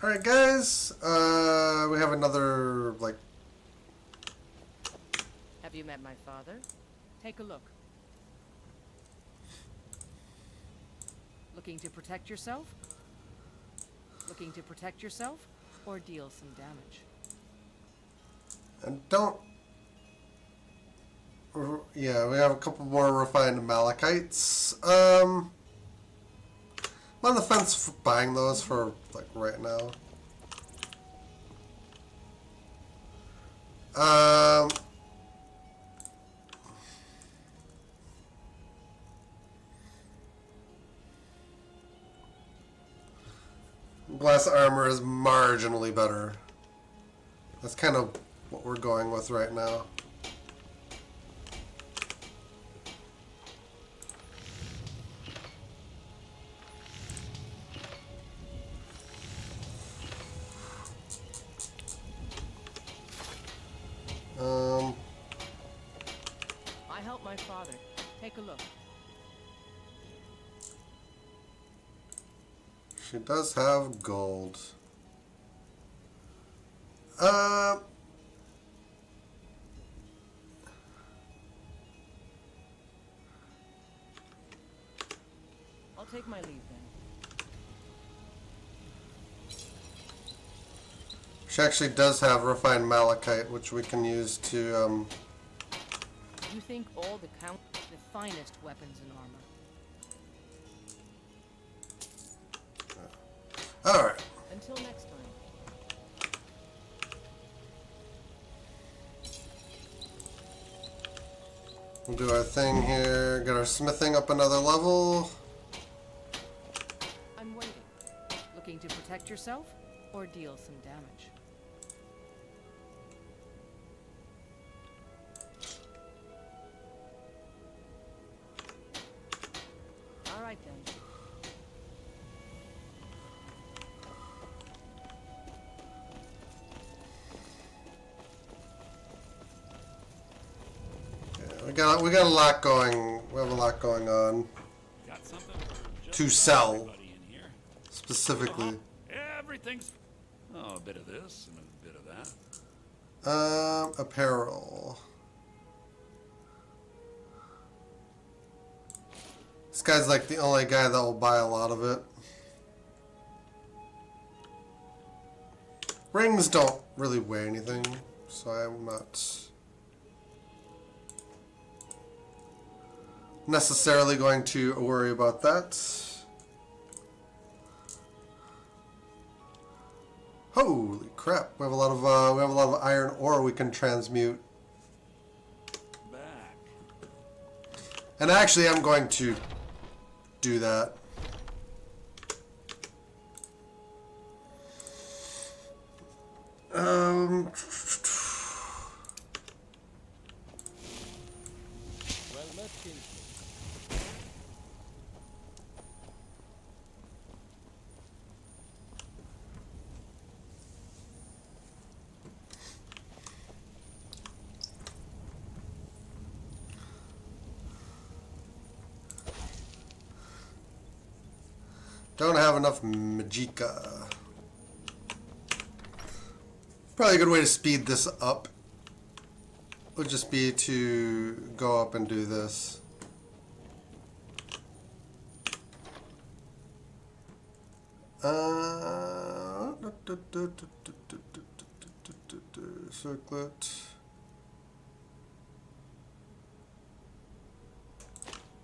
Alright guys, we have another, like... Have you met my father? Take a look. Looking to protect yourself? Looking to protect yourself? Or deal some damage? And don't... Yeah, we have a couple more refined Malachites. I'm on the fence for buying those for, like, right now. Glass armor is marginally better. That's kind of what we're going with right now. I helped my father. Take a look. She does have gold. I'll take my leave then. She actually does have refined malachite, which we can use to, You think all the finest weapons and armor. Alright. Until next time. We'll do our thing here, get our smithing up another level. I'm waiting. Looking to protect yourself or deal some damage? All right then. We got a lot going. We have a lot going on. Got something to sell in here. specifically. Everything's a bit of this and a bit of that. Apparel. This guy's like the only guy that will buy a lot of it. Rings don't really weigh anything, so I'm not necessarily going to worry about that. Holy crap! We have a lot of iron ore we can transmute. Back. And actually, I'm going to do that. Don't have enough Magicka. Probably a good way to speed this up would just be to go up and do this. Circlet.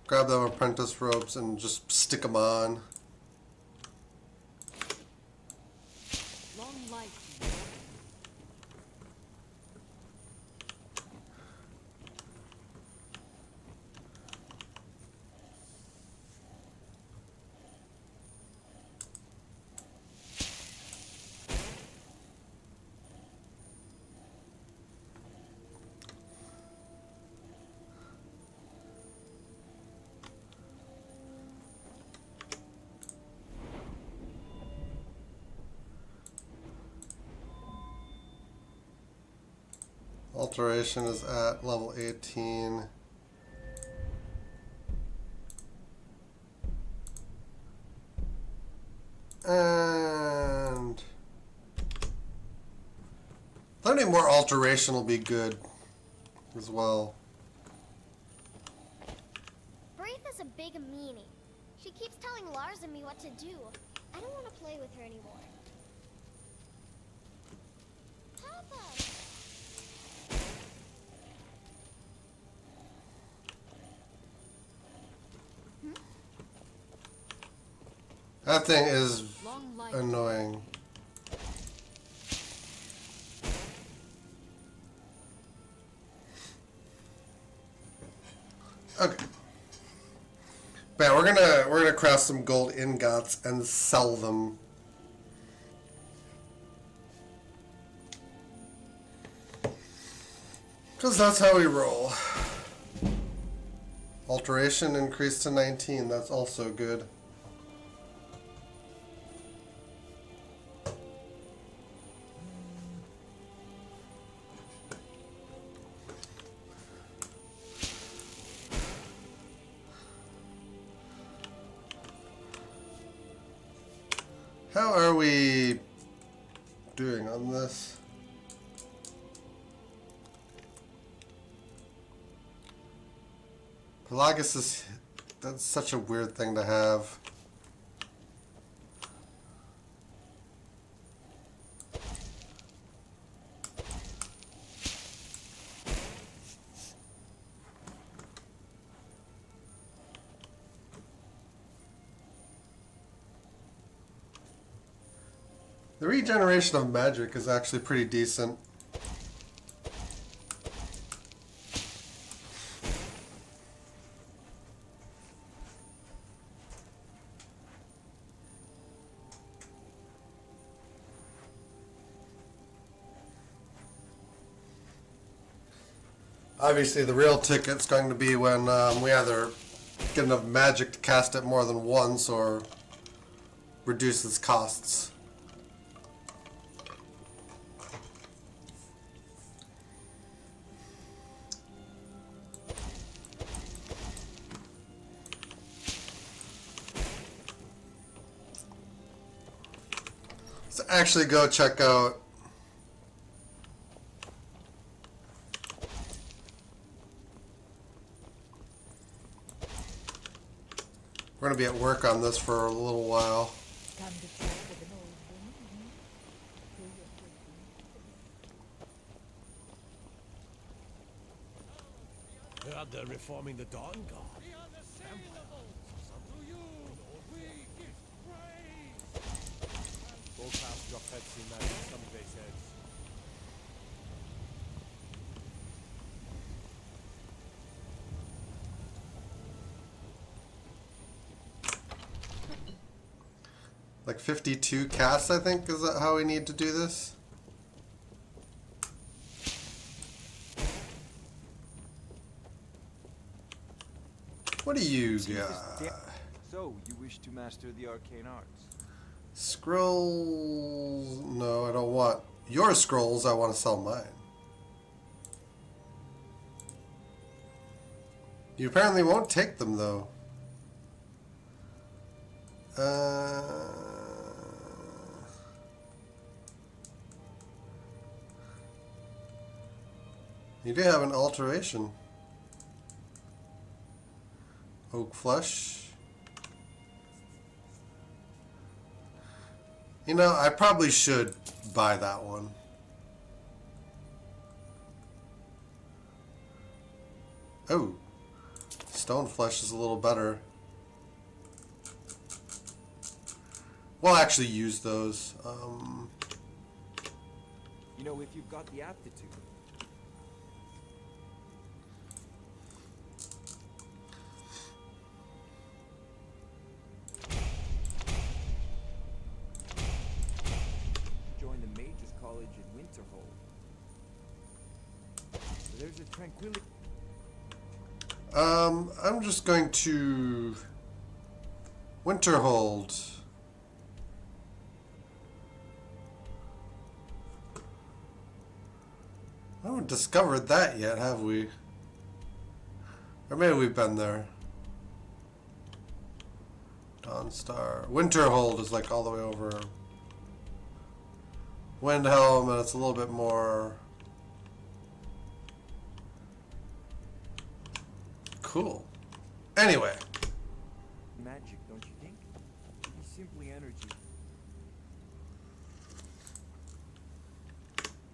Grab them apprentice ropes and just stick them on. Long life. Alteration is at level 18. And Maybe more alteration will be good as well. Braith is a big meanie. She keeps telling Lars and me what to do. I don't want to play with her anymore. Papa! That thing is Long life. annoying. Okay. But we're gonna craft some gold ingots and sell them. Cause that's how we roll. Alteration increased to 19, that's also good. How are we doing on this? Pelagus is... that's such a weird thing to have. The regeneration of magic is actually pretty decent. Obviously, the real ticket's going to be when we either get enough magic to cast it more than once or reduce its costs. Let's actually go check out we're going to be at work on this for a little while. Come to chat with an old woman. Heard they're reforming the Dawn Guard. Go cast your pets in that someplace else. Like 52 casts, I think, is that how we need to do this? What do you got? So, you wish to master the arcane arts? Scrolls... no, I don't want your scrolls, I want to sell mine. You apparently won't take them, though. You do have an alteration. Oak flesh. You know, I probably should buy that one. Oh, stone flesh is a little better. We'll actually use those. You know, if you've got the aptitude. Join the Mages College in Winterhold. There's a tranquility. I'm just going to Winterhold. I haven't discovered that yet, have we? Or maybe we've been there. Dawnstar. Winterhold is like all the way over Windhelm, and it's a little bit more Cool. Anyway. Magic, don't you think? It's simply energy.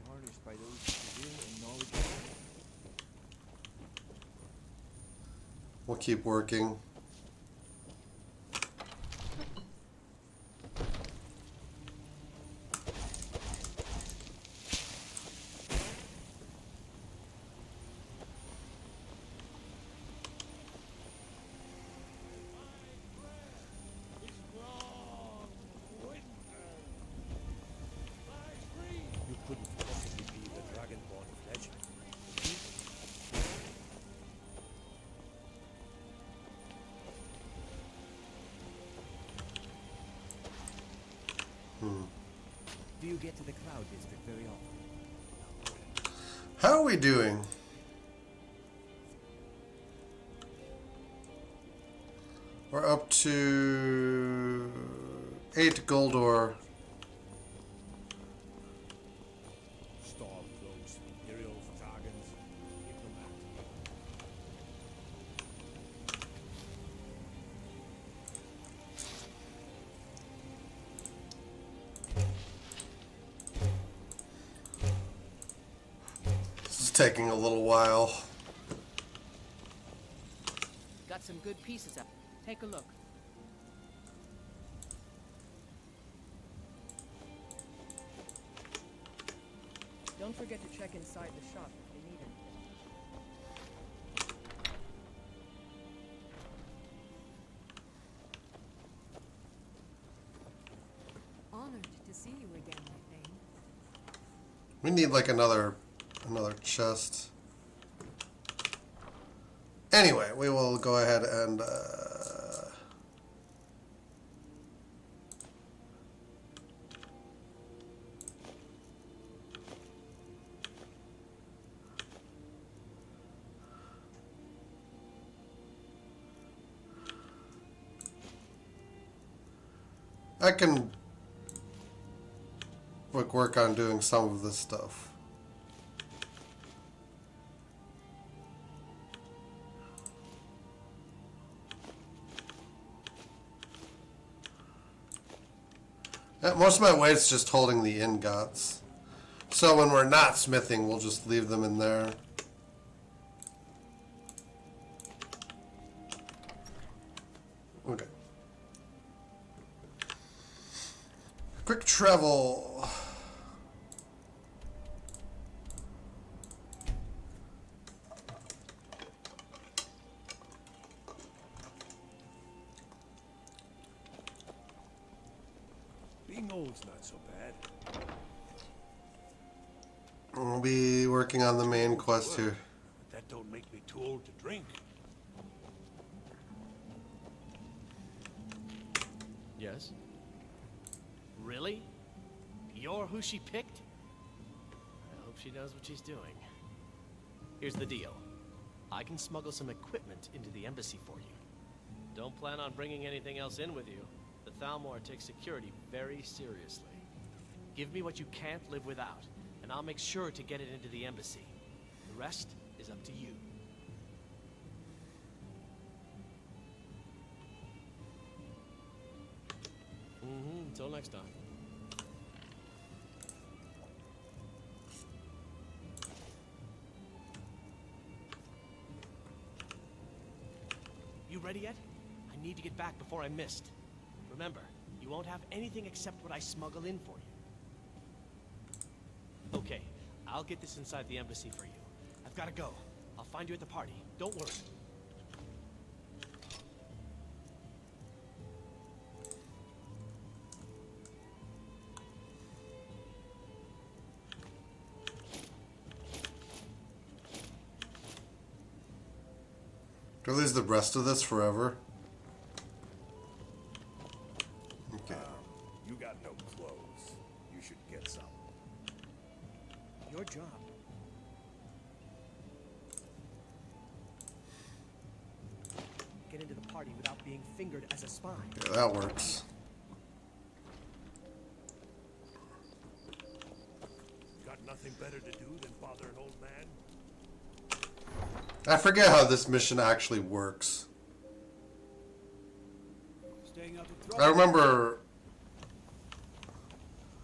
Harnessed by those with will and knowledge of it. We'll keep working. You couldn't possibly be the Dragonborn of legend. Do you get to the Cloud District very often? How are we doing? We're up to 8 gold ore. Starve those Imperial Dragons. Give them back. This is taking a little while. Got some good pieces up. Take a look. Don't forget to check inside the shop if you need anything. Honored to see you again, my Thane. We need like another chest. Anyway, we will go ahead and I can work on doing some of this stuff. Most of my weight's just holding the ingots. So when we're not smithing, we'll just leave them in there. Okay. Quick travel. Being old's not so bad. We'll be working on the main quest here. But that don't make me too old to drink. Yes? Really? You're who she picked? I hope she knows what she's doing. Here's the deal. I can smuggle some equipment into the embassy for you. Don't plan on bringing anything else in with you. The Thalmor takes security very seriously. Give me what you can't live without, and I'll make sure to get it into the embassy. The rest is up to you. Until next time. You ready yet? I need to get back before I'm missed. Remember, you won't have anything except what I smuggle in for you. Okay, I'll get this inside the embassy for you. I've got to go. I'll find you at the party. Don't worry. Do I lose the rest of this forever? Okay. You got no clothes. You should get some. Your job. Get into the party without being fingered as a spy. Yeah, that works. Got nothing better to do than bother an old man? I forget how this mission actually works. Staying out of I trouble. remember.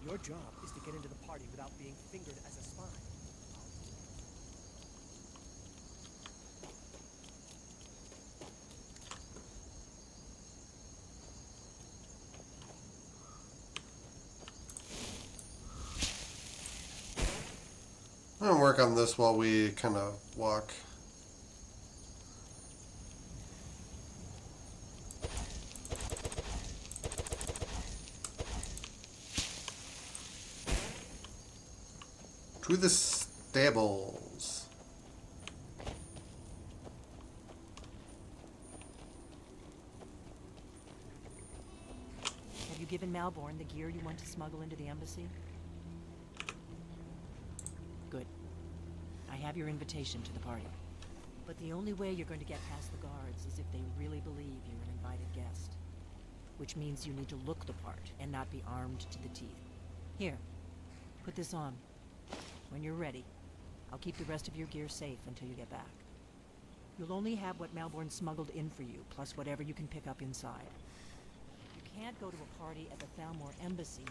Your job is to get into the party without being fingered as a spy. I'm gonna work on this while we kind of walk. To the stables. Have you given Malborn the gear you want to smuggle into the embassy? Good. I have your invitation to the party. But the only way you're going to get past the guards is if they really believe you're an invited guest. Which means you need to look the part and not be armed to the teeth. Here, put this on. When you're ready, I'll keep the rest of your gear safe until you get back. You'll only have what Malborn smuggled in for you, plus whatever you can pick up inside. You can't go to a party at the Thalmor embassy.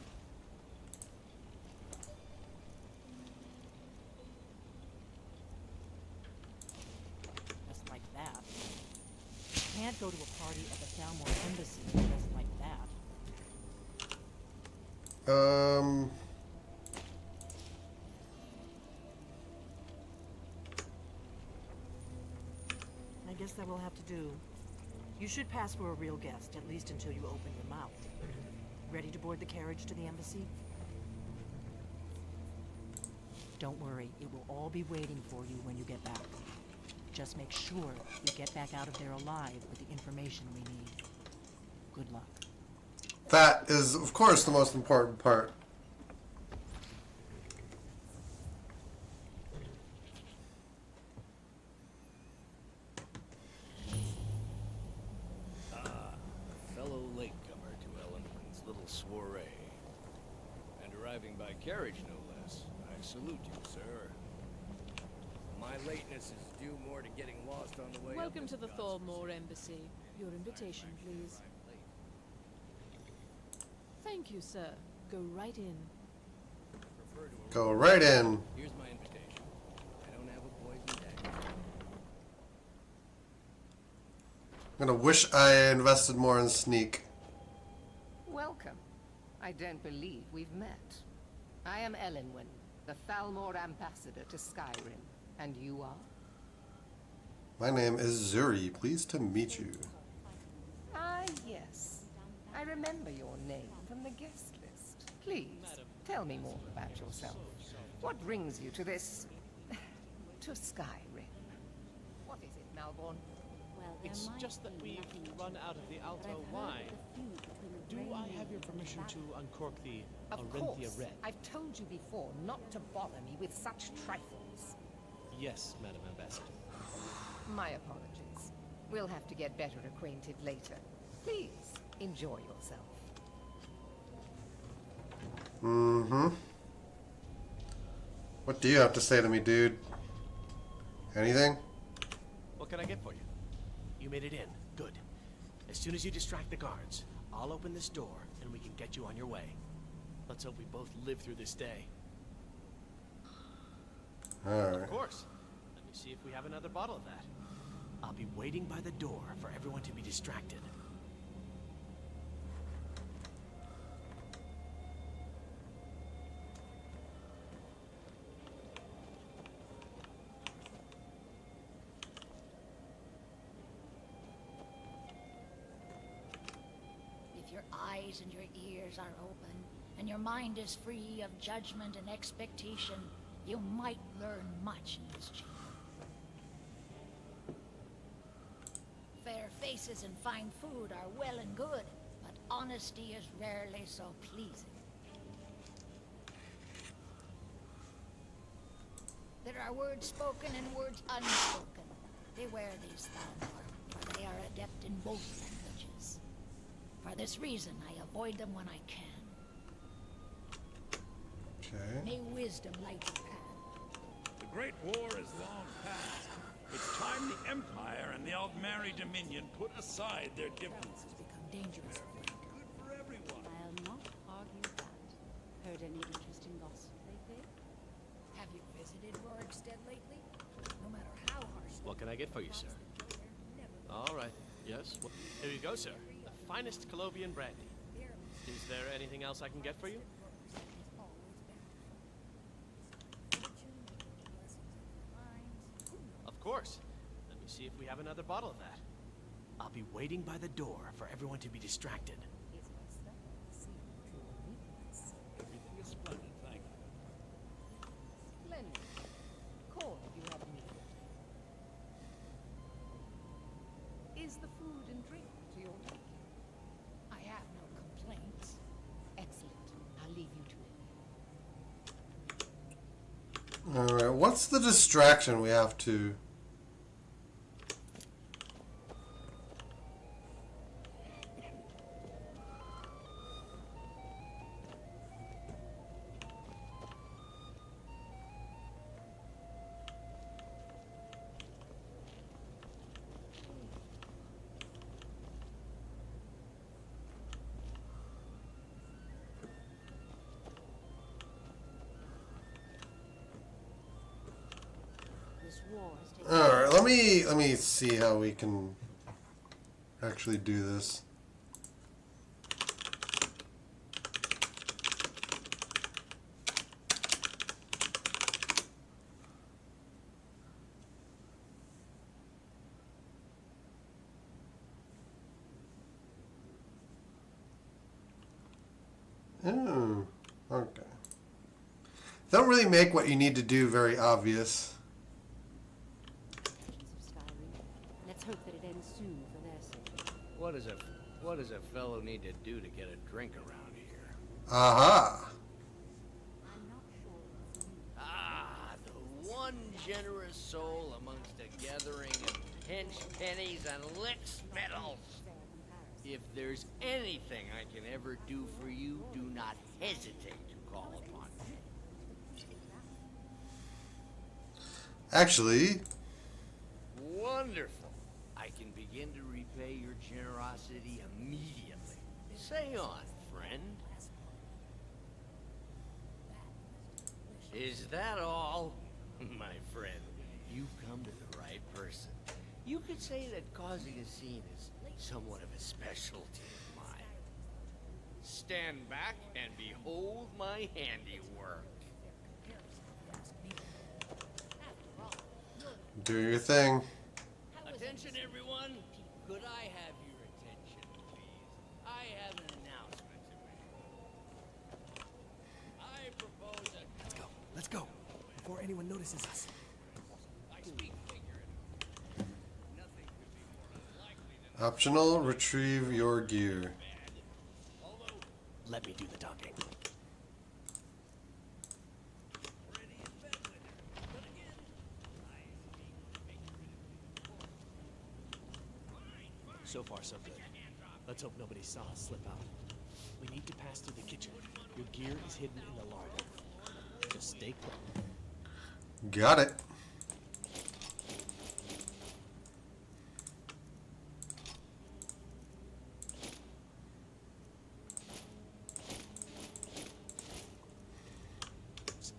Just like that. You can't go to a party at the Thalmor embassy just like that. I guess that will have to do. You should pass for a real guest, at least until you open your mouth. Ready to board the carriage to the embassy? Don't worry, it will all be waiting for you when you get back. Just make sure you get back out of there alive with the information we need. Good luck. That is, of course, the most important part. Fellow latecomer to Ellen's little soiree. And arriving by carriage, no less. I salute you, sir. My lateness is due more to getting lost on the way up Welcome than to the God's Thormore Embassy. Your invitation, please. Thank you, sir. Go right in. prefer to Go right in. Here's my invitation. I don't have a poison dagger. I'm gonna wish I invested more in sneak. Welcome. I don't believe we've met. I am Elenwen, the Thalmor ambassador to Skyrim. And you are? My name is Zuri. Pleased to meet you. Ah, yes. I remember your name from the guest list. Please, tell me more about yourself. What brings you to this... to Skyrim? What is it, Malborn? It's just that we've run out of the Alto wine. Do I have your permission to uncork the Of Arenthia course. Red? I've told you before not to bother me with such trifles. Yes, Madam Ambassador. My apologies. We'll have to get better acquainted later. Please, enjoy yourself. Mm-hmm. What do you have to say to me, dude? Anything? What can I get for you? You made it in. Good. As soon as you distract the guards, I'll open this door and we can get you on your way. Let's hope we both live through this day. Alright. Of course. Let me see if we have another bottle of that. I'll be waiting by the door for everyone to be distracted. If your eyes and your ears are open, and your mind is free of judgment and expectation, you might learn much in this chamber. Fair faces and fine food are well and good, but honesty is rarely so pleasing. There are words spoken and words unspoken. Beware these Thalmor, for they are adept in both languages. For this reason, I avoid them when I can. Okay. May wisdom light your path. The Great War is long past. It's time the Empire and the Altmeri Dominion put aside their differences. Become dangerous. Good for everyone. I'll not argue that. Heard any interesting gossip lately? Have you visited Rorikstead lately? No matter how harsh. What can I get for you, sir? All right. Yes. Well, here you go, sir. The finest Colovian brandy. Is there anything else I can get for you? Of course. Let me see if we have another bottle of that. I'll be waiting by the door for everyone to be distracted. Everything is splendid, thank you. Splendid. Corn, you have need. Is the food and drink to your liking? I have no complaints. Excellent. I'll leave you to it. Alright, what's the distraction we have to... This war has taken Alright, let me see how we can actually do this. Oh, okay. Don't really make what you need to do very obvious. Of Skyrim. Let's hope that it ends soon for their sake. What does a fellow need to do to get a drink around here? Aha! Ah, the one generous soul amongst a gathering of pinch pennies and lick spittles. If there's anything I can ever do for you, do not hesitate to call upon me. Actually, Wonderful. I can begin to repay your generosity immediately. Say on, friend. Is that all? My friend, you've come to the right person. You could say that causing a scene is somewhat of a specialty of mine. Stand back and behold my handiwork. do your thing. Attention, everyone. Could I have your attention, please? I have an announcement to make. I propose a... Let's go. Let's go. Before anyone notices us. I speak figuratively. Nothing could be more unlikely than... Optional, retrieve your gear. Although, Let me do the talking. already in bed with her. But again, I speak figuratively. So far, so good. Let's hope nobody saw us slip out. We need to pass through the kitchen. Your gear is hidden in the larder. Just stay put. Got it.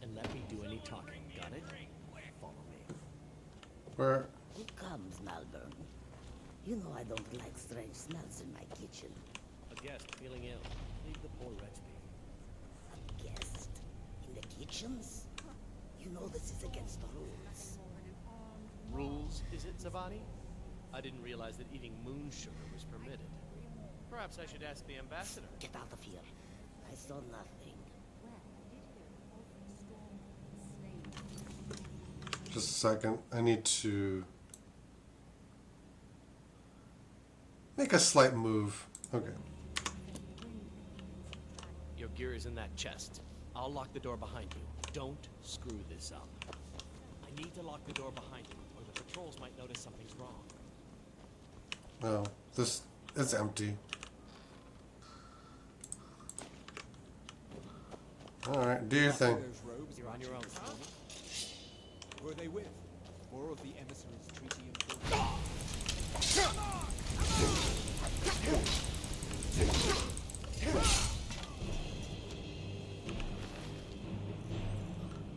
And let me do any talking. Got it? Follow me. Where? Who comes, Malvern? You know I don't like strange smells in my kitchen. A guest feeling ill. Leave the poor wretch be. A guest? In the kitchens? You know this is against the rules. Rules, is it, Zavani? I didn't realize that eating moon sugar was permitted. Perhaps I should ask the ambassador. Get out of here. I saw nothing. Just a second. I need to make a slight move. Okay. Your gear is in that chest. I'll lock the door behind you. Don't screw this up. I need to lock the door behind you, or the patrols might notice something's wrong. No, this is empty. All right, do your thing. Those robes You're on your own. Who are they with? core of the emissary's treaty enforcement.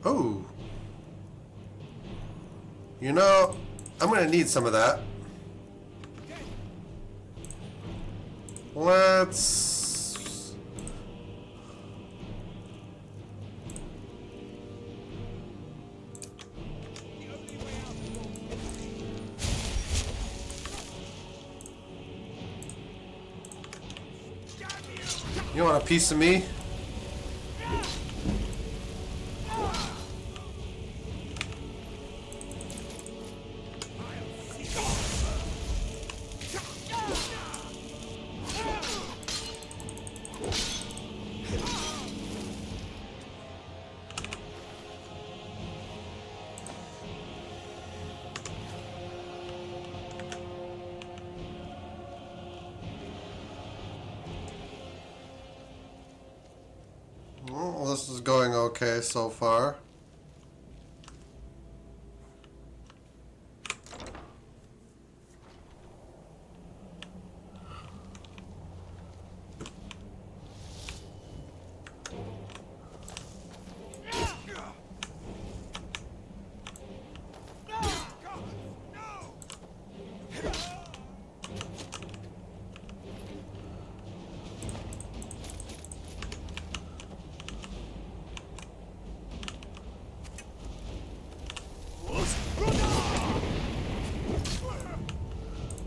Oh. You know, I'm gonna need some of that. Let's... You want a piece of me? Well, this is going okay so far.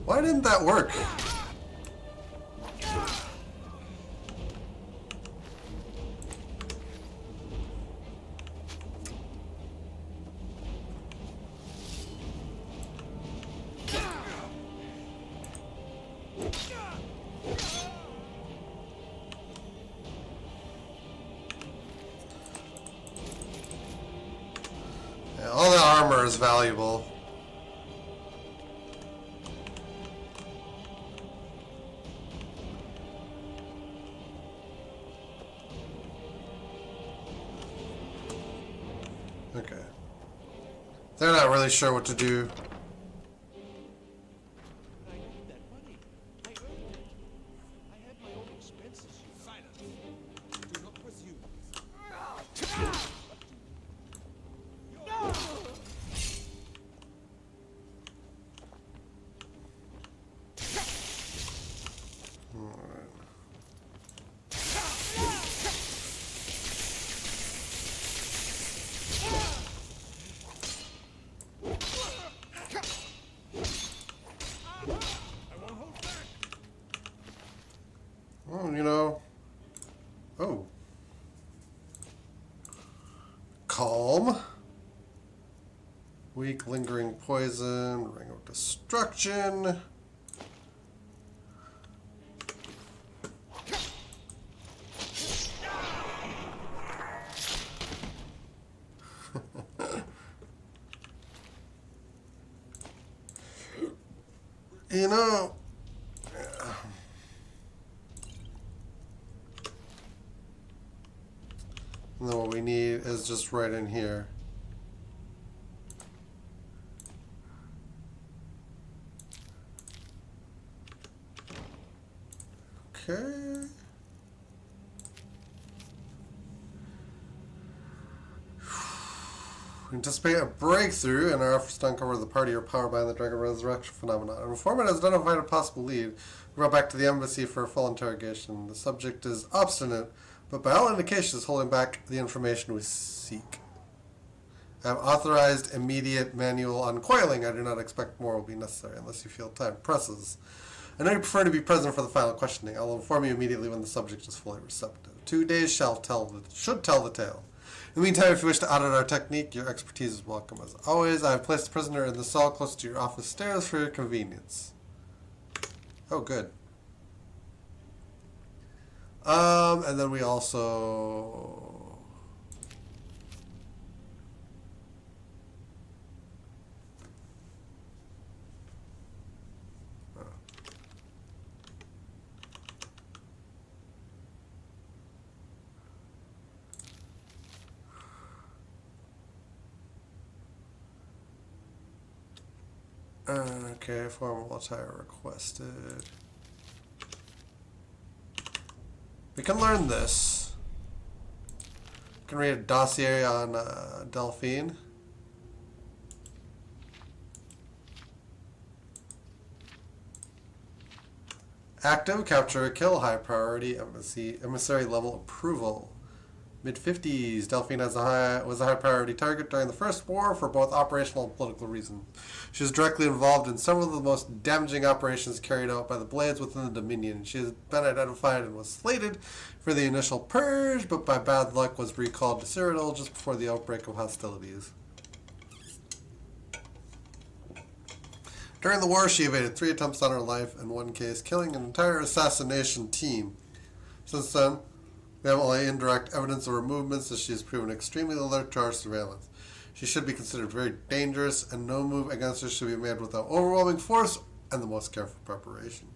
Why didn't that work? Yeah, all the armor is valuable. Okay. They're not really sure what to do. I need that money. I earned it. I had my own expenses. Silence. Do not pursue. Well, you know. Oh. Calm. Weak, lingering poison. Ring of destruction. You know. And then what we need is just right in here. Okay. We anticipate a breakthrough in our efforts to uncover the party or power behind the Dragon Resurrection phenomenon. An informant has identified a possible lead. We brought back to the embassy for a full interrogation. The subject is obstinate, but by all indications holding back the information we seek. I have authorized immediate manual uncoiling. I do not expect more will be necessary unless you feel time presses. I know you prefer to be present for the final questioning. I'll inform you immediately when the subject is fully receptive. 2 days should tell the tale. In the meantime, if you wish to audit our technique, your expertise is welcome. As always, I have placed the prisoner in the cell close to your office stairs for your convenience. Oh, good. And then we also... Okay, formal attire requested. We can learn this. We can read a dossier on Delphine. Active, capture, kill, high priority, emissary level approval. Mid-50s, Delphine was a high priority target during the First War for both operational and political reasons. She was directly involved in several of the most damaging operations carried out by the Blades within the Dominion. She has been identified and was slated for the initial purge, but by bad luck was recalled to Cyrodiil just before the outbreak of hostilities. During the war, she evaded 3 attempts on her life in one case, killing an entire assassination team. Since then, we have only indirect evidence of her movements, as she has proven extremely alert to our surveillance. She should be considered very dangerous, and no move against her should be made without overwhelming force and the most careful preparation.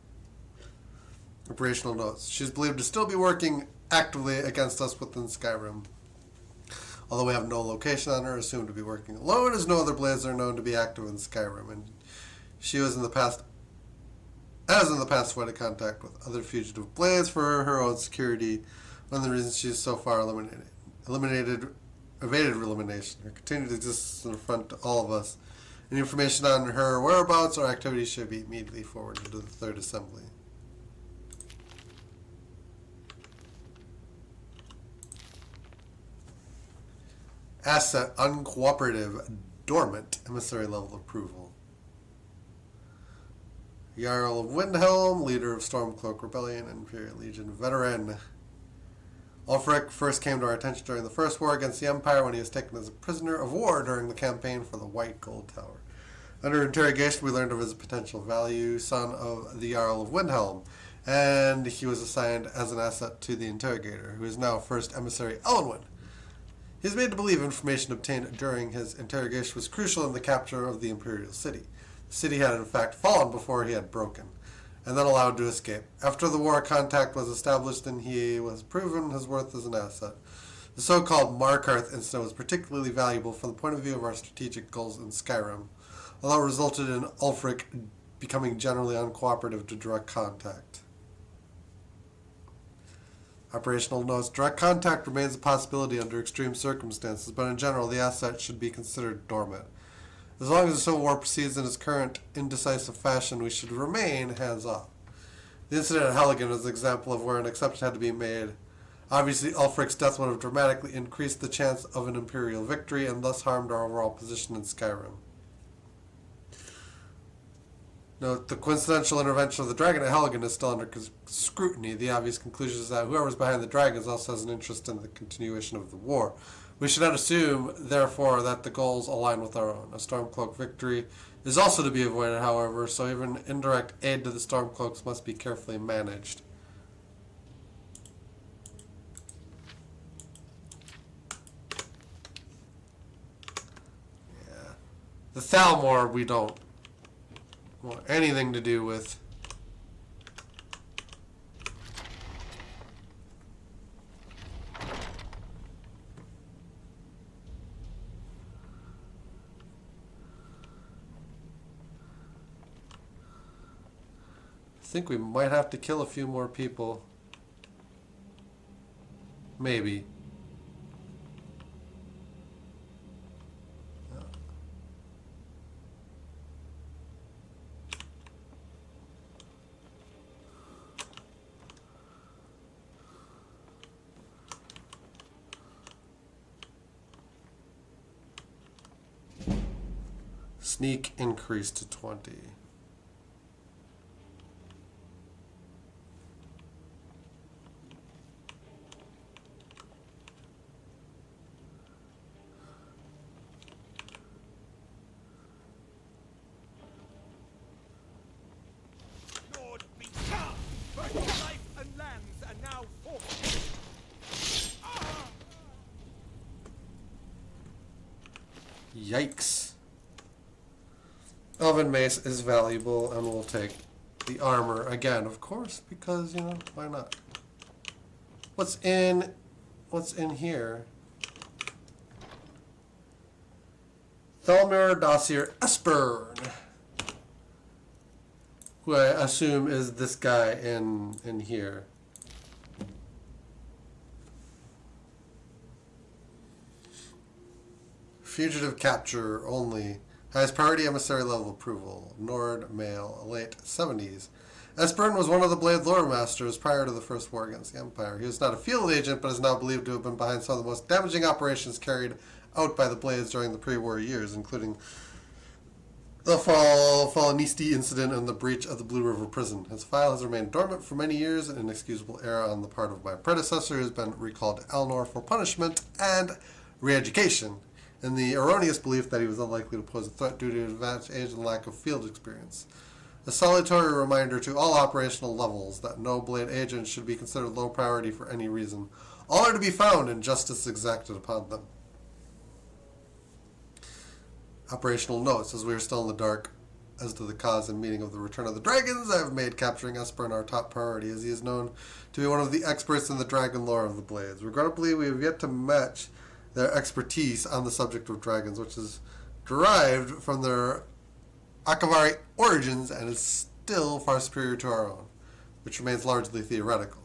Operational notes. She is believed to still be working actively against us within Skyrim. Although we have no location on her, assumed to be working alone, as no other Blades are known to be active in Skyrim, and she was in the past avoided contact with other fugitive Blades for her own security. One of the reasons she is so far evaded elimination. Her continued existence in front to all of us. Any information on her whereabouts or activities should be immediately forwarded to the Third Assembly. Asset uncooperative, dormant, emissary level approval. Jarl of Windhelm, leader of Stormcloak Rebellion, Imperial Legion veteran. Ulfric first came to our attention during the First War against the Empire when he was taken as a prisoner of war during the campaign for the White Gold Tower. Under interrogation, we learned of his potential value, son of the Jarl of Windhelm, and he was assigned as an asset to the interrogator, who is now First Emissary Elwyn. He is made to believe information obtained during his interrogation was crucial in the capture of the Imperial City. The city had in fact fallen before he had broken, and then allowed to escape. After the war, contact was established and he was proven his worth as an asset. The so-called Markarth incident was particularly valuable from the point of view of our strategic goals in Skyrim, although it resulted in Ulfric becoming generally uncooperative to direct contact. Operational notes. Direct contact remains a possibility under extreme circumstances, but in general the asset should be considered dormant. As long as the Civil War proceeds in its current indecisive fashion, we should remain hands-off. The incident at Helgen is an example of where an exception had to be made. Obviously, Ulfric's death would have dramatically increased the chance of an Imperial victory and thus harmed our overall position in Skyrim. Note, the coincidental intervention of the dragon at Helgen is still under scrutiny. The obvious conclusion is that whoever's behind the dragons also has an interest in the continuation of the war. We should not assume, therefore, that the goals align with our own. A Stormcloak victory is also to be avoided, however, so even indirect aid to the Stormcloaks must be carefully managed. Yeah. The Thalmor we don't want anything to do with. I think we might have to kill a few more people. Maybe. Sneak increased to 20. Yikes. Elven Mace is valuable, and we'll take the armor again, of course, because, you know, why not? What's in here? Thalmor Dossier Espern. who I assume is this guy in here. Fugitive capture only. Highest priority emissary level approval. Nord male, late 70s. Esbern was one of the Blade lore masters prior to the First War against the Empire. He was not a field agent, but is now believed to have been behind some of the most damaging operations carried out by the Blades during the pre-war years, including the Falkreath incident and the breach of the Blue River prison. His file has remained dormant for many years, an inexcusable error on the part of my predecessor who has been recalled to Elnor for punishment and re-education, in the erroneous belief that he was unlikely to pose a threat due to his advanced age and lack of field experience. A salutary reminder to all operational levels that no Blade agents should be considered low priority for any reason. All are to be found and justice exacted upon them. Operational notes. As we are still in the dark as to the cause and meaning of the return of the dragons, I have made capturing Esbern our top priority, as he is known to be one of the experts in the dragon lore of the Blades. Regrettably, we have yet to match their expertise on the subject of dragons, which is derived from their Akavari origins and is still far superior to our own, which remains largely theoretical.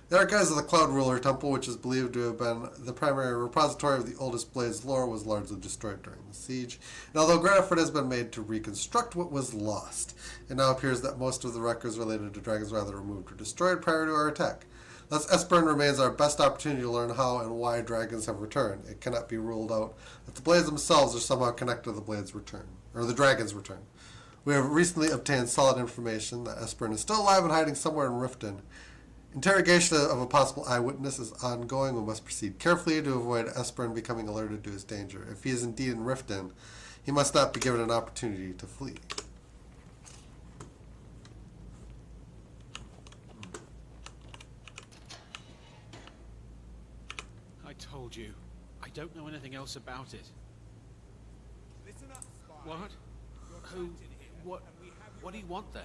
The archives of the Cloud Ruler Temple, which is believed to have been the primary repository of the oldest Blades lore, was largely destroyed during the siege, and although great effort has been made to reconstruct what was lost, it now appears that most of the records related to dragons were either removed or destroyed prior to our attack. Thus, Esbern remains our best opportunity to learn how and why dragons have returned. It cannot be ruled out that the Blades themselves are somehow connected to the Blades' return, or the dragon's return. We have recently obtained solid information that Esbern is still alive and hiding somewhere in Riften. Interrogation of a possible eyewitness is ongoing. We must proceed carefully to avoid Esbern becoming alerted to his danger. If he is indeed in Riften, he must not be given an opportunity to flee. I told you. I don't know anything else about it. Listen up, spy. What? Who? What do you want then?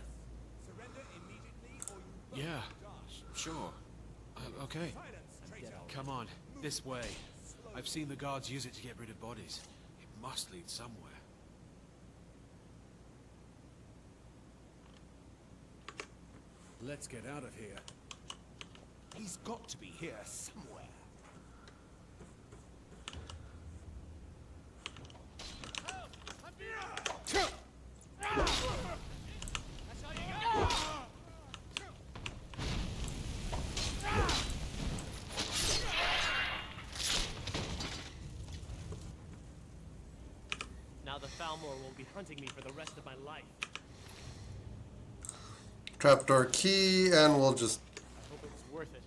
Surrender immediately or you Yeah, sure. Okay. Come on, this way. I've seen the guards use it to get rid of bodies. It must lead somewhere. Let's get out of here. He's got to be here somewhere. Now the Falmor will be hunting me for the rest of my life. Trapdoor key, and we'll just... I hope it was worth it.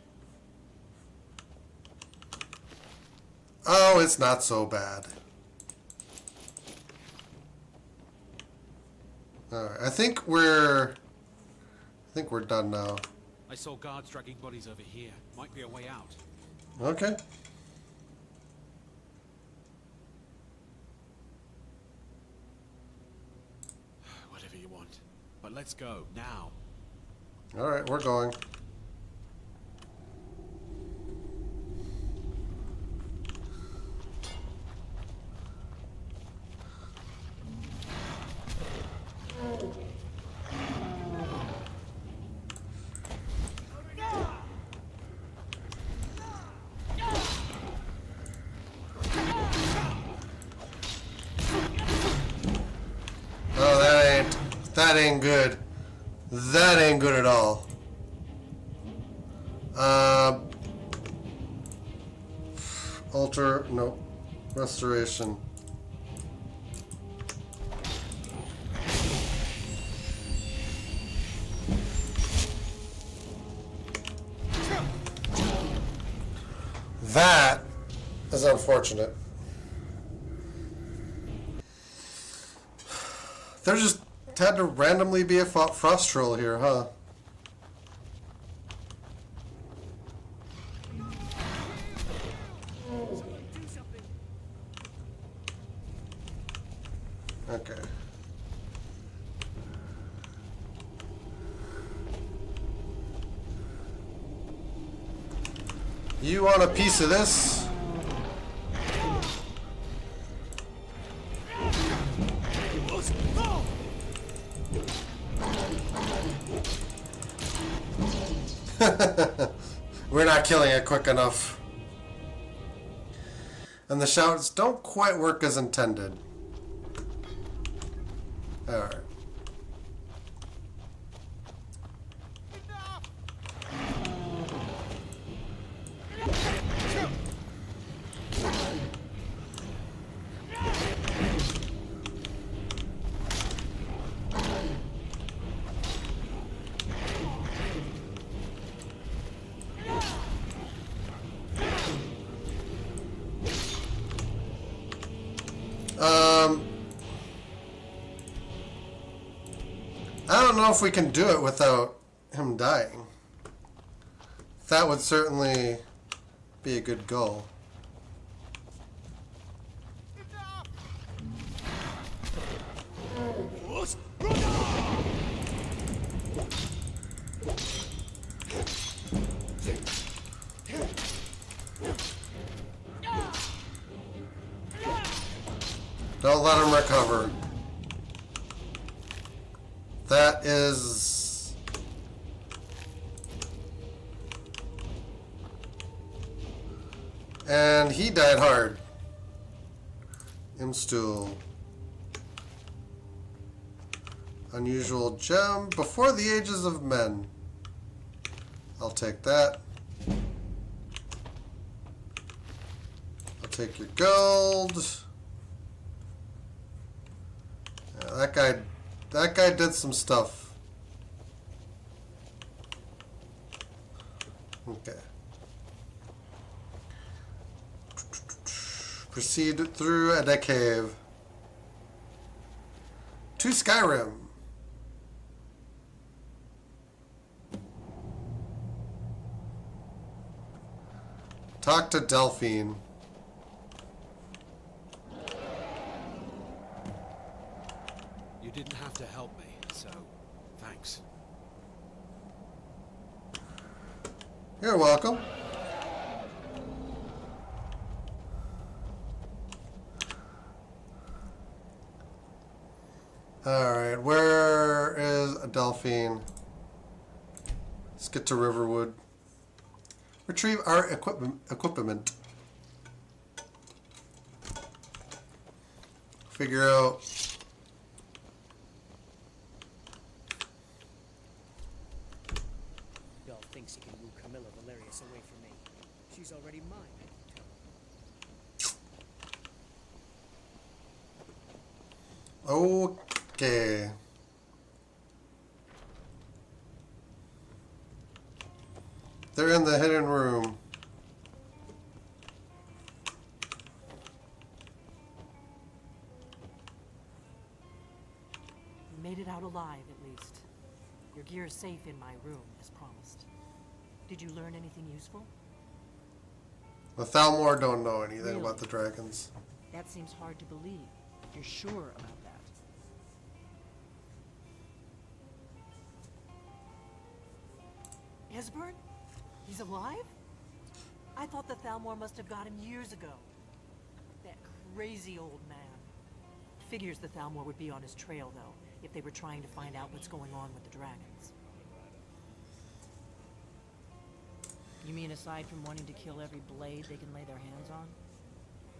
Oh, it's not so bad. Alright, I think we're done now. I saw guards dragging bodies over here. Might be a way out. Okay. Whatever you want. But let's go, now. Alright, we're going. That ain't good. That ain't good at all. Alter, no. Restoration. That is unfortunate. There just had to randomly be a frost troll here, huh? Okay. You want a piece of this? killing it quick enough. And the shouts don't quite work as intended. Alright. I don't know if we can do it without him dying. That would certainly be a good goal. Don't let him recover. That is... And he died hard. Imstool. Unusual gem. Before the ages of men. I'll take that. I'll take your gold. Yeah, that guy did some stuff. Okay. Proceed through a cave. To Skyrim. Talk to Delphine. You didn't have to help me, so thanks. You're welcome. Alright, where is Delphine? Let's get to Riverwood. Retrieve our equipment. Figure out... Y'all thinks he can woo Camilla Valerius away from me. She's already mine. Okay. They're in the hidden room. You made it out alive, at least. Your gear is safe in my room, as promised. Did you learn anything useful? The Thalmor don't know anything Really? about the dragons. That seems hard to believe. You're sure about that? Esbern? He's alive? I thought the Thalmor must have got him years ago. That crazy old man. Figures the Thalmor would be on his trail, though, if they were trying to find out what's going on with the dragons. You mean aside from wanting to kill every blade they can lay their hands on?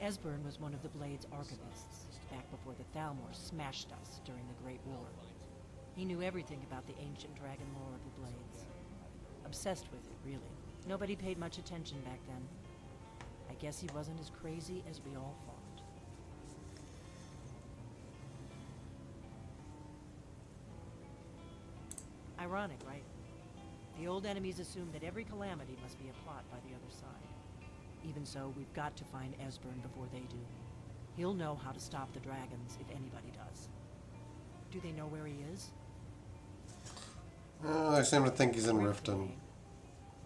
Esbern was one of the Blade's archivists, back before the Thalmor smashed us during the Great War. He knew everything about the ancient dragon lore of the Blades. Obsessed with it, really. Nobody paid much attention back then. I guess he wasn't as crazy as we all thought. Ironic, right? The old enemies assume that every calamity must be a plot by the other side. Even so, we've got to find Esbern before they do. He'll know how to stop the dragons if anybody does. Do they know where he is? I seem to think he's in Riften.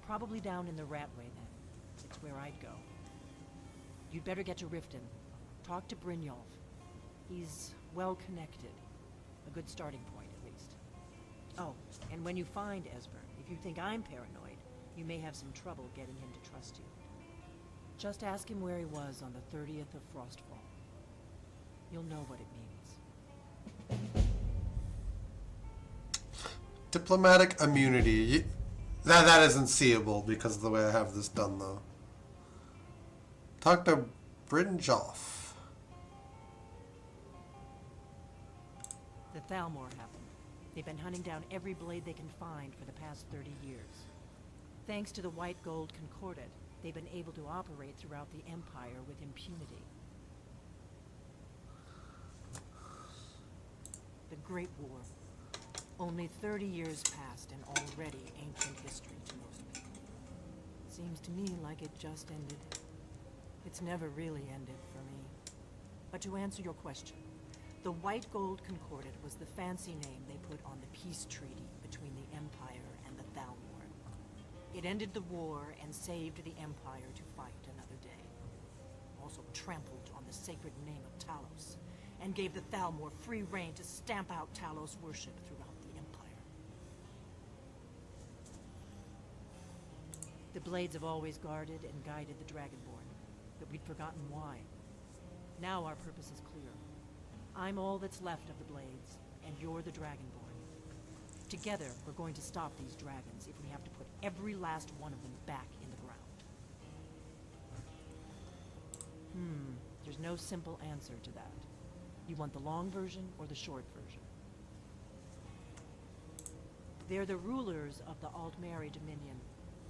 Probably down in the Ratway, then. It's where I'd go. You'd better get to Riften. Talk to Brynjolf. He's well connected. A good starting point, at least. Oh, and when you find Esbern, if you think I'm paranoid, you may have some trouble getting him to trust you. Just ask him where he was on the 30th of Frostfall. You'll know what it means. Diplomatic immunity. That isn't seeable because of the way I have this done, though. Talk to Brynjoff. The Thalmor happened. They've been hunting down every blade they can find for the past 30 years. Thanks to the White Gold Concordat, they've been able to operate throughout the Empire with impunity. The Great War. Only 30 years passed and already ancient history to most people. Seems to me like it just ended. It's never really ended for me. But to answer your question, the White Gold Concordat was the fancy name they put on the peace treaty between the Empire and the Thalmor. It ended the war and saved the Empire to fight another day. Also trampled on the sacred name of Talos, and gave the Thalmor free rein to stamp out Talos worship throughout the Empire. The Blades have always guarded and guided the Dragonborn, but we'd forgotten why. Now our purpose is clear. I'm all that's left of the Blades, and you're the Dragonborn. Together, we're going to stop these dragons if we have to put every last one of them back in the ground. There's no simple answer to that. You want the long version or the short version? They're the rulers of the Altmeri Dominion,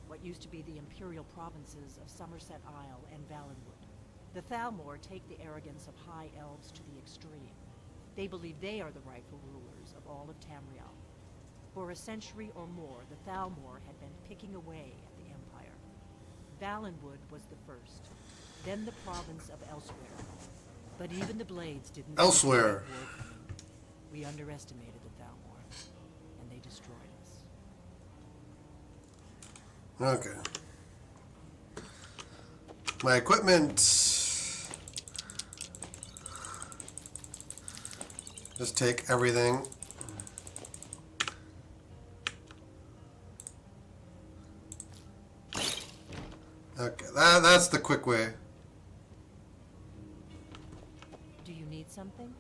what used to be the imperial provinces of Somerset Isle and Valenwood. The Thalmor take the arrogance of high elves to the extreme. They believe they are the rightful rulers of all of Tamriel. For a century or more, the Thalmor had been picking away at the Empire. Valenwood was the first, then the province of Elsewhere. But even the Blades didn't... Elsewhere. We underestimated the Thalmor, and they destroyed us. Okay. My equipment. Just take everything. Okay, that's the quick way. Do you need something?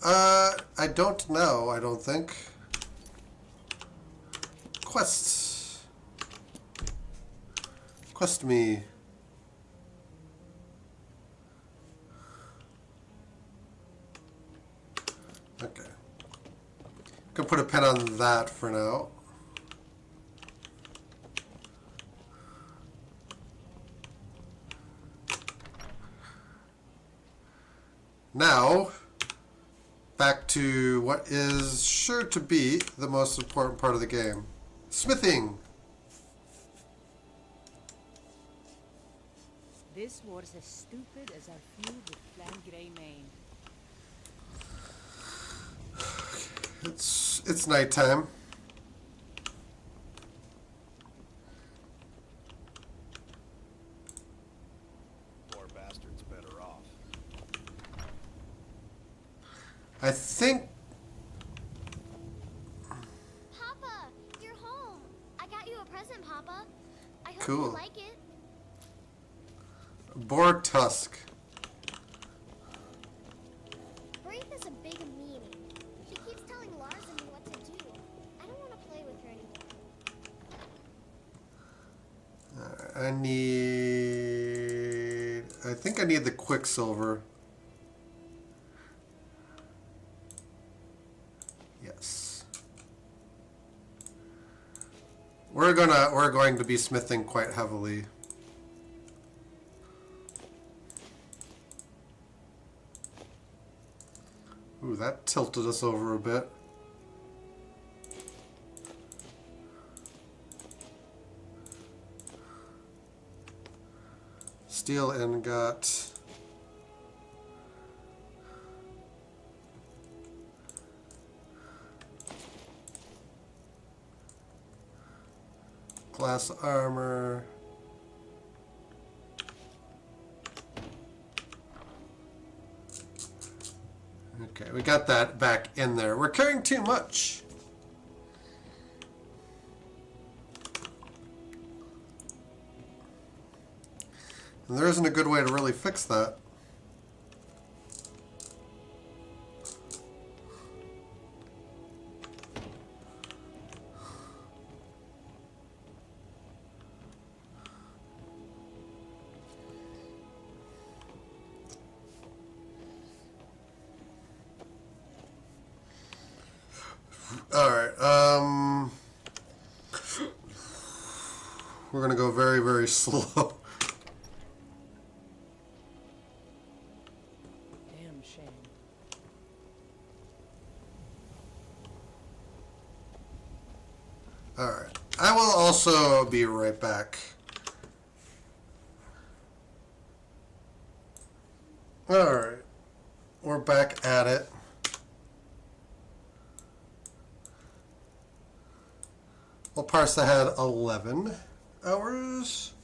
I don't know, I don't think. Quests. Quest me. Okay. Can put a pin on that for now. Now, back to what is sure to be the most important part of the game. Smithing! This was as stupid as our feud with Flan Grey Mane. It's nighttime. Poor bastard's better off. I think... Papa, you're home. I got you a present, Papa. I hope Cool. you like it. Boar tusk. Braith is a big meanie. She keeps telling Lars and me what to do. I don't want to play with her anymore. I think I need the Quicksilver. Yes. We're going to be smithing quite heavily. Ooh, that tilted us over a bit. Steel ingot. Glass armor. Okay, we got that back in there. We're carrying too much. And there isn't a good way to really fix that. Alright, we're gonna go very, very slow. Damn shame. Alright, I will also be right back. Alright, we're back at it. We'll parse ahead 11 hours.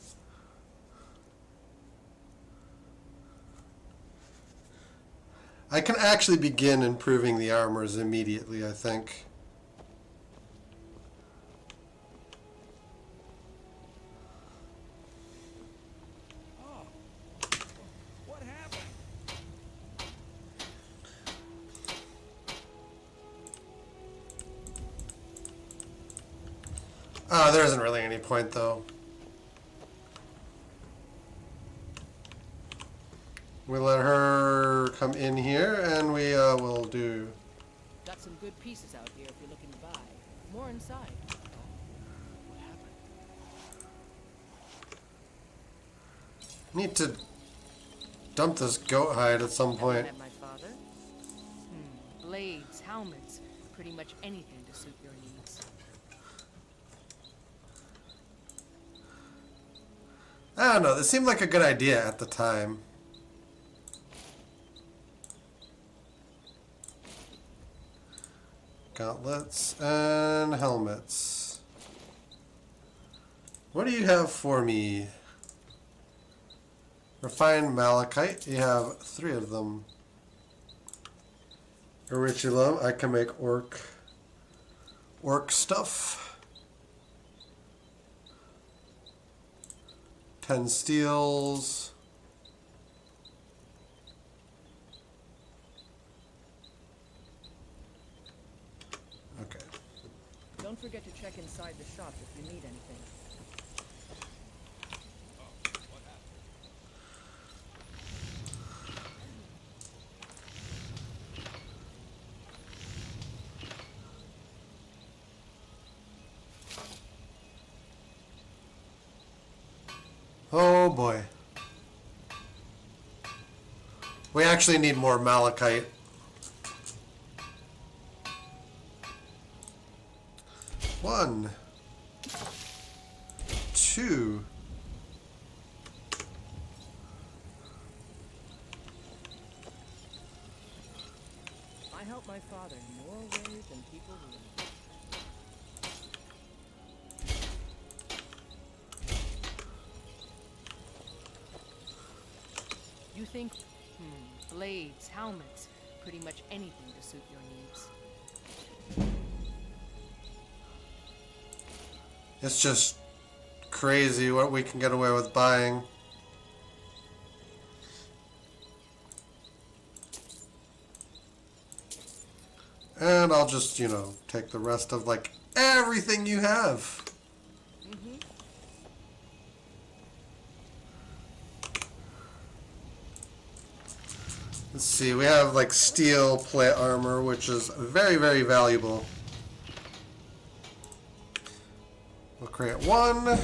I can actually begin improving the armors immediately, I think. What happened? There isn't really any point, though. We let her come in here, and we will do... Got some good pieces out here if you're looking to buy. More inside. What happened? Need to dump this goat hide at some point. Met my father? Blades, helmets, pretty much anything to suit your needs. I don't know, this seemed like a good idea at the time. Gauntlets and helmets. What do you have for me? Refined malachite. You have 3 of them. Auriculum. I can make orc stuff. 10 steels. Okay. Don't forget to check inside the shop if you need anything. Oh boy. We actually need more malachite. One, 2. I help my father in more ways than people realize. You think, blades, helmets, pretty much anything to suit your needs. It's just crazy what we can get away with buying. And I'll just, you know, take the rest of, like, everything you have. Let's see, we have, like, steel plate armor, which is very, very valuable. We'll create 1.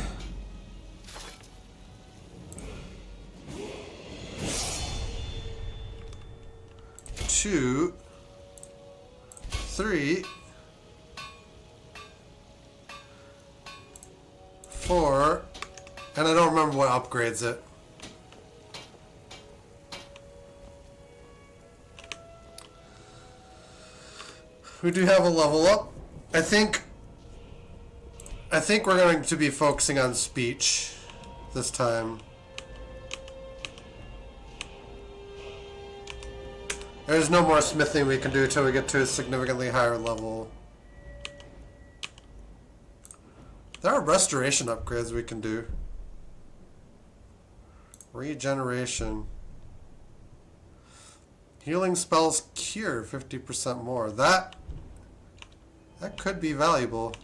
2, 3, 4, and I don't remember what upgrades it. We do have a level up. I think we're going to be focusing on speech this time. There's no more smithing we can do until we get to a significantly higher level. There are restoration upgrades we can do. Regeneration. Healing spells cure 50% more. That could be valuable.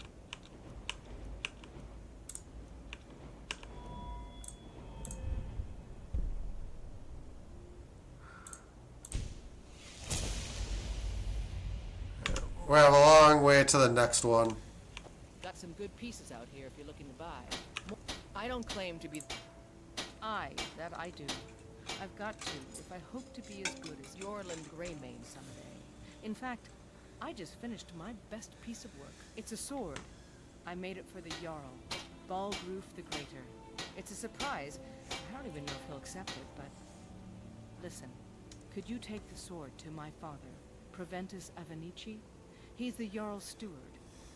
We have a long way to the next one. Got some good pieces out here if you're looking to buy. I don't claim to be... That I do. I've got to, if I hope to be as good as Yorland Greymane someday. In fact, I just finished my best piece of work. It's a sword. I made it for the Jarl, Balgruf the Greater. It's a surprise. I don't even know if he'll accept it, but... Listen, could you take the sword to my father, Proventus Avenici? He's the Jarl's steward.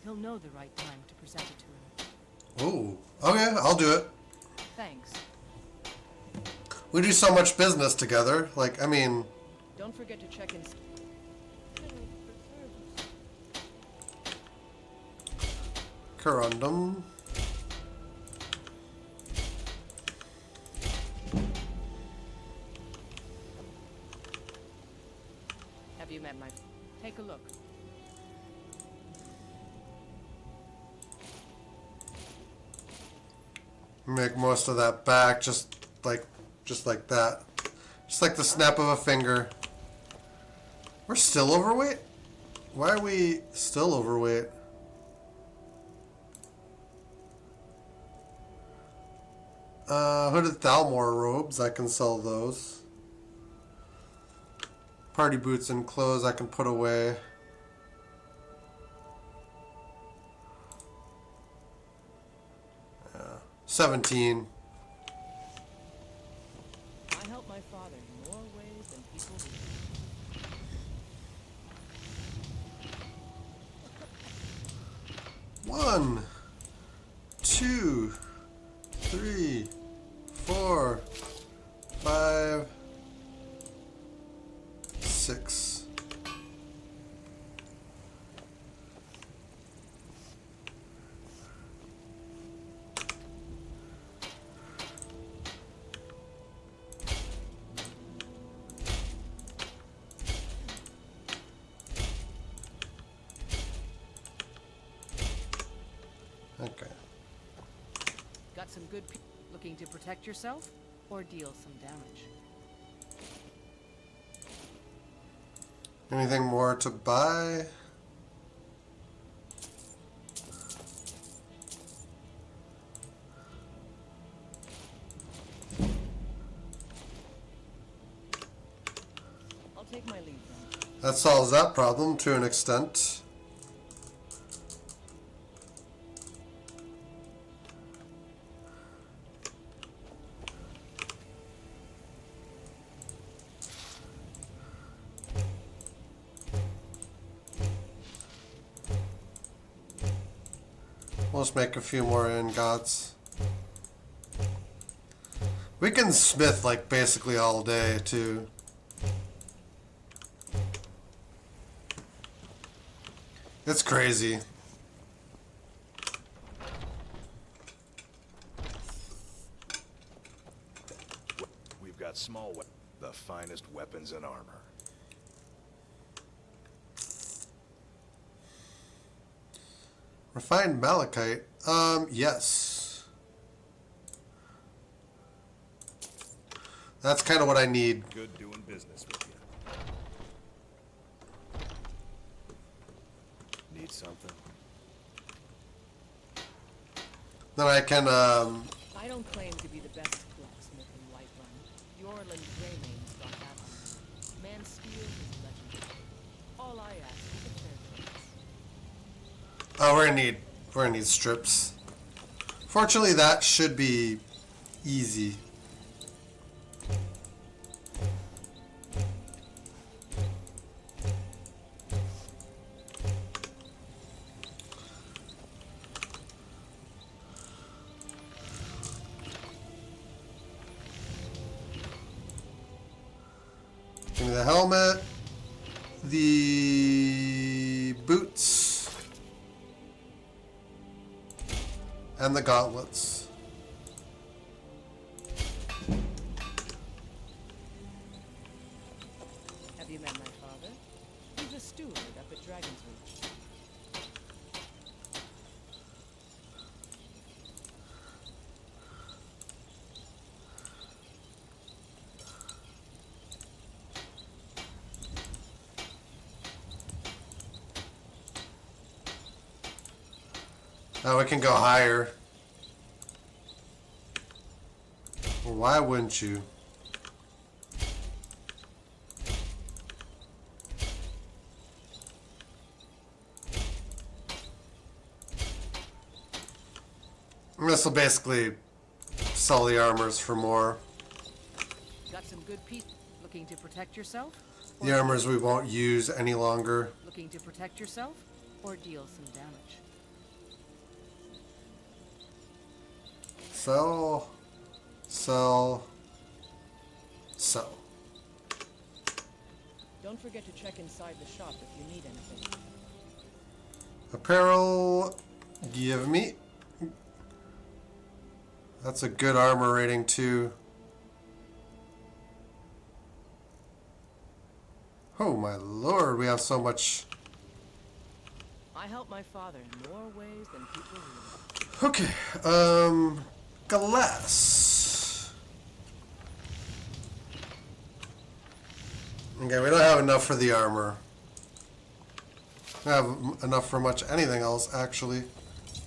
He'll know the right time to present it to him. Ooh. Okay, I'll do it. Thanks. We do so much business together. Like, I mean... Don't forget to check in... Corundum. Have you met my... Take a look. Make most of that back, just like that. Just like the snap of a finger. We're still overweight? Why are we still overweight? Hooded Thalmor robes, I can sell those. Party boots and clothes I can put away. Yeah. 17. I help my father in more ways than people do. 1, 2, 3, 4, 5, 6. Okay. Got some good looking to protect yourself or deal some damage. Anything more to buy? I'll take my leave then. That solves that problem to an extent. Let's make a few more ingots. We can smith like basically all day too. It's crazy. We've got small the finest weapons and armor. Refined malachite? Yes. That's kind of what I need. Good doing business with you. Need something? Then I can, I don't claim to be the best blacksmith in Whiterun. Yorland Greymane's got that on. Man steel is legendary. All I ask is a fair price. oh, we're gonna need strips. Fortunately, that should be easy. Give me the helmet, the boots, and the gauntlets. Have you met my father? He's a steward up at Dragon's Reach. Now we can go higher. Well, why wouldn't you? This will basically sell the armors for more. Got some good pieces. Looking to protect yourself? The armors we won't use any longer. Looking to protect yourself? Or deal some damage? Sell. Sell. Sell. Don't forget to check inside the shop if you need anything. Apparel. Give me. That's a good armor rating too. Oh my lord, we have so much. I help my father in more ways than people realize. Okay, glass. Okay, we don't have enough for the armor. We have enough for much anything else, actually.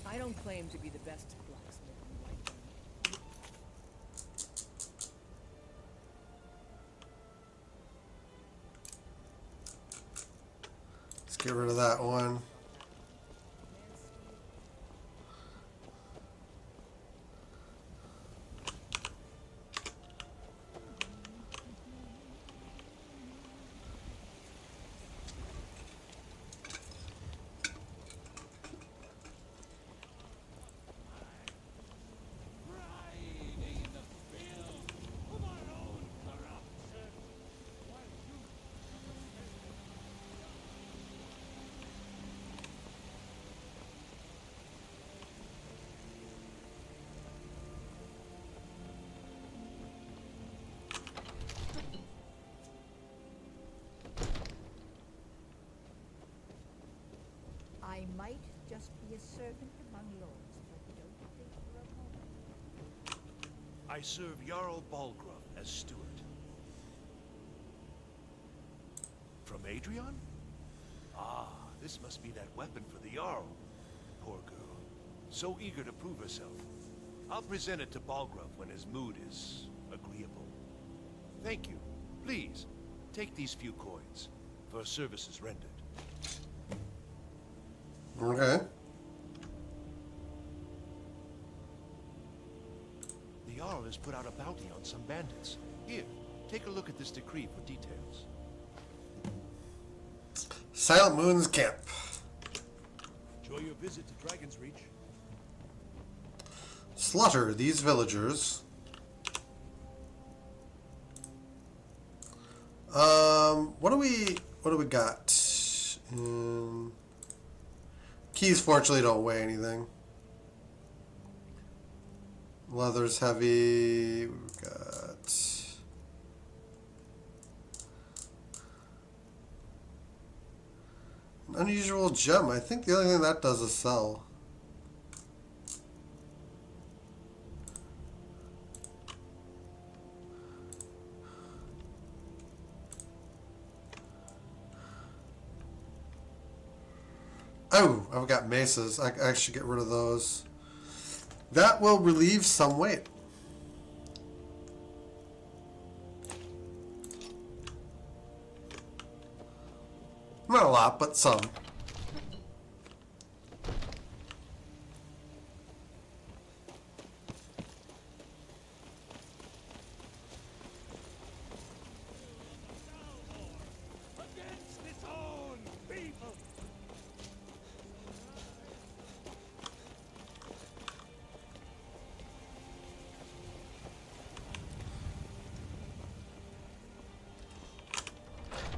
I don't claim to be the best blacksmith in White. Let's get rid of that one. I might just be a servant among lords, but don't think for a moment. I serve Jarl Balgruuf as steward. From Adrian? Ah, this must be that weapon for the Jarl. Poor girl. So eager to prove herself. I'll present it to Balgruuf when his mood is agreeable. Thank you. Please, take these few coins for services rendered. Okay. The Jarl has put out a bounty on some bandits. Here, take a look at this decree for details. Silent Moon's camp. Enjoy your visit to Dragon's Reach. Slaughter these villagers. What do we got? Keys fortunately don't weigh anything. Leather's heavy. We've got an unusual gem. I think the only thing that does is sell. Oh, I've got maces. I should get rid of those. That will relieve some weight. Not a lot, but some.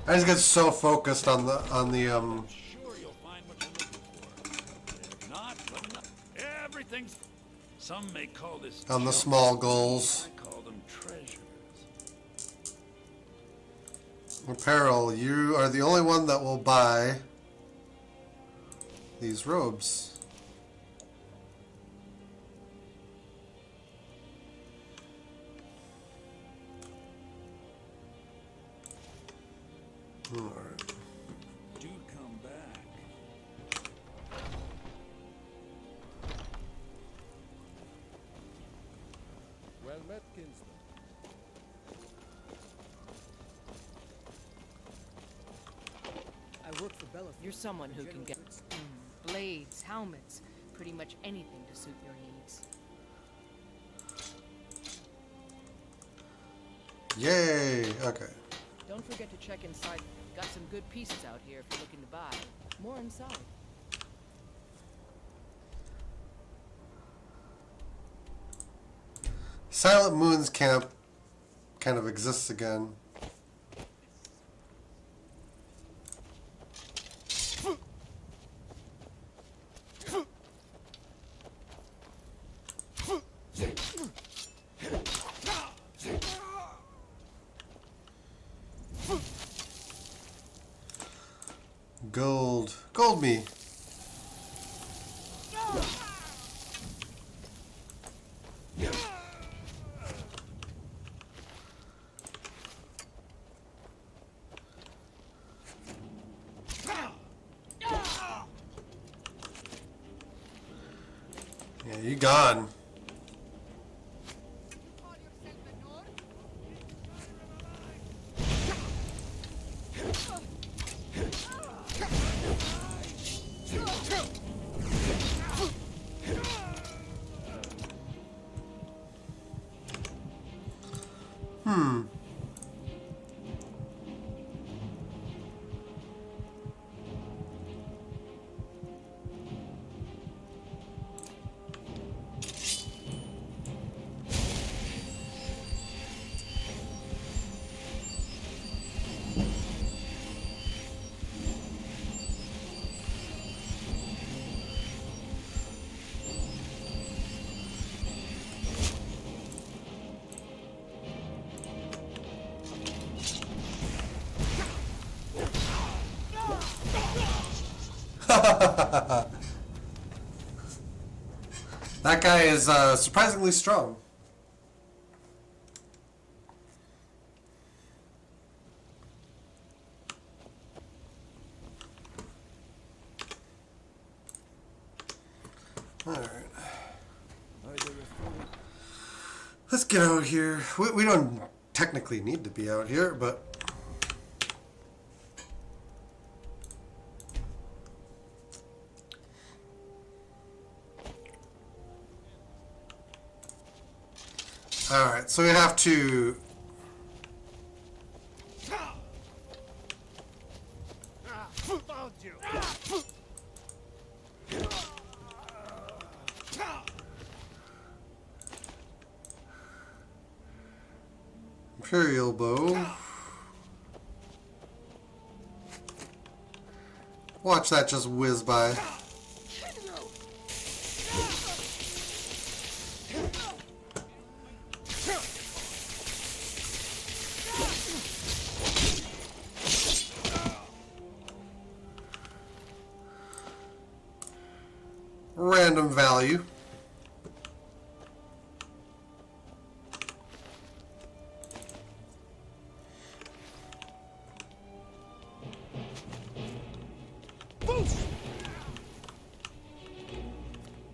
I just get so focused on the Sure, you'll find what you're looking for. If not, well, not. Everything's. Some may call this. on the junk. small goals. I call them treasures. Apparel, you are the only one that will buy these robes. Alright. Do come back. You're someone who can get blades, helmets, pretty much anything to suit your needs. Yay! Okay. Don't forget to check inside. Got some good pieces out here if you're looking to buy. More inside. Silent Moon's camp kind of exists again. Gold me. Yeah, you gone. That guy is surprisingly strong. Alright. Let's get out here. We don't technically need to be out here, but... Alright, so we have to... Imperial bow. Watch that just whiz by. Random value.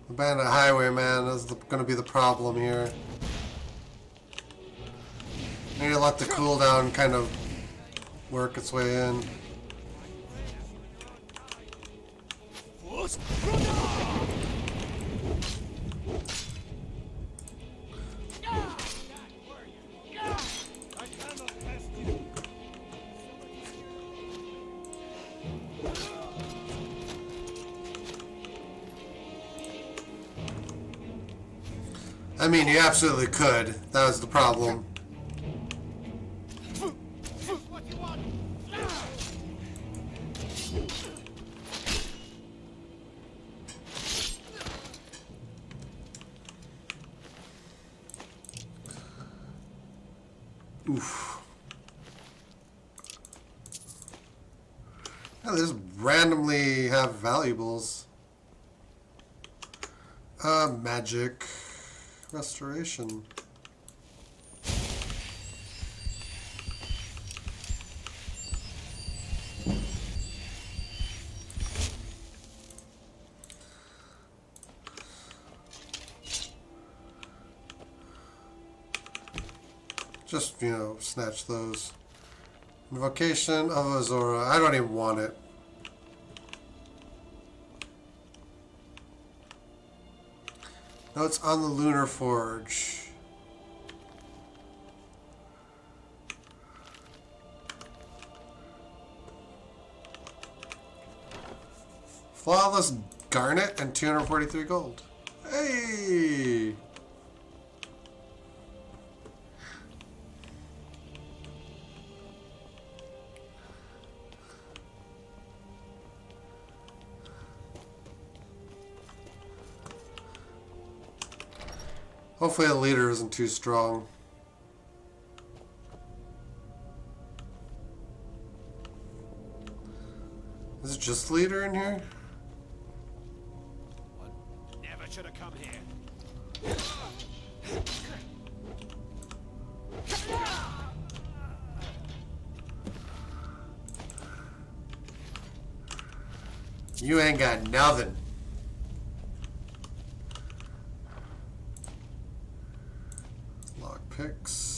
Bandit Highwayman is going to be the problem here. Need to let the cooldown kind of work its way in. I mean, you absolutely could. That was the problem. Oof. Oh, they just randomly have valuables. Magic. Restoration. Just, you know, snatch those. Invocation of Azora. I don't even want it. Notes on the Lunar Forge. Flawless garnet and 243 gold. Hey! Hopefully the leader isn't too strong. Is it just leader in here? Never should have come here. You ain't got nothing. Lockpicks.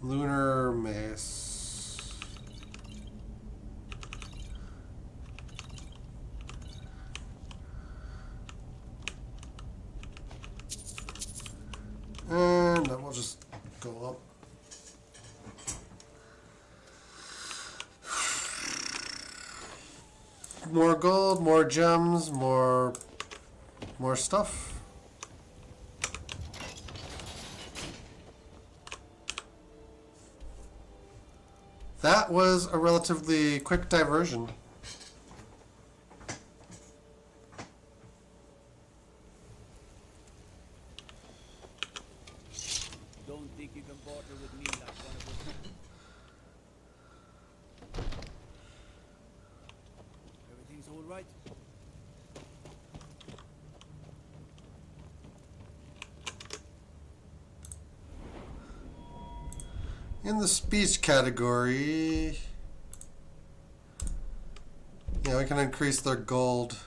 Lunar mace. And then we'll just go up. More gold, more gems, more stuff. That was a relatively quick diversion. Don't think you can barter with me like one of those. Everything's all right. In the speech category, yeah, we can increase their gold.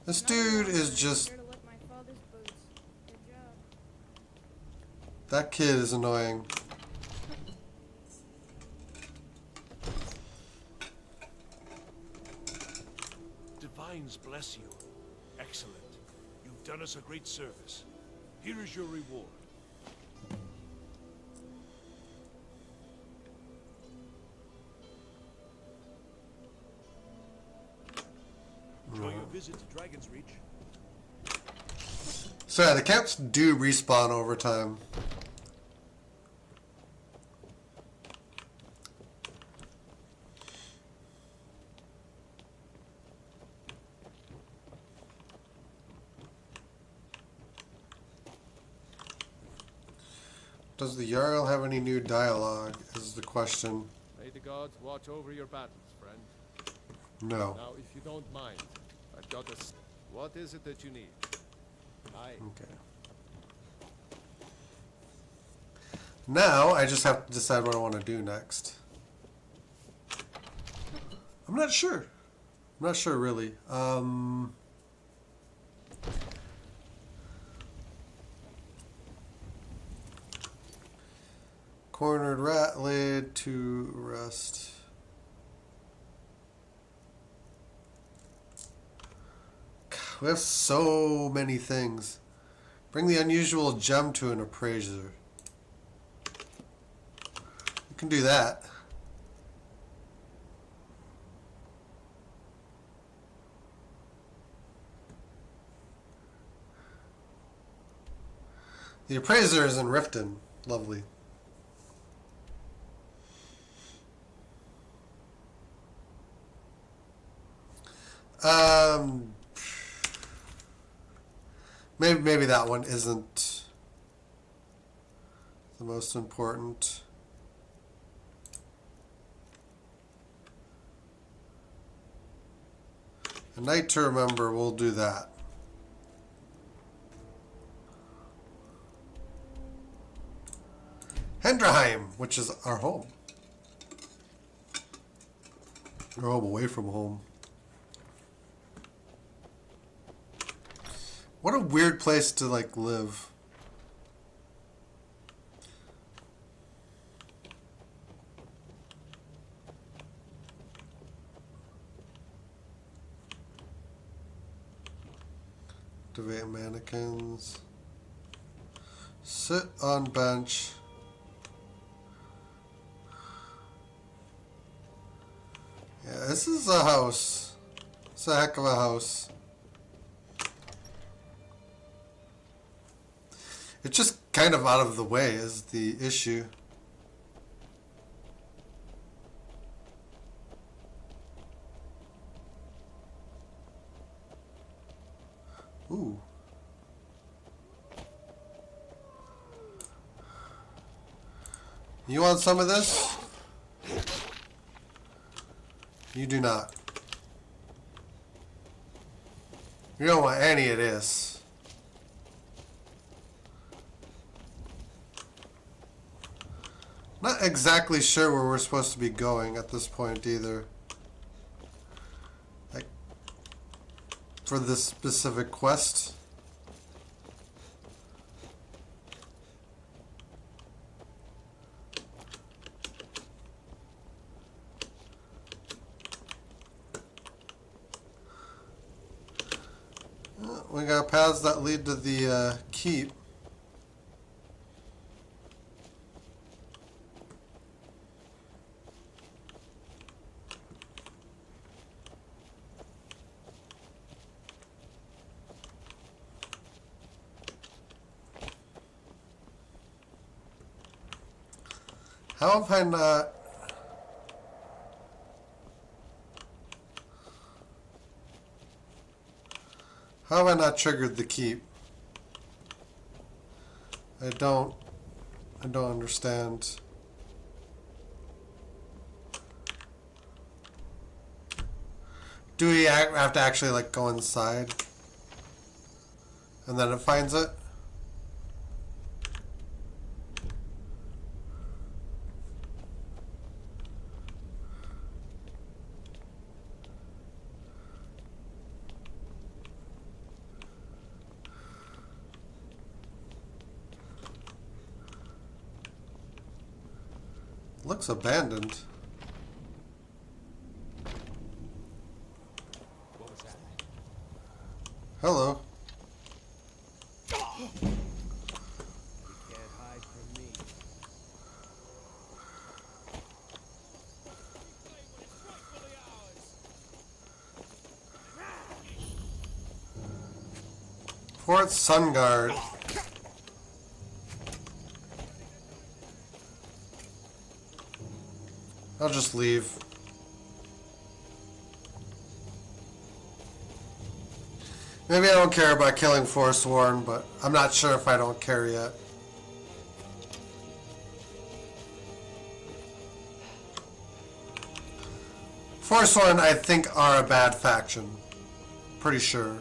This dude is just... That kid is annoying. Divines bless you. Excellent. You've done us a great service. Here is your reward. Enjoy your visit to Dragon's Reach. So yeah, the camps do respawn over time. Does the Jarl have any new dialogue, is the question. May the gods watch over your battles, friend. No. Now, if you don't mind, I've got a... What is it that you need? Okay. Now, I just have to decide what I want to do next. I'm not sure. I'm not sure, really. Cornered rat laid to rest. We have so many things. Bring the unusual gem to an appraiser. You can do that. The appraiser is in Riften. Lovely. Maybe that one isn't the most important. night to remember, we'll do that. Hendrheim, which is our home. Our home away from home. What a weird place to, like, live. Activate mannequins. Sit on bench. Yeah, this is a house. It's a heck of a house. It's just kind of out of the way is the issue. Ooh. You want some of this? You do not. You don't want any of this. Not exactly sure where we're supposed to be going at this point either. Like, for this specific quest. We got paths that lead to the keep. How have I not... How have I not triggered the keep? I don't understand. Do we have to actually like go inside? And then it finds it? Looks abandoned. What was that? Hello. You can't hide from me. Fort Sunguard. I'll just leave. Maybe I don't care about killing Forsworn, but I'm not sure if I don't care yet. Forsworn, I think, are a bad faction. Pretty sure.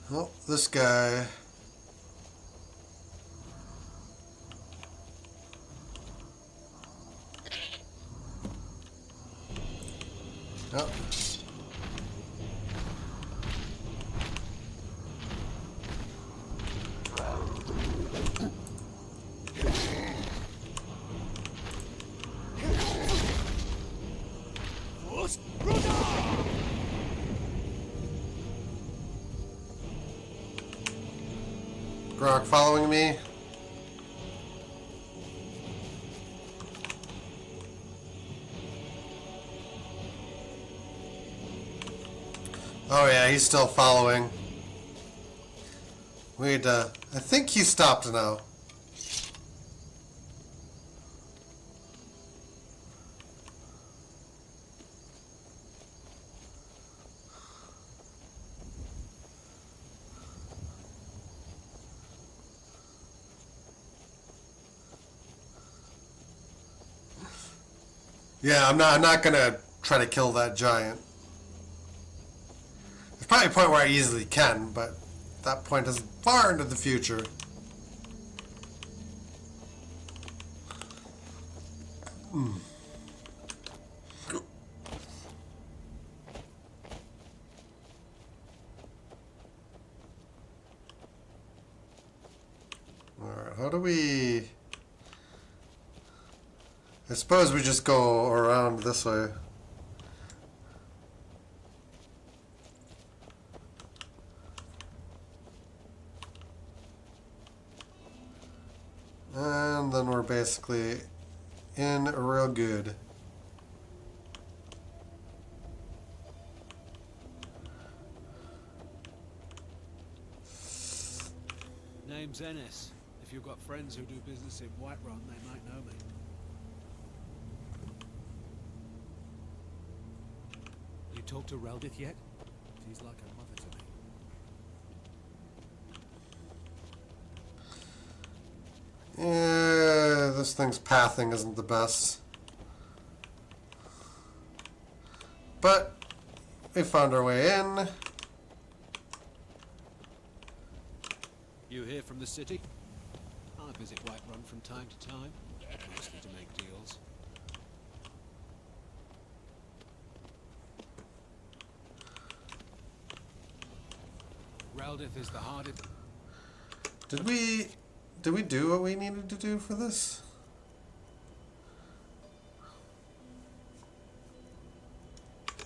Oh, this guy. Yep. Grok following me. Oh yeah, he's still following. We need to... I think he stopped now. Yeah, I'm not gonna try to kill that giant. There's probably a point where I easily can, but that point is far into the future. Alright, how do we... I suppose we just go around this way. And then we're basically in real good. Name's Ennis. If you've got friends who do business in Whiterun, they might know me. You talked to Reldith yet? She's like a mother to me. Yeah, this thing's pathing isn't the best. But we found our way in. You here from the city? I visit Whiterun from time to time, mostly to make deals. Reldith is the hardest. Did we do what we needed to do for this?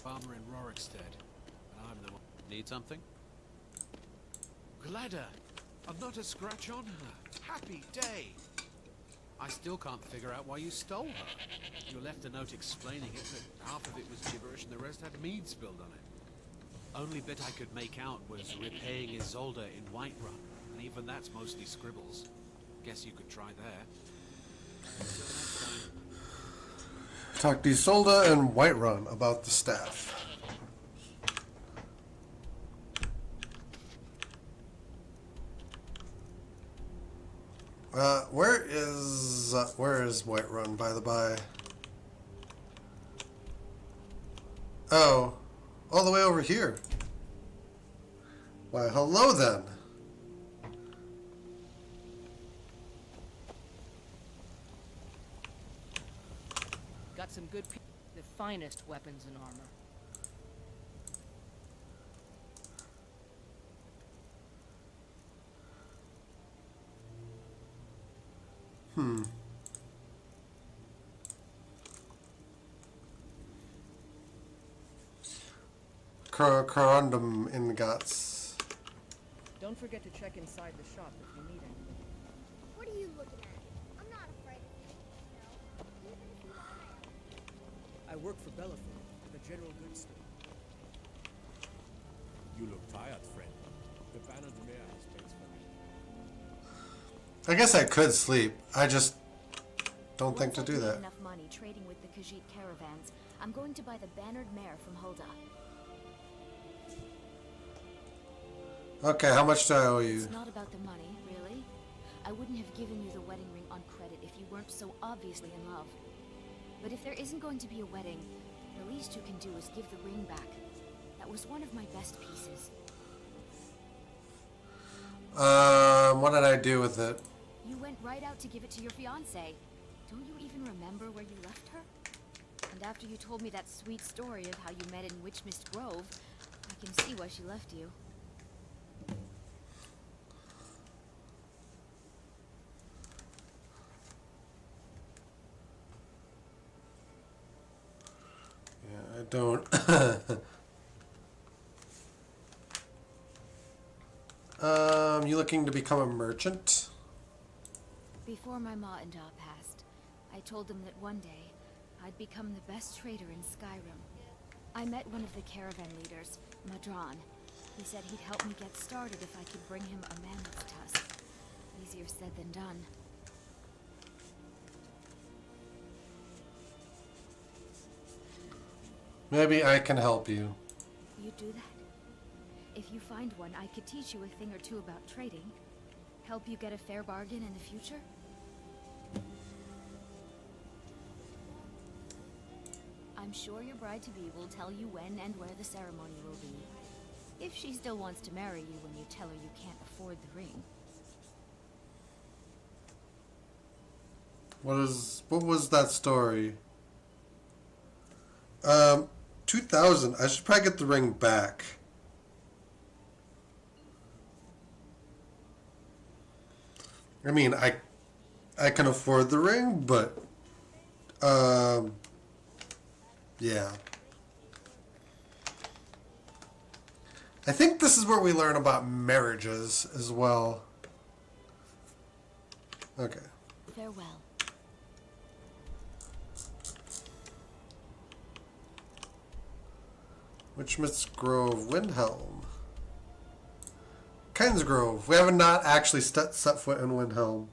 Farmer in Rorikstead. I'm the one. Need something? Gladder! I've not a scratch on her. Happy day! I still can't figure out why you stole her. You left a note explaining it, but half of it was gibberish and the rest had mead spilled on it. Only bit I could make out was repaying Isolde in Whiterun, and even that's mostly scribbles. Guess you could try there. Talk to Isolde and Whiterun about the staff. Where is Whiterun, by the by? Oh, all the way over here. Why, hello then. Got some good the finest weapons and armor. Corundum ingots. Don't forget to check inside the shop if you need anything. What are you looking at? I'm not afraid of you. No. Even if you lie. I work for Bellefield, the general goods store. You look tired, friend. The Banner de Mer has space for me. I guess I could sleep. I just don't think to do that. Enough money trading with the Khajiit caravans. I'm going to buy the Bannered Mare from Hulda. Okay, how much do I owe you? It's not about the money, really. I wouldn't have given you the wedding ring on credit if you weren't so obviously in love. But if there isn't going to be a wedding, the least you can do is give the ring back. That was one of my best pieces. What did I do with it? You went right out to give it to your fiancée. Don't you even remember where you left her? And after you told me that sweet story of how you met in Witchmist Grove, I can see why she left you. Yeah, I don't. You looking to become a merchant? Before my ma and Da passed, I told them that one day I'd become the best trader in Skyrim. I met one of the caravan leaders, Madron. He said he'd help me get started if I could bring him a mammoth tusk. Easier said than done. Maybe I can help you. You do that? If you find one, I could teach you a thing or two about trading. Help you get a fair bargain in the future? I'm sure your bride-to-be will tell you when and where the ceremony will be. If she still wants to marry you when you tell her you can't afford the ring. What was that story? 2,000. I should probably get the ring back. I mean, I can afford the ring, but yeah. I think this is where we learn about marriages as well. Okay. Farewell. Witchmith's Grove, Windhelm. Kyne's Grove. We haven't not actually set foot in Windhelm.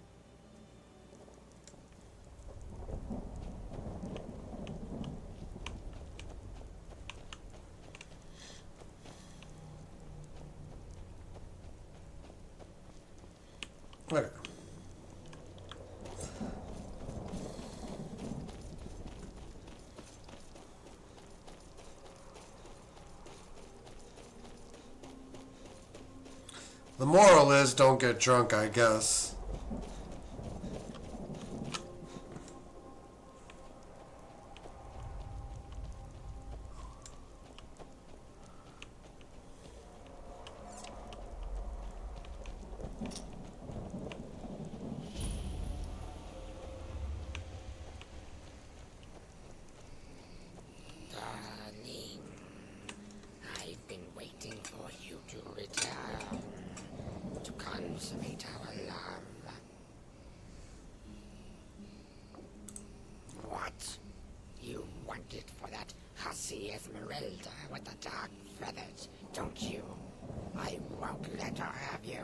Okay. The moral is don't get drunk, I guess. Darling, I've been waiting for you to return to consummate our love. What? You want it for that hussy Esmeralda with the dark feathers, don't you? I won't let her have you.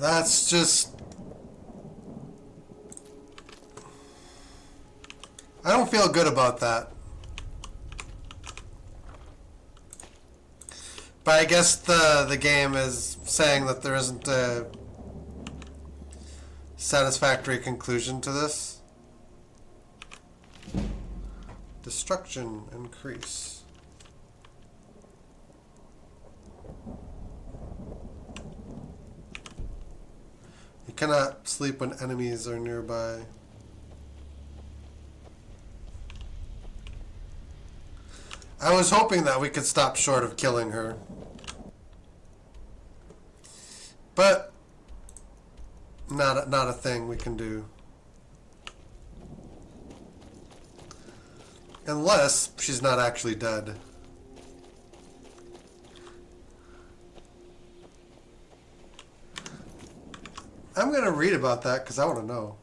That's just... I don't feel good about that. But I guess the game is saying that there isn't a satisfactory conclusion to this. Destruction increase. You cannot sleep when enemies are nearby. I was hoping that we could stop short of killing her. But not a thing we can do. Unless she's not actually dead. I'm going to read about that because I want to know.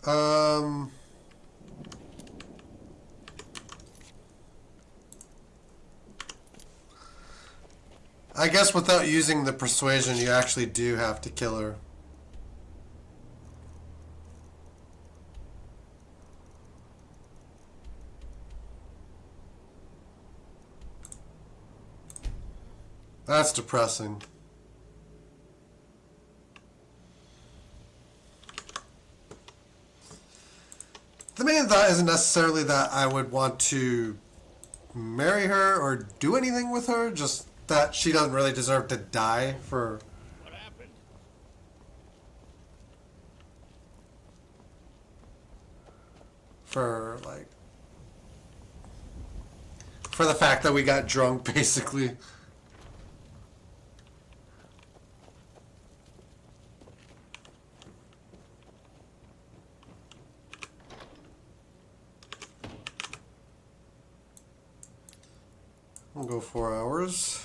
I guess without using the persuasion, you actually do have to kill her. That's depressing. The main thought isn't necessarily that I would want to marry her or do anything with her, just that she doesn't really deserve to die for... What happened? For, like... For the fact that we got drunk, basically. We'll go 4 hours.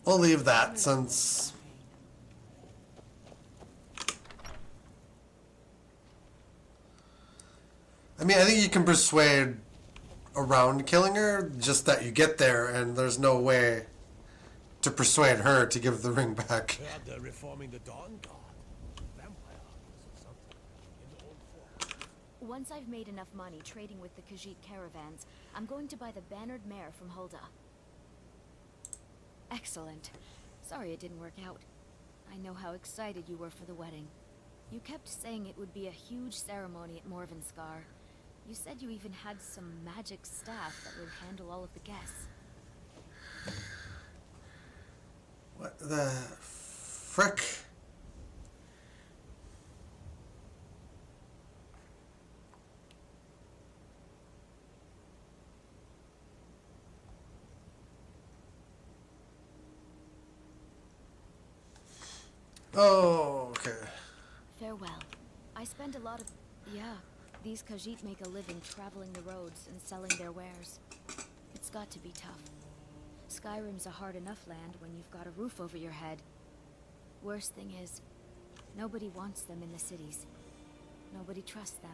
We'll leave that since... I mean, I think you can persuade around killing her, just that you get there and there's no way to persuade her to give the ring back. They're reforming the Dawn Guard. Vampire or something in the old form. Once I've made enough money trading with the Khajiit caravans, I'm going to buy the bannered mare from Hulda. Excellent. Sorry it didn't work out. I know how excited you were for the wedding. You kept saying it would be a huge ceremony at Morvenskar. You said you even had some magic staff that would handle all of the guests. What the frick? Oh, okay. Farewell. I spend a lot of... Yeah, these Khajiit make a living traveling the roads and selling their wares. It's got to be tough. Skyrim's a hard enough land when you've got a roof over your head. Worst thing is, nobody wants them in the cities. Nobody trusts them.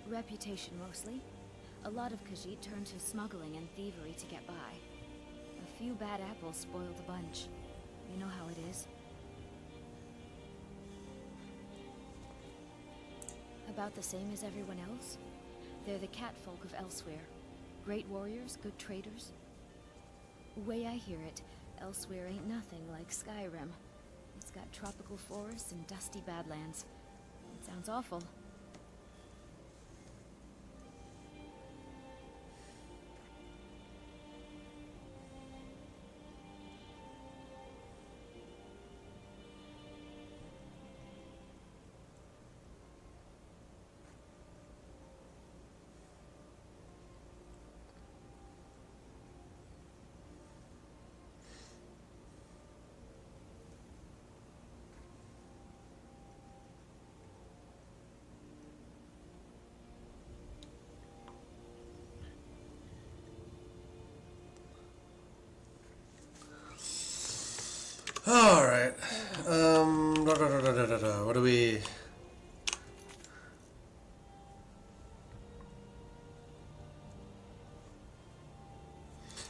Reputation, mostly. A lot of Khajiit turn to smuggling and thievery to get by. A few bad apples spoil the bunch. You know how it is. About the same as everyone else. They're the catfolk of Elsewhere. Great warriors, good traders. Way I hear it, Elsewhere ain't nothing like Skyrim. It's got tropical forests and dusty badlands. It sounds awful. All right. What do we?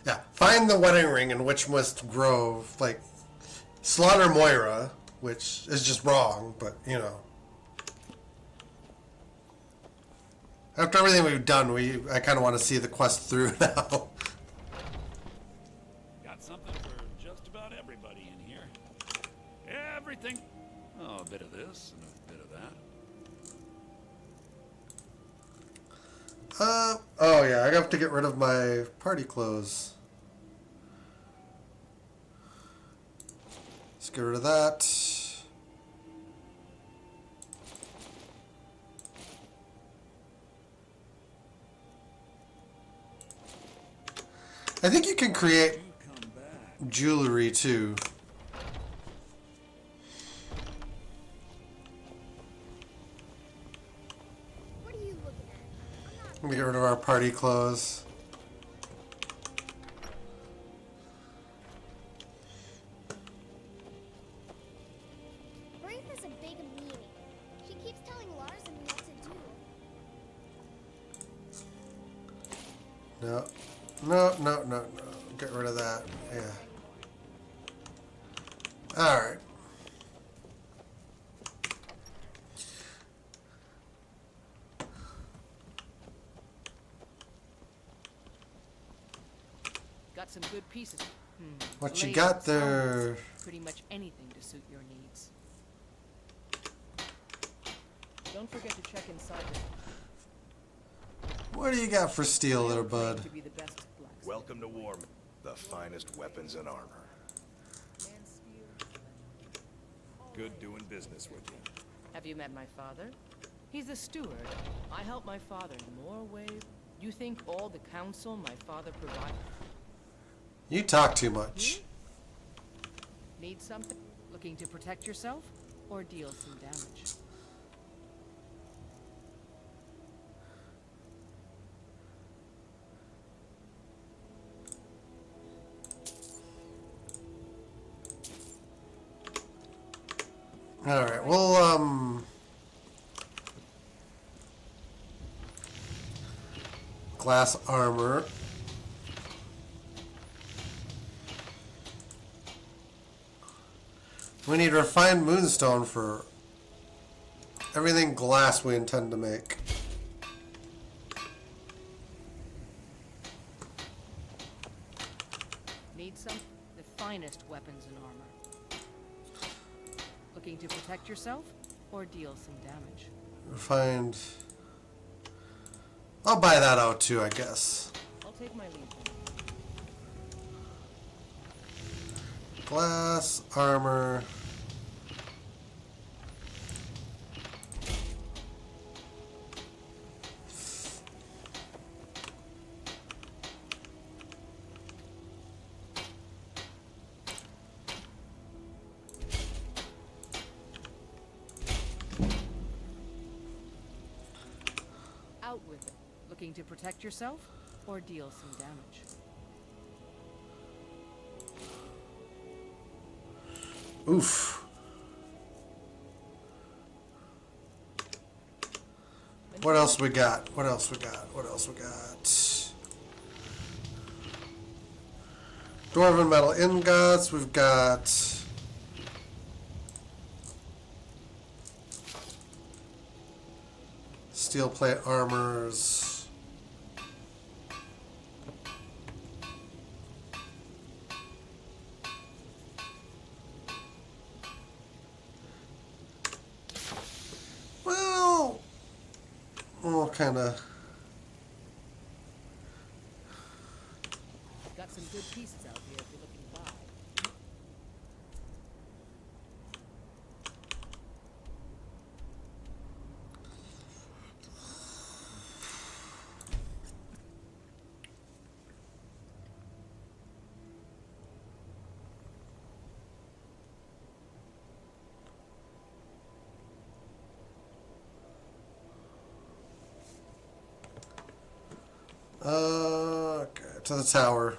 Yeah, find the wedding ring in Witchmist Grove. Like, slaughter Moira, which is just wrong, but you know. After everything we've done, I kind of want to see the quest through now. Got something for just about everybody in here. Everything. Oh, a bit of this and a bit of that. Oh yeah, I have to get rid of my party clothes. get rid of that. I think you can create jewelry too. What are you looking at? Let me get rid of our party clothes. Braith is a big meanie. She keeps telling Lars and me what to do. No. No, no, no, no. Get rid of that. Yeah. Alright. Got some good pieces. What you Blades, got there? helmets, pretty much anything to suit your needs. Don't forget to check inside the What do you got for steel there, bud? to be the best blacksmith. Welcome to war, the finest weapons and armor. Good doing business with you. Have you met my father? He's the steward. I help my father in more ways. You think all the counsel my father provided? You talk too much. Need something? Looking to protect yourself? Or deal some damage? Alright, well, glass armor. We need refined moonstone for everything glass we intend to make. Need some? The finest weapons and armor. Looking to protect yourself? Or deal some damage? Refined. I'll buy that out too, I guess. I'll take my leave. Glass, armor. Out with it. Looking to protect yourself? Or deal some damage? Oof. What else we got? What else we got? What else we got? Dwarven metal ingots. We've got steel plate armors. Well, kind of. Got some good pieces out here if you're looking to buy. Okay, to the tower.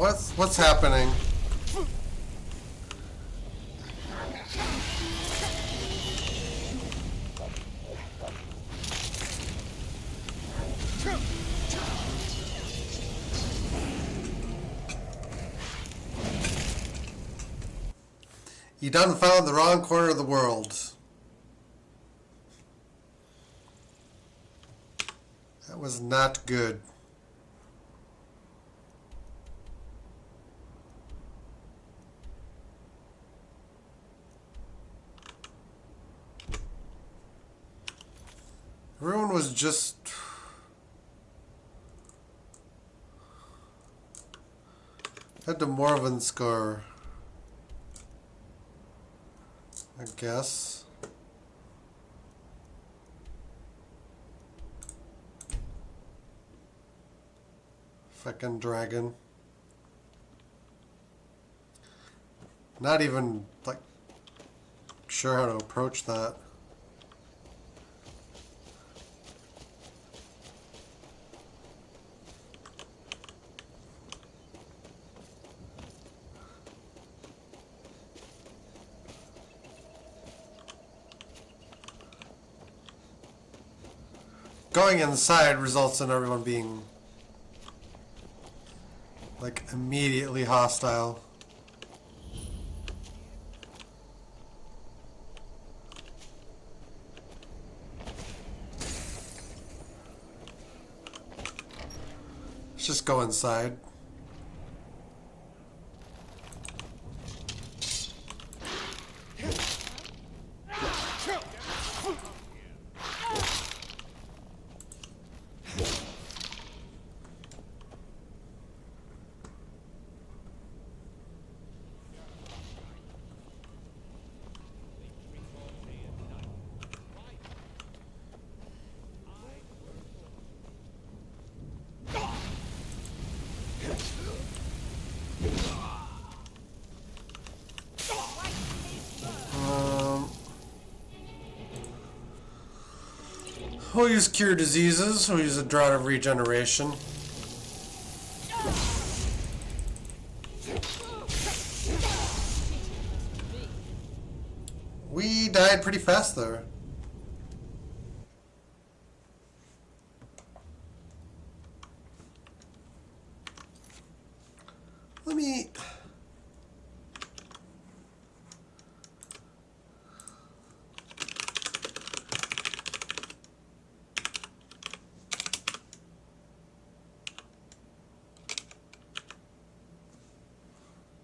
What's happening? You done found the wrong corner of the world. That was not good. Everyone was just... Head to Morvenskar, I guess. Fucking dragon. Not even, like, sure how to approach that. Going inside results in everyone being, like, immediately hostile. Let's just go inside. We'll use Cure Diseases. We'll use a Drought of Regeneration. We died pretty fast there. Let me...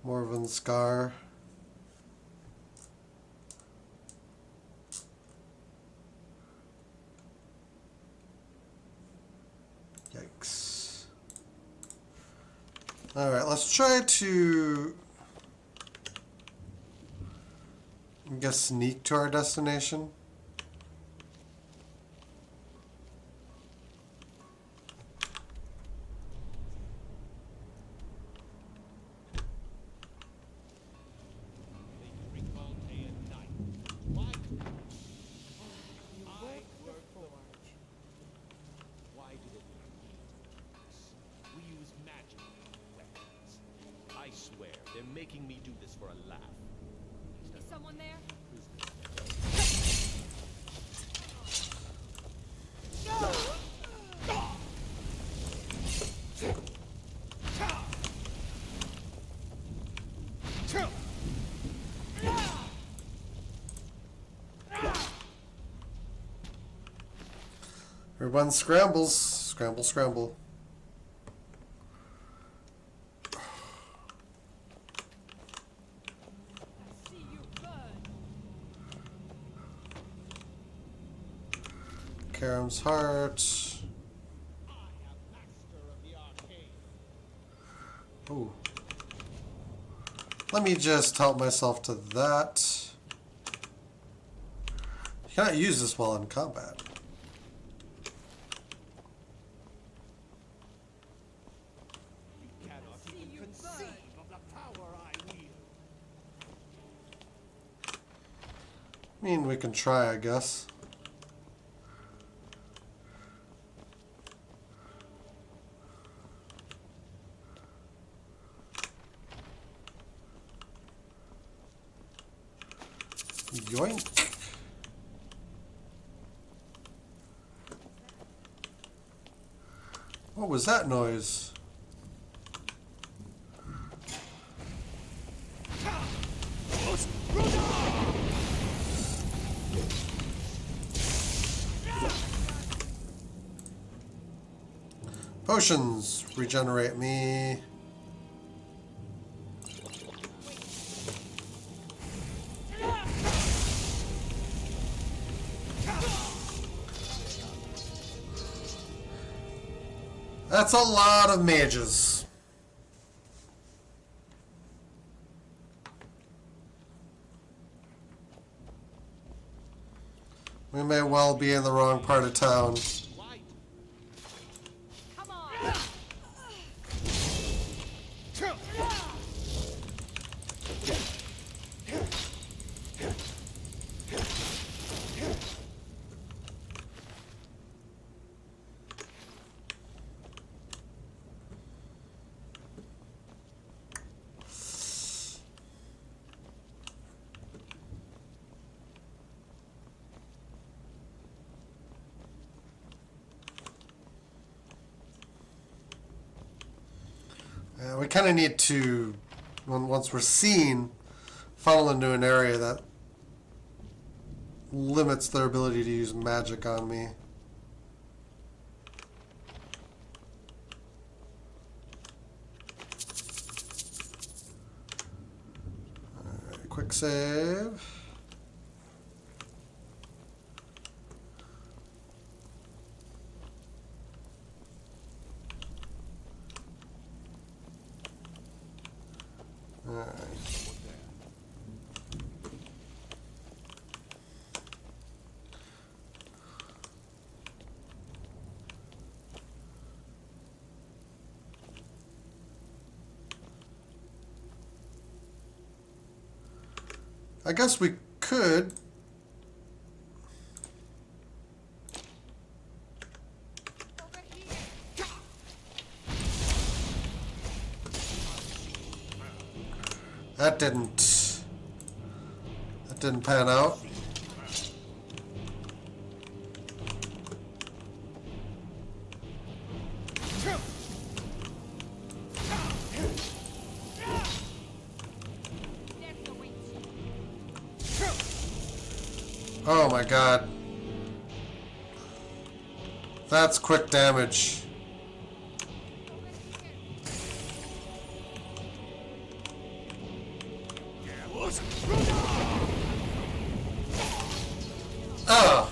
Morvenskar. Yikes. Alright, let's try to, I guess, sneak to our destination. I swear, they're making me do this for a laugh. Is someone there? Everyone scrambles. Scramble, scramble. Karam's heart. Ooh. Let me just help myself to that. You cannot use this while in combat. You cannot even conceive of the power I wield. I mean, we can try, I guess. Yoink. What was that noise? Potions regenerate me. That's a lot of mages. We may well be in the wrong part of town. We kind of need to, once we're seen, funnel into an area that limits their ability to use magic on me. Alright, quick save. I guess we could. That didn't pan out. Oh my god. That's quick damage. Oh.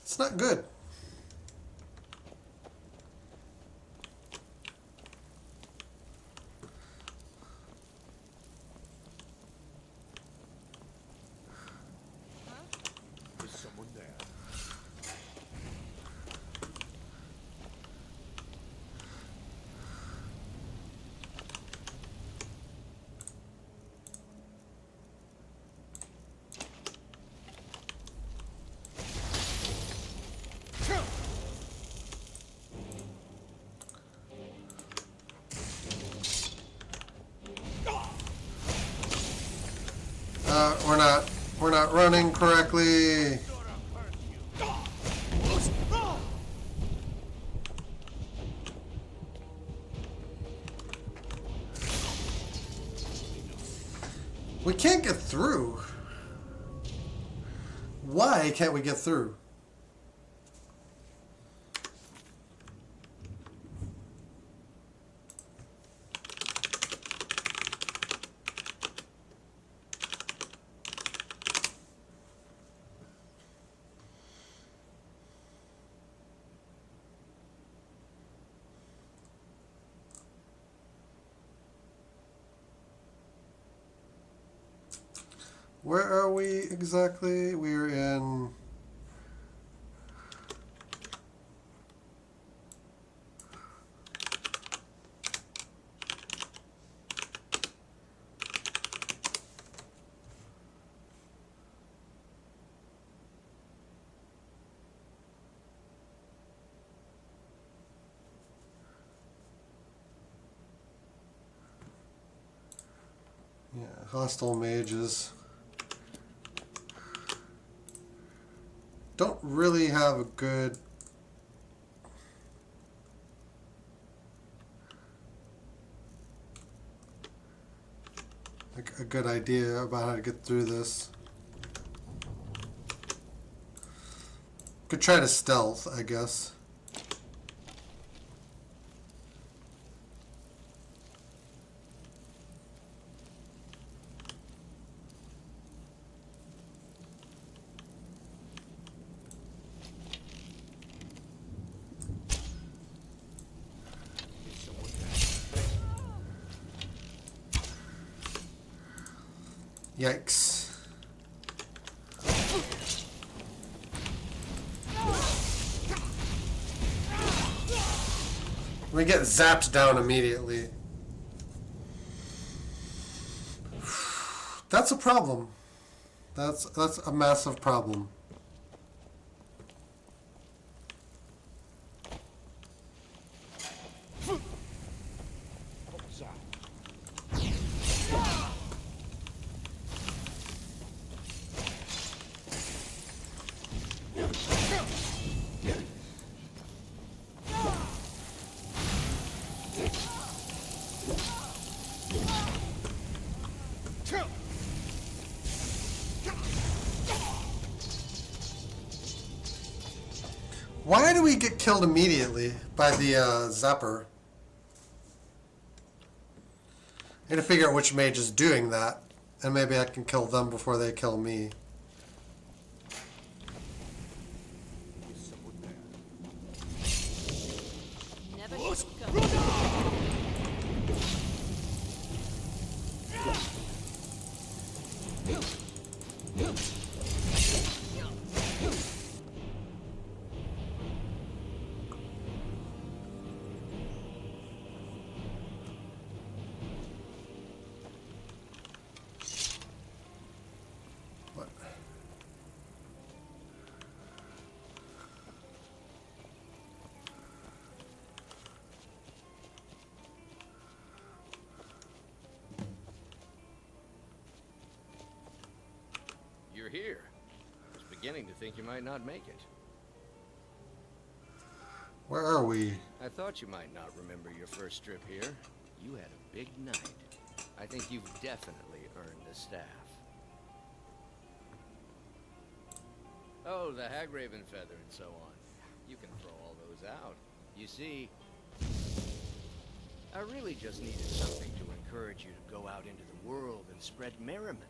It's not good. We're not running correctly. We can't get through. Why can't we get through? Where are we exactly? We're in... Hostile mages. Don't really have a good... like a good idea about how to get through this. Could try to stealth, I guess. Yikes. We get zapped down immediately. That's a problem. That's a massive problem. Why do we get killed immediately by the zapper? I need to figure out which mage is doing that, and maybe I can kill them before they kill me. Never You're here. I was beginning to think you might not make it. Where are we? I thought you might not remember your first trip here. You had a big night. I think you've definitely earned the staff. Oh, the Hagraven feather and so on. You can throw all those out. You see, I really just needed something to encourage you to go out into the world and spread merriment.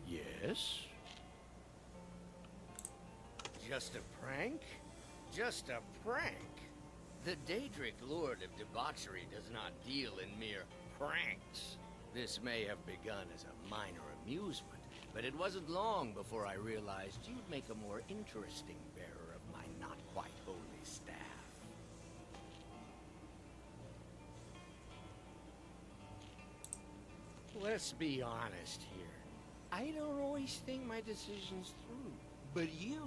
Yes? Just a prank? Just a prank? The Daedric Lord of Debauchery does not deal in mere pranks. This may have begun as a minor amusement, but it wasn't long before I realized you'd make a more interesting bearer of my not-quite-holy staff. Let's be honest here. I don't always think my decisions through, but you're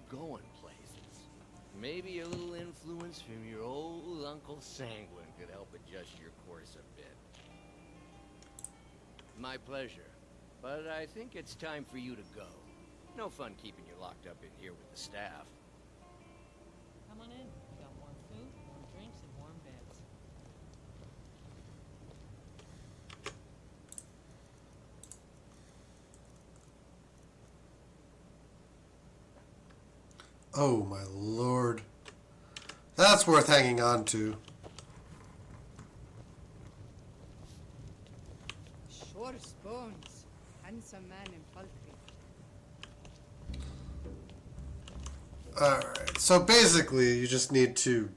going places. Maybe a little influence from your old Uncle Sanguine could help adjust your course a bit. My pleasure, but I think it's time for you to go. No fun keeping you locked up in here with the staff. Come on in. We got warm food, warm drinks, and warm beds. Oh my lord. That's worth hanging on to. Sure spoons. Handsome man in Falkreath. Alright, so basically you just need to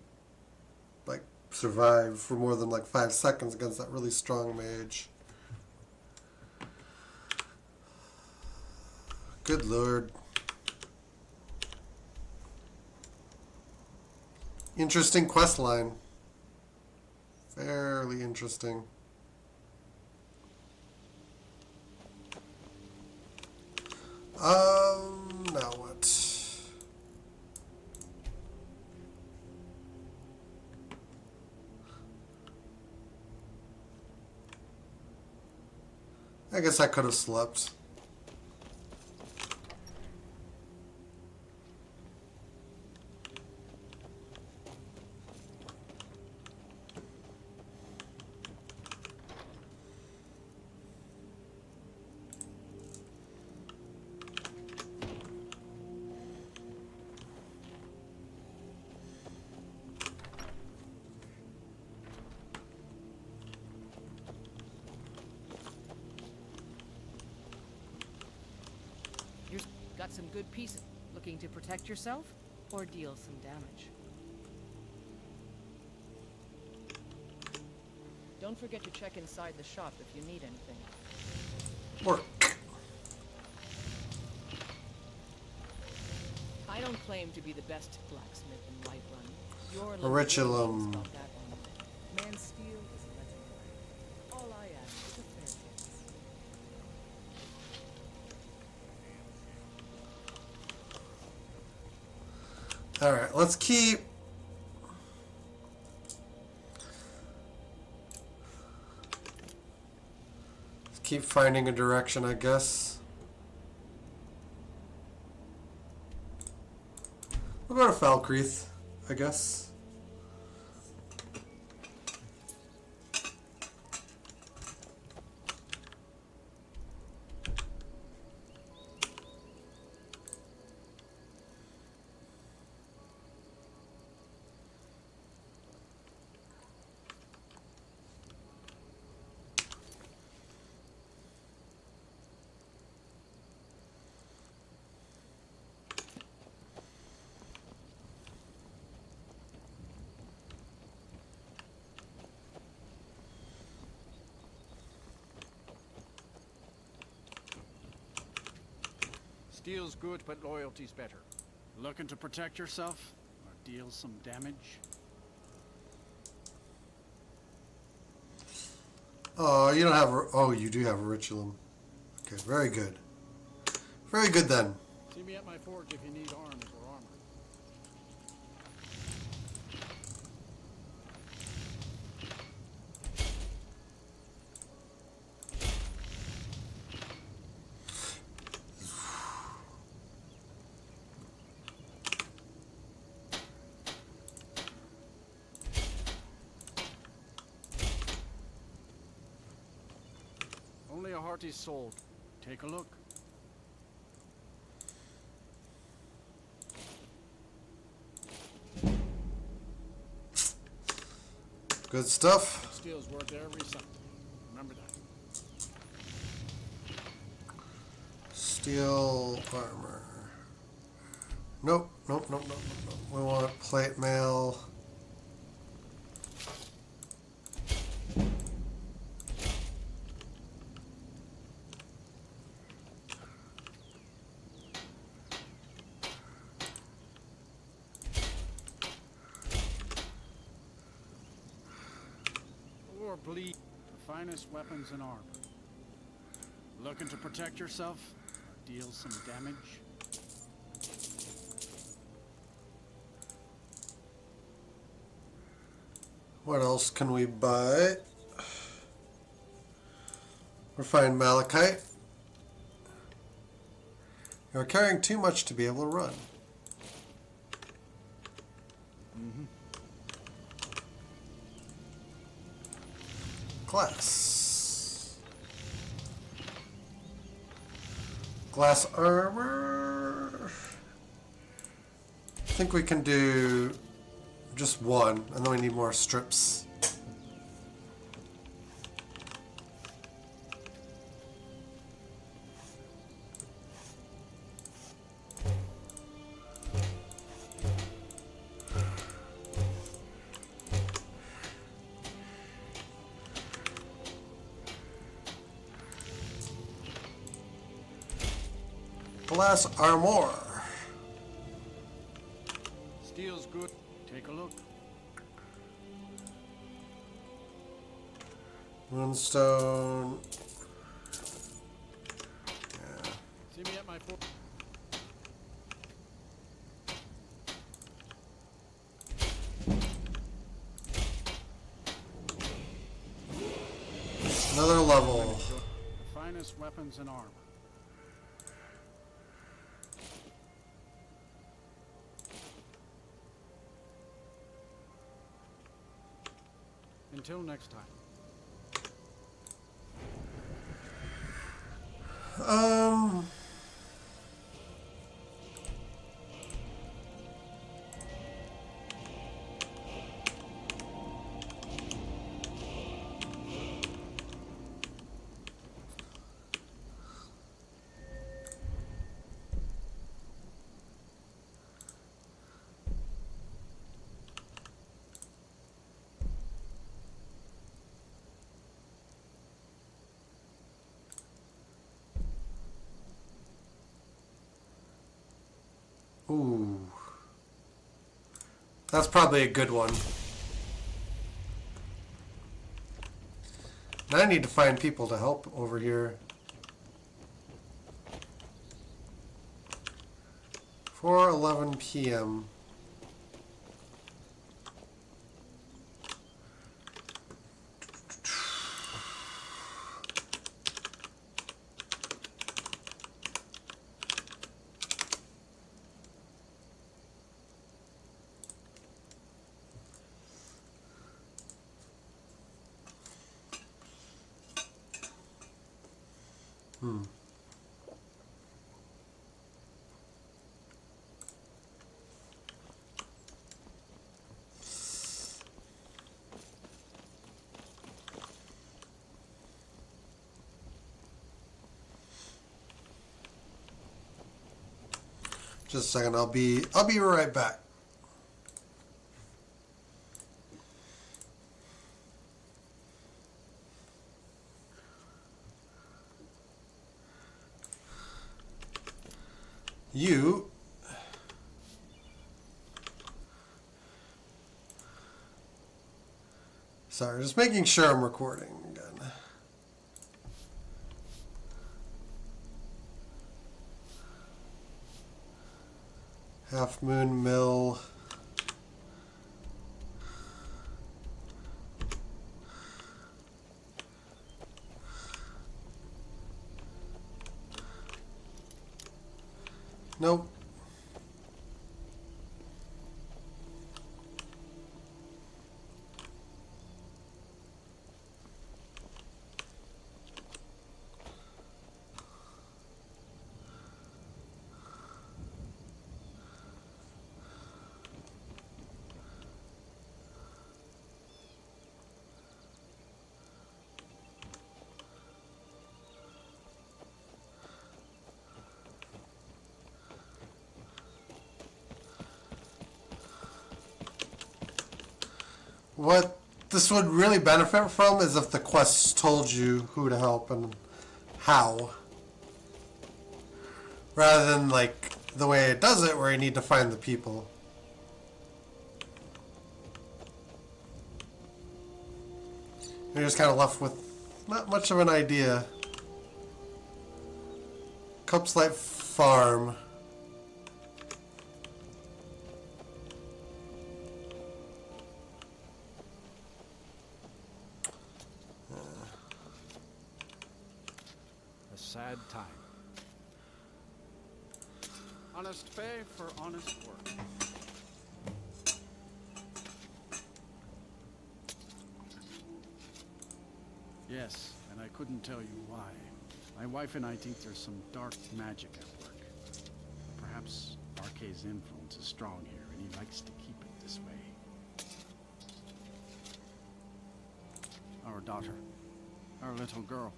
like survive for more than like 5 seconds against that really strong mage. Good lord. Interesting quest line. Fairly interesting. Now what? I guess I could have slept. You've got some good pieces. Looking to protect yourself or deal some damage? Don't forget to check inside the shop if you need anything. Work. I don't claim to be the best blacksmith in Whiterun. Your Curriculum. Man steel is legendary. All I ask is a fair chance. Alright, let's keep... Let's keep finding a direction, I guess. We'll go to Falkreath, I guess. Steel's good, but loyalty's better. Looking to protect yourself or deal some damage? Oh, you don't have... Oh, you do have a ritualum. Okay, very good. Very good then. See me at my forge if you need arms or armor. Only a hearty soul. Take a look. Good stuff. Steel's worth every cent. Remember that. Steel armor. Nope, nope, nope, nope, nope, nope. We want plate mail. Or bleed the finest weapons and armor. Looking to protect yourself or deal some damage? What else can we buy? Refined malachite. You're carrying too much to be able to run. Glass. Glass armor. I think we can do just one, and then we need more strips. Glass armor. Steel's good. Take a look. Moonstone. Yeah. See me at my forge. Another level. Finest finest weapons and armor. Until next time. Ooh. That's probably a good one. Now I need to find people to help over here. 4:11 p.m. Just a second, I'll be right back. You sorry, just making sure I'm recording again. Half Moon Mill. Nope. What this would really benefit from is if the quests told you who to help and how. Rather than like the way it does it where you need to find the people. You're just kind of left with not much of an idea. Cupslight Farm. A sad time. Honest pay for honest work. Yes, and I couldn't tell you why. My wife and I think there's some dark magic at work. Perhaps Arkay's influence is strong here, and he likes to keep it this way. Our daughter, our little girl.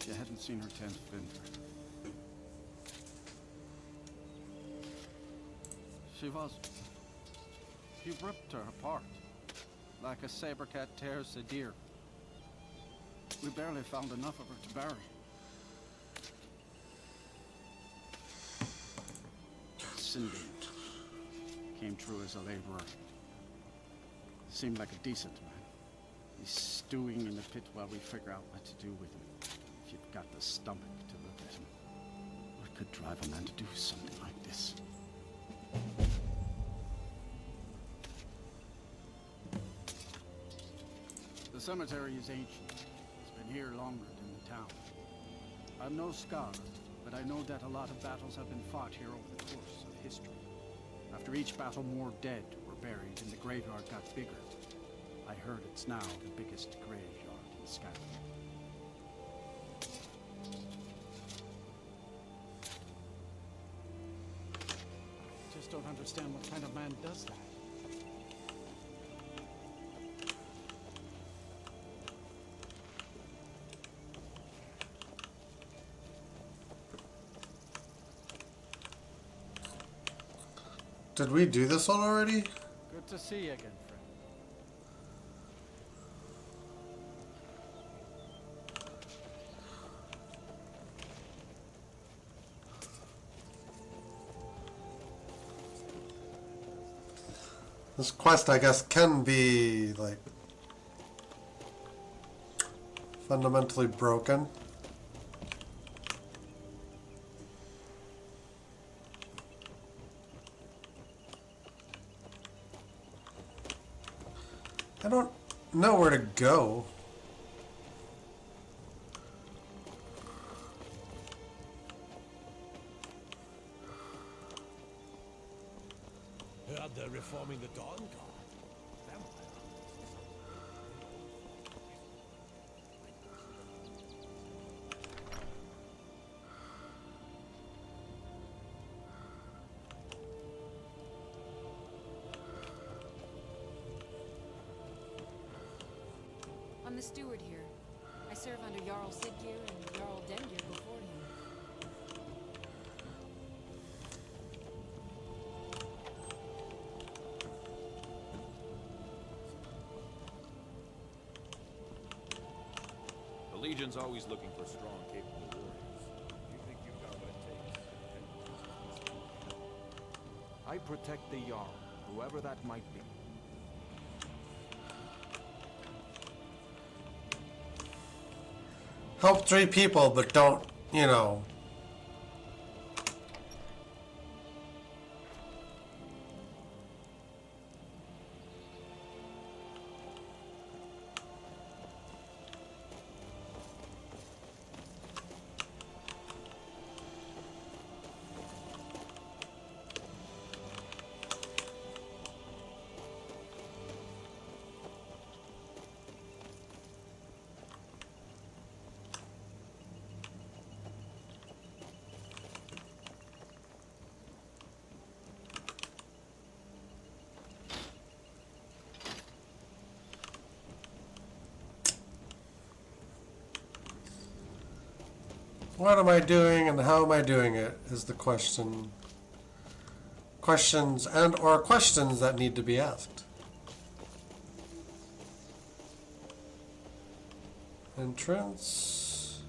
She hadn't seen her 10th winter. He ripped her apart, like a saber cat tears a deer. We barely found enough of her to bury. Cindy came true as a laborer. Seemed like a decent man. He's stewing in the pit while we figure out what to do with him. If you've got the stomach to look at him, what could drive a man to do something like this? The cemetery is ancient. It's been here longer than the town. I'm no scholar, but I know that a lot of battles have been fought here over the course of history. After each battle, more dead were buried, and the graveyard got bigger. I heard it's now the biggest graveyard in Skyrim. I just don't understand what kind of man does that. Did we do this one already? Good to see you again, friend. This quest, I guess, can be, like, fundamentally broken. I don't know where to go. Heard they're reforming the Dawn Guard. Vampire. I'm the steward here. I serve under Jarl Siggeir and Jarl Dengir before him. The Legion's always looking for strong, capable warriors. You think you've got what it takes? I protect the Jarl, whoever that might be. Help 3 people, but don't, you know. What am I doing and how am I doing it is the question. Questions and or questions that need to be asked. Entrance.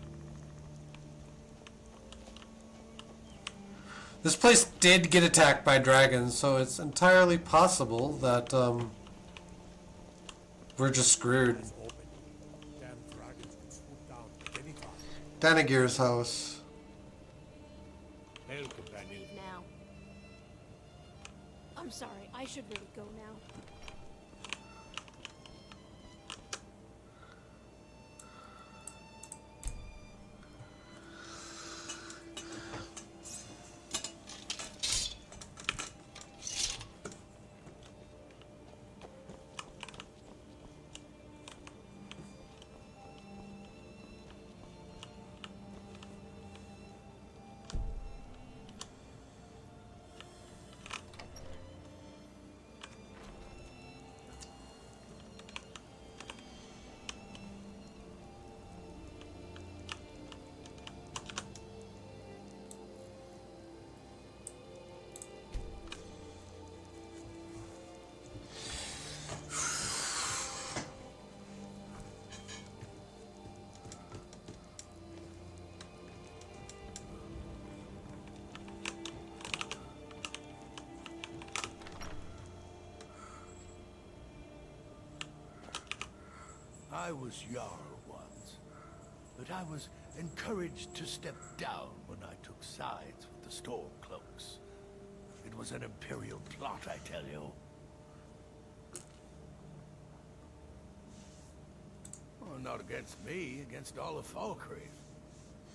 This place did get attacked by dragons, so it's entirely possible that we're just screwed. Danagir's house. Leave now. I'm sorry, I should really go now. I was Jarl once, but I was encouraged to step down when I took sides with the Stormcloaks. It was an Imperial plot, I tell you. Well, not against me, against all of Falkreath.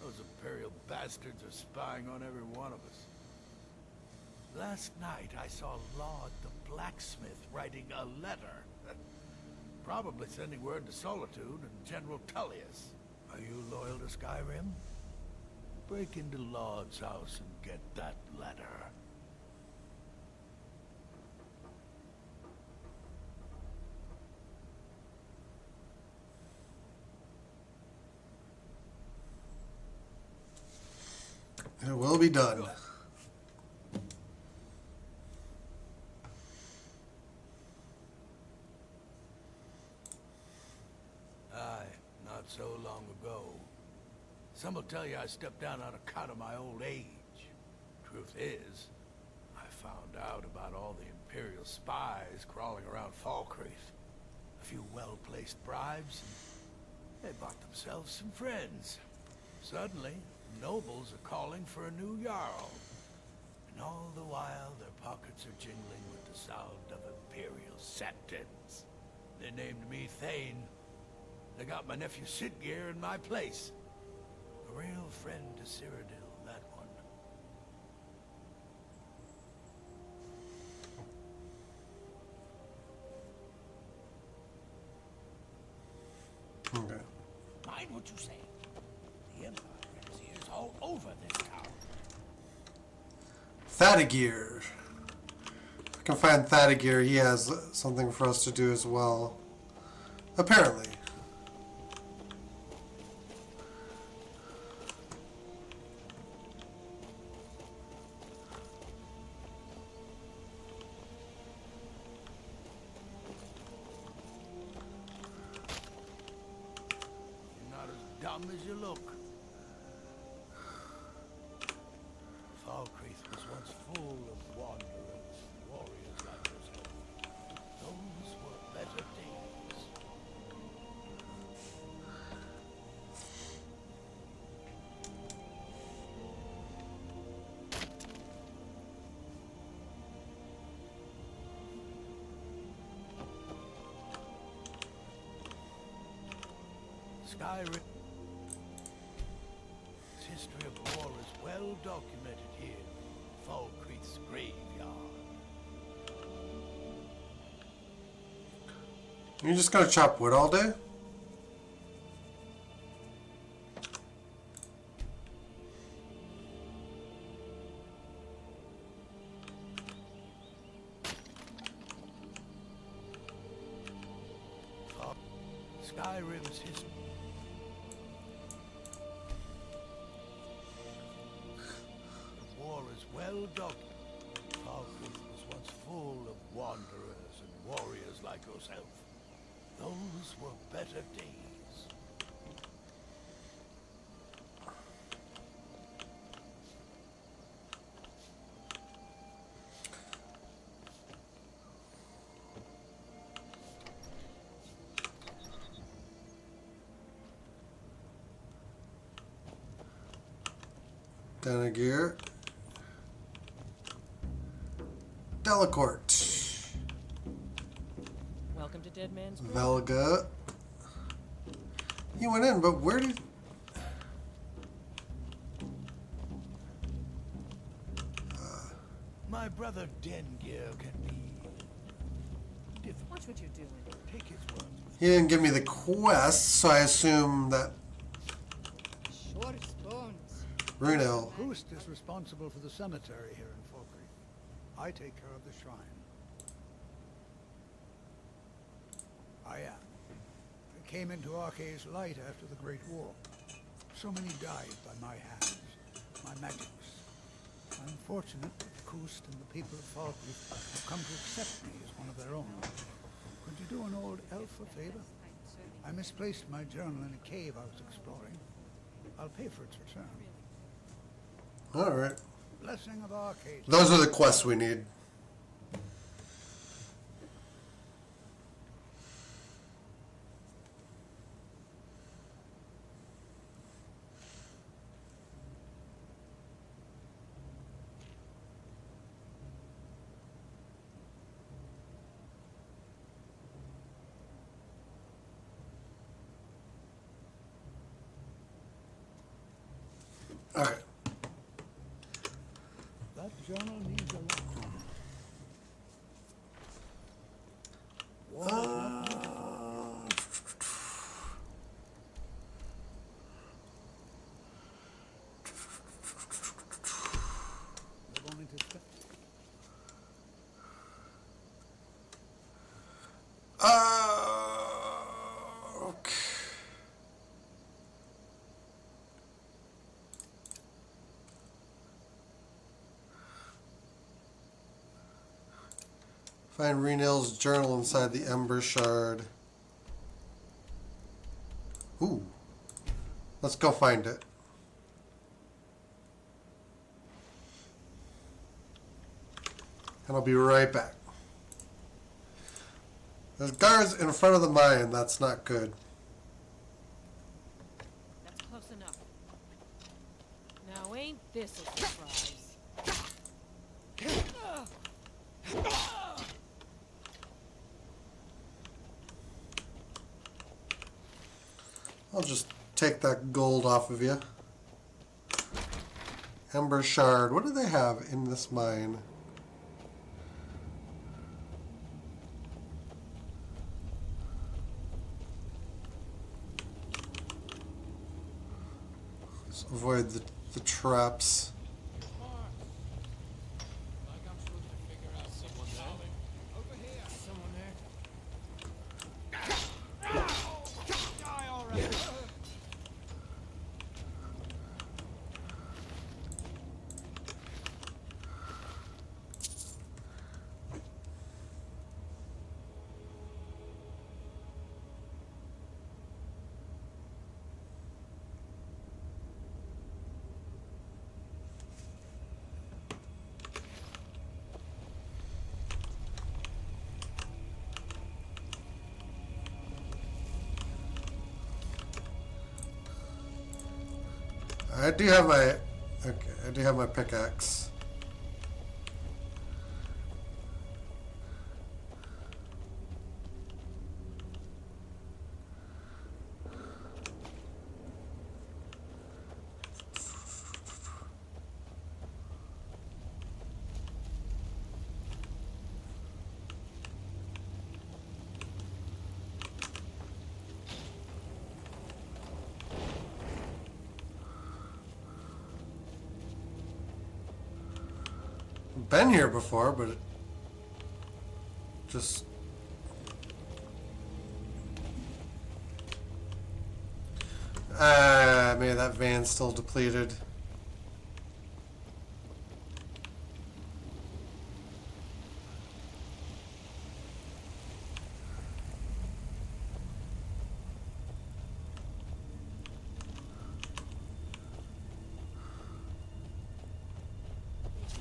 Those Imperial bastards are spying on every one of us. Last night I saw Laud the blacksmith writing a letter. Probably sending word to Solitude and General Tullius. Are you loyal to Skyrim? Break into Laud's house and get that letter. It will be done. Aye, not so long ago. Some will tell you I stepped down on account of my old age. Truth is, I found out about all the Imperial spies crawling around Falkreath. A few well-placed bribes, and they bought themselves some friends. Suddenly, nobles are calling for a new Jarl. And all the while, their pockets are jingling with the sound of Imperial sentence. They named me Thane. They got my nephew Sidgeir in my place. A real friend to Cyrodiil, that one. Okay. Mind what you say. The Empire has ears all over this town. Thaddegear. If I can find Thaddegear, he has something for us to do as well. Apparently. You're not as dumb as you look. Falkreath was once full of wanderers, warriors like yourself. Those were better days. Skyrim. Its history of war is well documented here, Falkreath's graveyard. You're just gonna chop wood all day? Skyrim's history. The war is well documented. Falkreath was once full of wanderers and warriors like yourself. Those were better days. Thaddegear. Delacourt. Welcome to Dead Man's Grave. Velga. He went in, but where did... My brother Dengeir can be different. Watch what you're doing. Take his word. He didn't give me the quest, so I assume that Short bones. Runel. Hoost is responsible for the cemetery here in Falkreath. I take care of the shrine. I am. I came into Arkay's light after the Great War. So many died by my hands, my magics. I'm fortunate that Hoost and the people of Falkreath have come to accept me as one of their own. Could you do an old elf a favor? I misplaced my journal in a cave I was exploring. I'll pay for its return. Alright. Blessing of Arkay. Those are the quests we need. Okay. That journal needs a lot. We're going to step. Okay. Find Renil's journal inside the Ember Shard. Ooh. Let's go find it. And I'll be right back. There's guards in front of the mine. That's not good. That's close enough. Now ain't this a surprise? I'll just take that gold off of you. Ember Shard. What do they have in this mine? Let's avoid the traps. I do have my pickaxe. Been here before, but it just maybe that van's still depleted.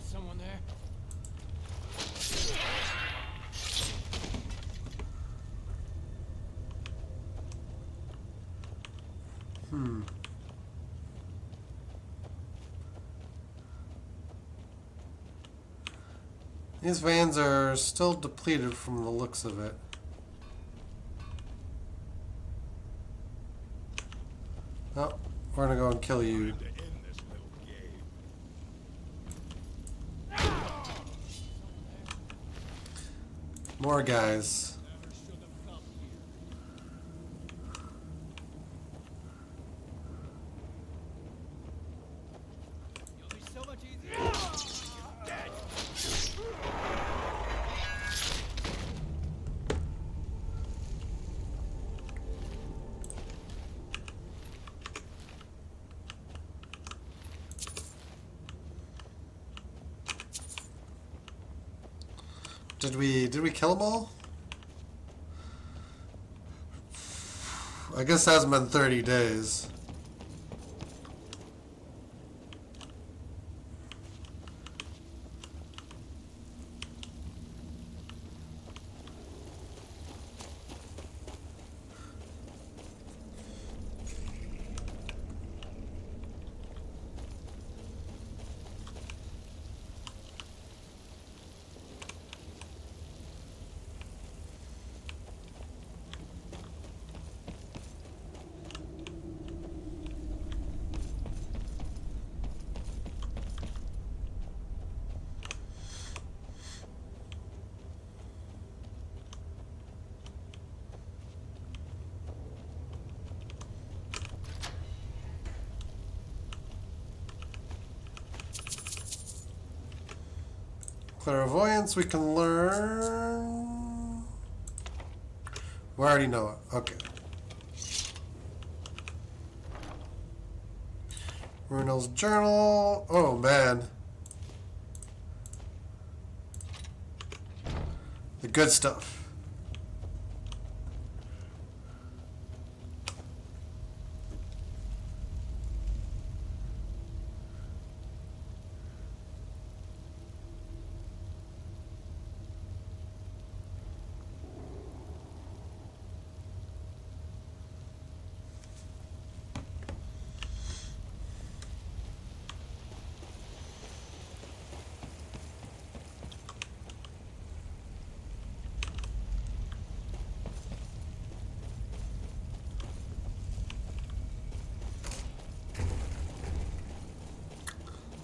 Someone there? These vans are still depleted from the looks of it. Oh, we're gonna go and kill you. More guys. Did we kill them all? I guess it hasn't been 30 days. Clairvoyance we can learn. We already know it. Okay. Runel's journal. Oh man. The good stuff.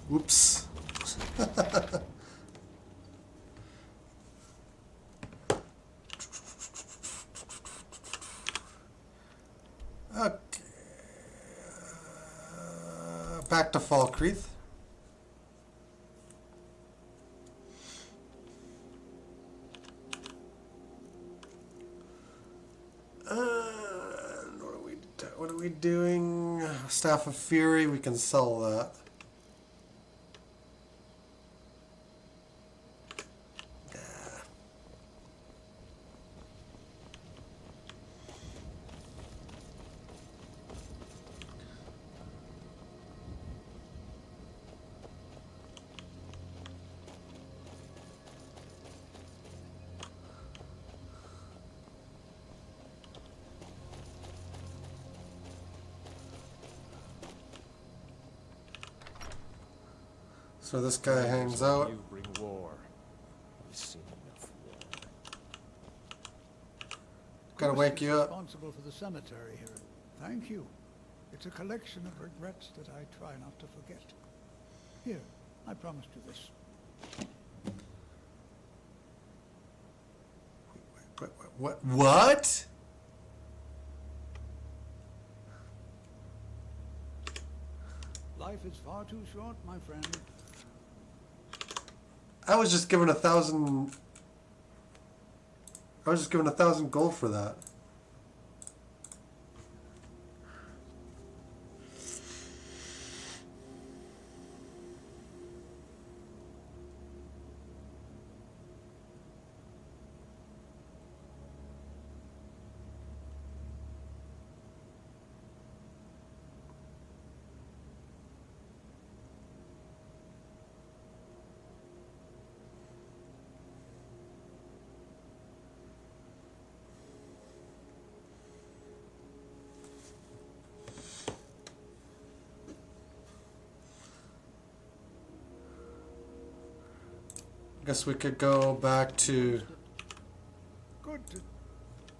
Whoops. Okay. Back to Falkreath. What are we doing? Staff of Fury, we can sell that. So this guy hangs out. You bring war. We've seen enough war. Gotta wake you up. Responsible for the cemetery here. Thank you. It's a collection of regrets that I try not to forget. Here, I promised you this. What? Life is far too short, my friend. I was just given 1,000. I was just given 1,000 gold for that. Guess we could go back to. Good to...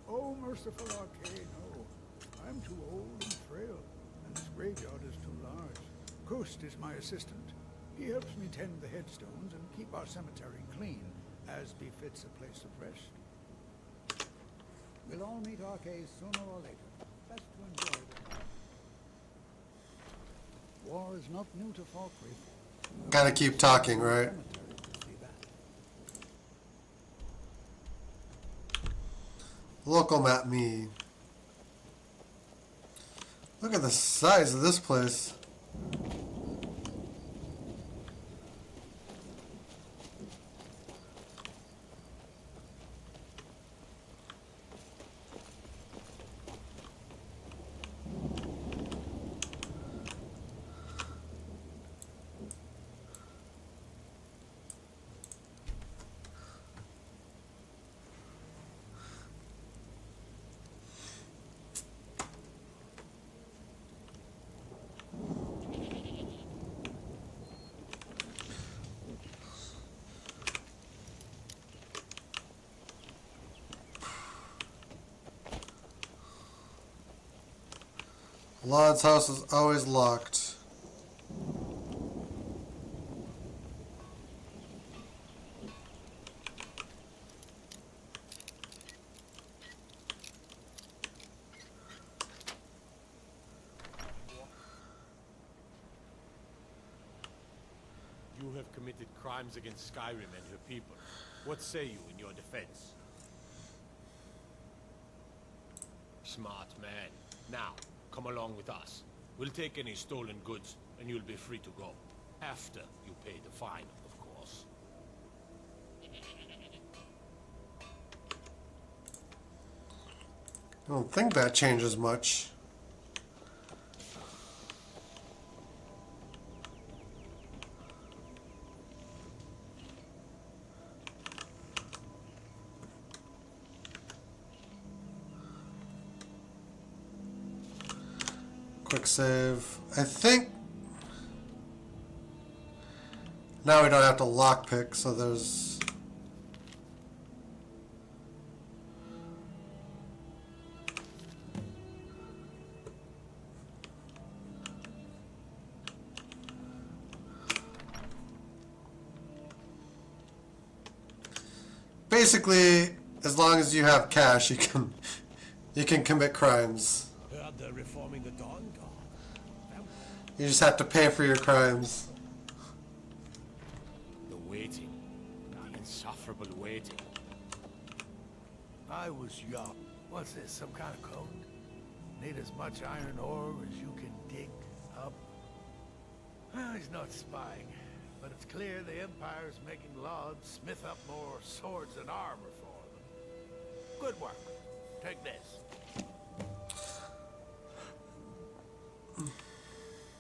Oh, merciful Arcane, no. I'm too old and frail, and this graveyard is too large. Ghost is my assistant. He helps me tend the headstones and keep our cemetery clean, as befits a place of rest. We'll all meet Arcane sooner or later. Best to enjoy the war is not new to Falkreath. Gotta keep talking, right? Local map me. Look at the size of this place. Lod's house is always locked. You have committed crimes against Skyrim and her people. What say you in your defense? Smart man. Now, come along with us. We'll take any stolen goods, and you'll be free to go. After you pay the fine, of course. I don't think that changes much. Quick save. I think now we don't have to lockpick, so there's basically, as long as you have cash, you can commit crimes. Heard they're reforming the Dawn Guard. You just have to pay for your crimes. The waiting. The insufferable waiting. I was young. What's this, some kind of code? Need as much iron ore as you can dig up? Well, he's not spying. But it's clear the Empire's making laws smith up more swords and armor for them. Good work. Take this.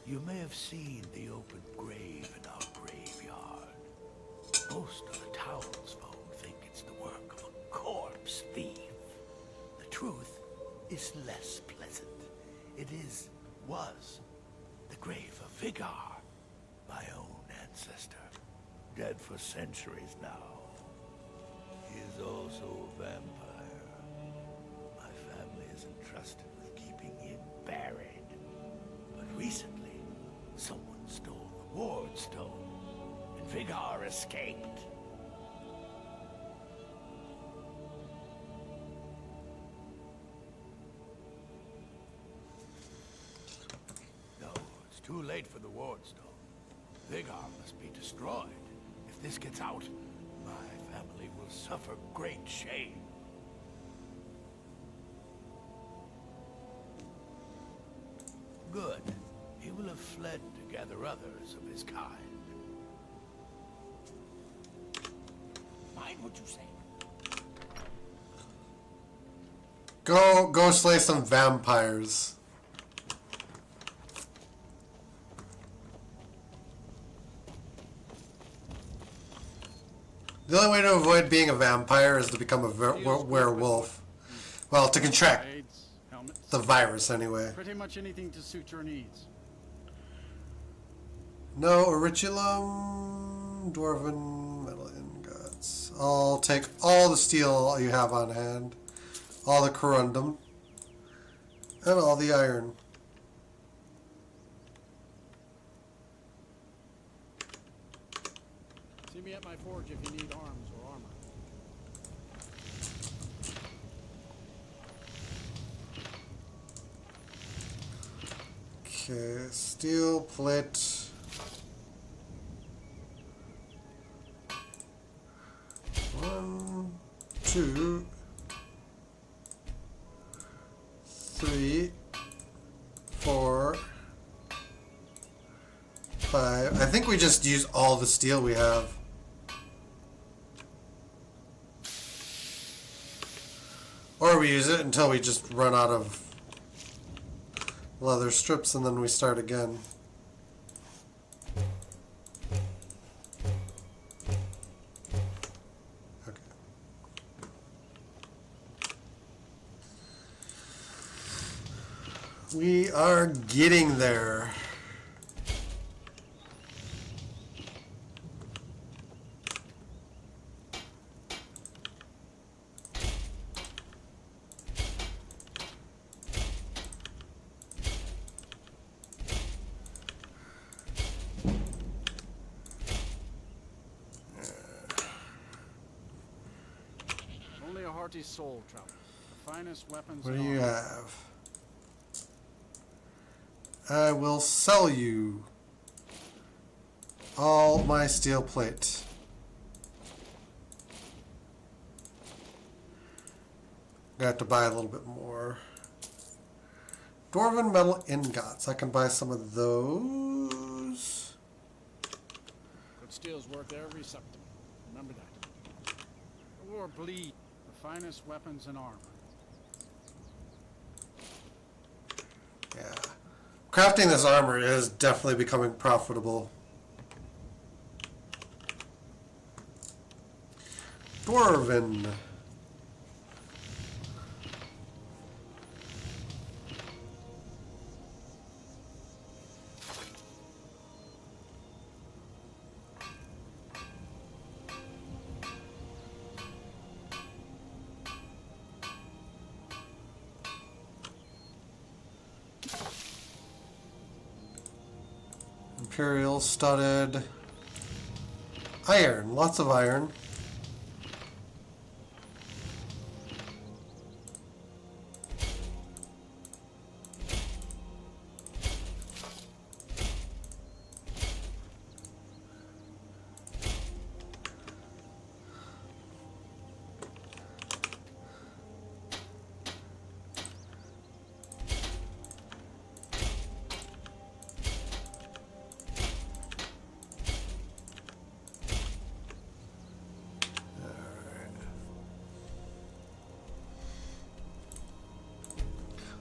You may have seen the open grave in our graveyard. Most of the townsfolk think it's the work of a corpse thief. The truth is less pleasant. It was the grave of Vigar, my own ancestor, dead for centuries now. He is also a vampire. My family is entrusted with keeping him buried. But recently, someone stole the ward stone, and Vigar escaped. No, it's too late for the ward stone. Vigar must be destroyed. If this gets out, my family will suffer great shame. Good. He will have fled to gather others of his kind. Mind what you say. Go slay some vampires. The only way to avoid being a vampire is to become a werewolf. Well, to contract the virus anyway. Pretty much anything to suit your needs. No auriculum, dwarven metal ingots. I'll take all the steel you have on hand, all the corundum, and all the iron. See me at my forge if you need arms or armor. Okay, steel plate. One, two, three, 4, 5. I think we just use all the steel we have. Or we use it until we just run out of leather strips and then we start again. Okay. We are getting there. Only a hearty soul traveler. The finest weapons. What do and you armor. have? I will sell you all my steel plate. I have to buy a little bit more. Dwarven metal ingots. I can buy some of those. Good steel's worth every septim. Remember that. The war bleed. The finest weapons and armor. Yeah. Crafting this armor is definitely becoming profitable. Dwarven. Imperial studded iron, lots of iron.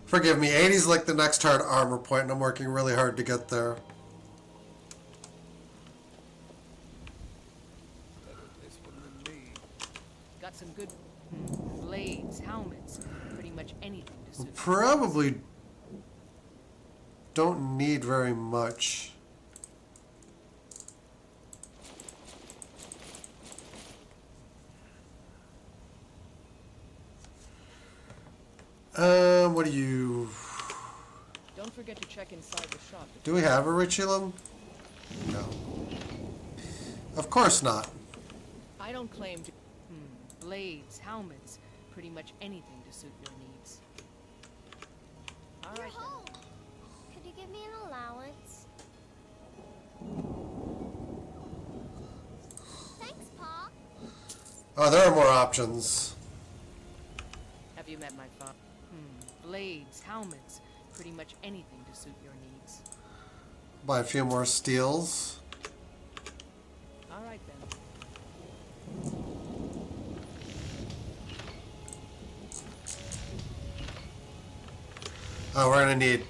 Forgive me, 80's like the next hard armor point, and I'm working really hard to get there. Got some good blades, helmets, pretty much anything to suit. Probably don't need very much. What do you... Don't forget to check inside the shop. Do we have a reticulum? No. Of course not. I don't claim to... blades, helmets, pretty much anything to suit your needs. All You're right. home. Could you give me an allowance? Thanks, Pa. Oh, there are more options. Have you met my father? Blades, helmets, pretty much anything to suit your needs. Buy a few more steels. All right then. Oh, we're gonna need...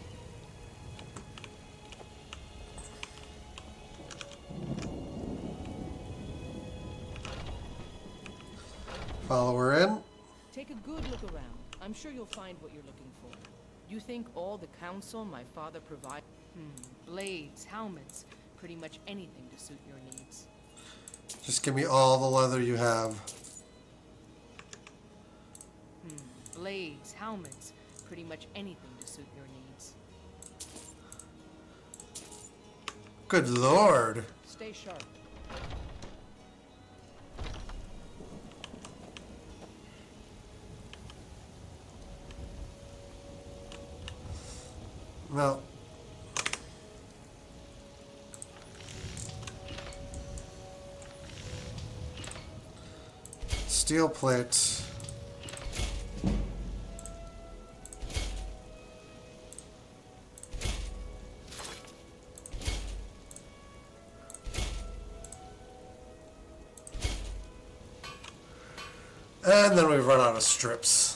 Follower in. Take a good look around. I'm sure you'll find what you're looking for. You think all the council my father provides? Blades, helmets, pretty much anything to suit your needs. Just give me all the leather you have. Blades, helmets, pretty much anything to suit your needs. Good lord. Stay sharp. Well, steel plate. And then we've run out of strips.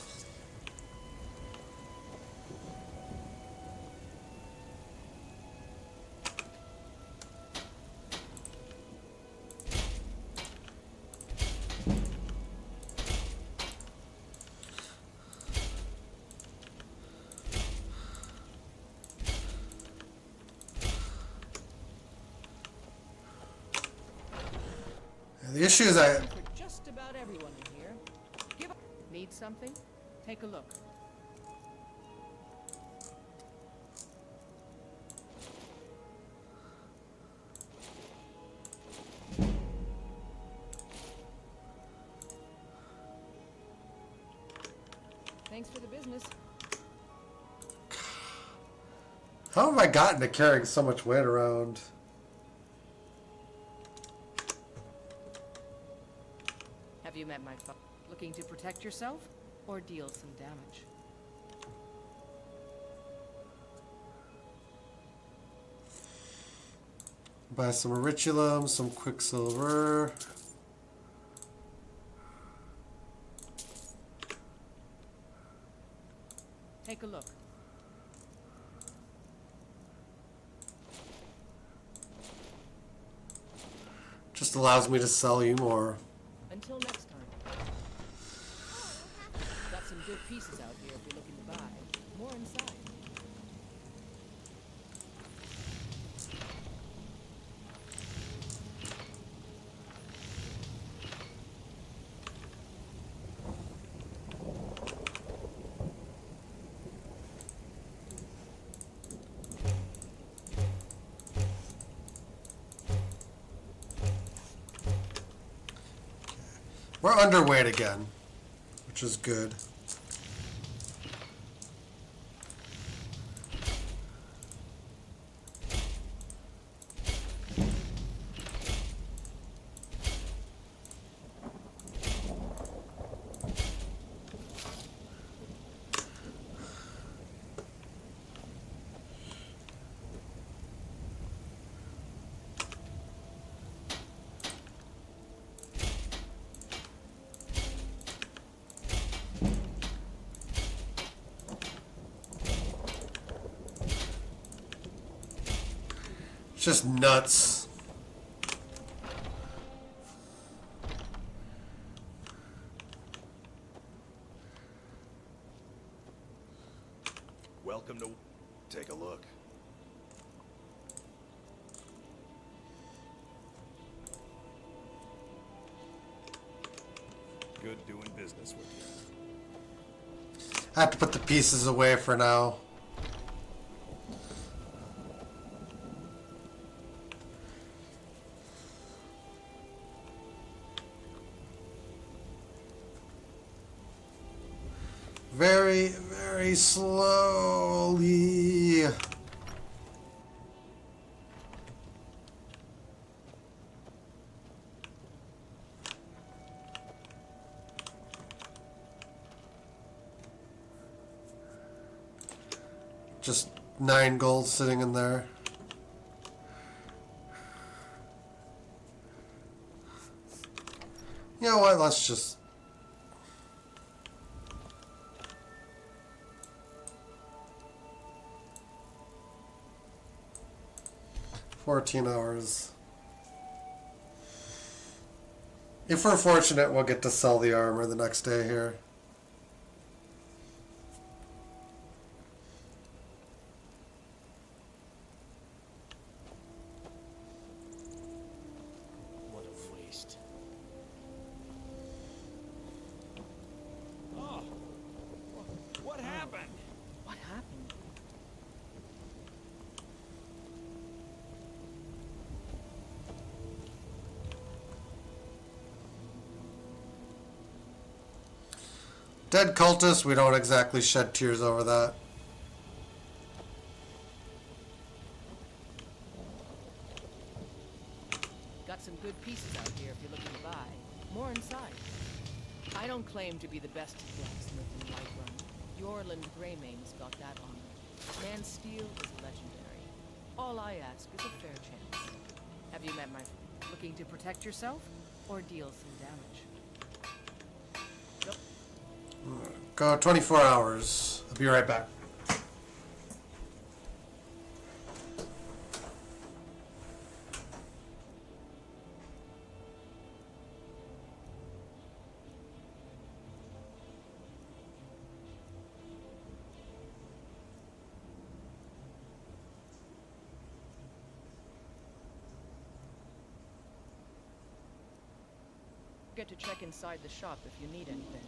The issue is For just about everyone in here. Need something? Take a look. Thanks for the business. How have I gotten to carrying so much weight around? Have you met my father? Looking to protect yourself or deal some damage? Buy some auriculum, some quicksilver. Take a look. Just allows me to sell you more. Until next time. Got some good pieces out here if you're looking to buy. More inside. We're underweight again, which is good. Just nuts. Welcome to... Take a look. Good doing business with you. I have to put the pieces away for now. Very, very slowly. Just 9 gold sitting in there. You know what? Let's just... $14 hours. If we're fortunate, we'll get to sell the armor the next day here. What a waste. Oh, what happened? What happened? Dead cultists, we don't exactly shed tears over that. Got some good pieces out here if you're looking to buy. More inside. I don't claim to be the best blacksmith in Whiterun. Yorland Greymane's got that honor. Man's steel is legendary. All I ask is a fair chance. Have you met my... Looking to protect yourself or deal some damage? Go 24 hours. I'll be right back. Get to check inside the shop if you need anything.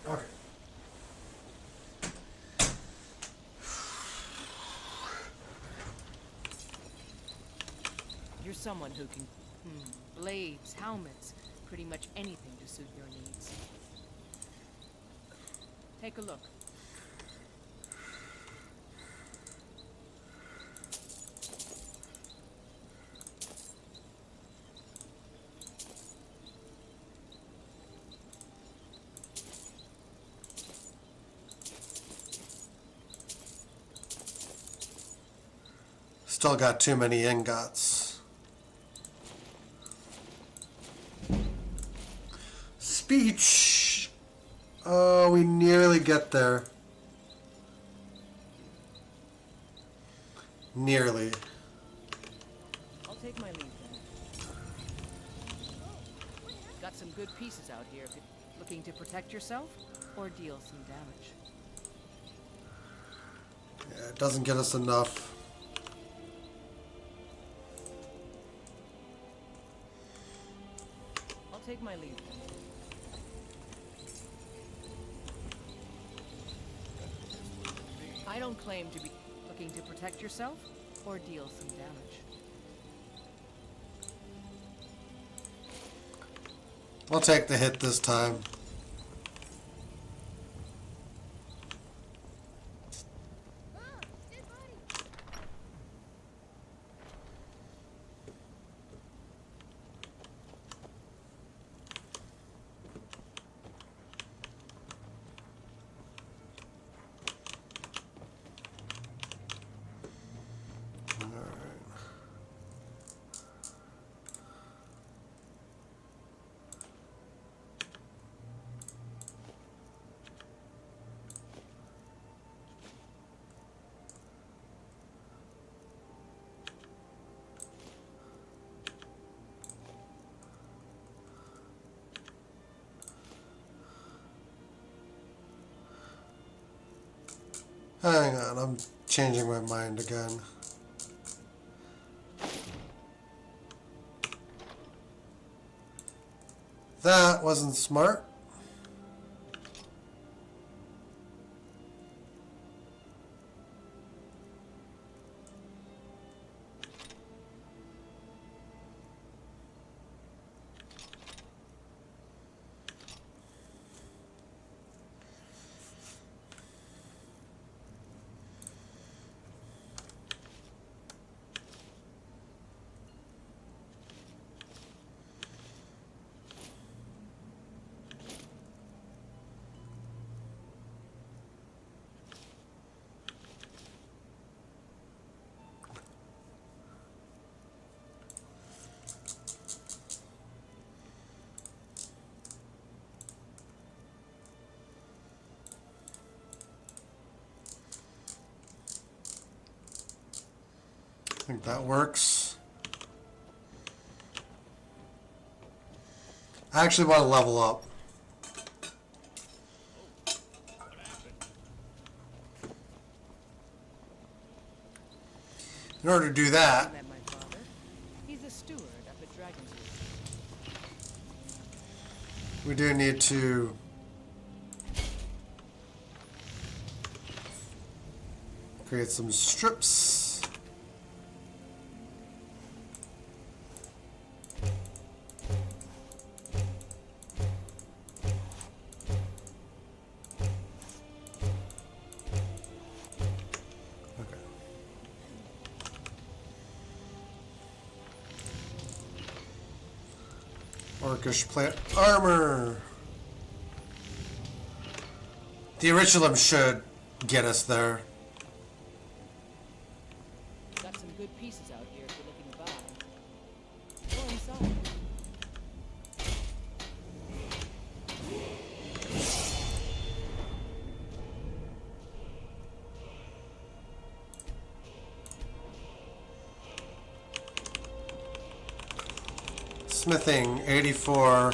Okay. You're someone who can... blades, helmets, pretty much anything to suit your needs. Take a look. Still got too many ingots. Speech. Oh, we nearly get there. Nearly. I'll take my leave then. Got some good pieces out here if you're looking to protect yourself or deal some damage. Yeah, it doesn't get us enough. I'll take my leave then. I don't claim to be looking to protect yourself or deal some damage. We'll take the hit this time. Hang on, I'm changing my mind again. That wasn't smart. I think that works. I actually want to level up. In order to do that, Met my father. He's a steward up at Dragonswood. we do need to create some strips. Orcish plant armor. The Originum should get us there. Got some good pieces out here if you're looking to buy. Go inside. Smithing 84.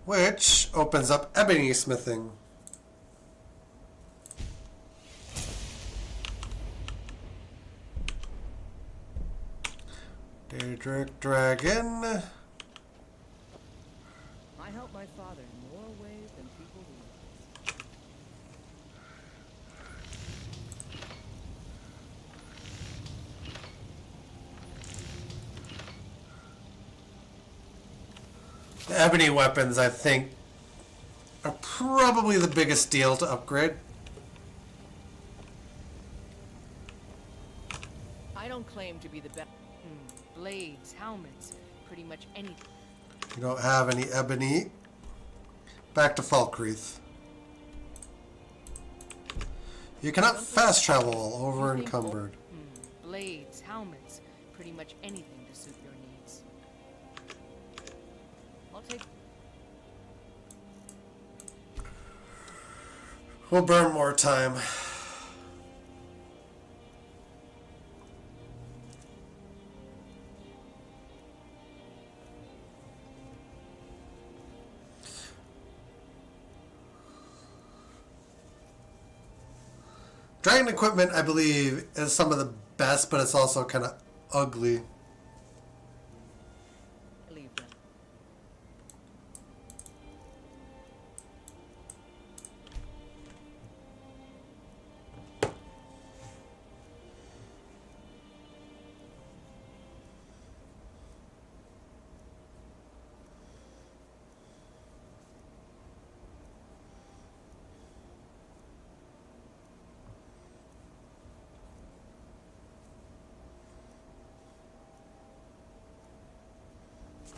Which opens up ebony smithing. Daedric Dragon. I help my father in more ways than people realize. The ebony weapons, I think, are probably the biggest deal to upgrade. I don't claim to be the best. Blades, helmets, pretty much anything. You don't have any ebony. Back to Falkreath. You cannot fast travel over encumbered. Blades, helmets, pretty much anything to suit your needs. I'll take... We'll burn more time. Dragon equipment, I believe, is some of the best, but it's also kind of ugly. Leave them.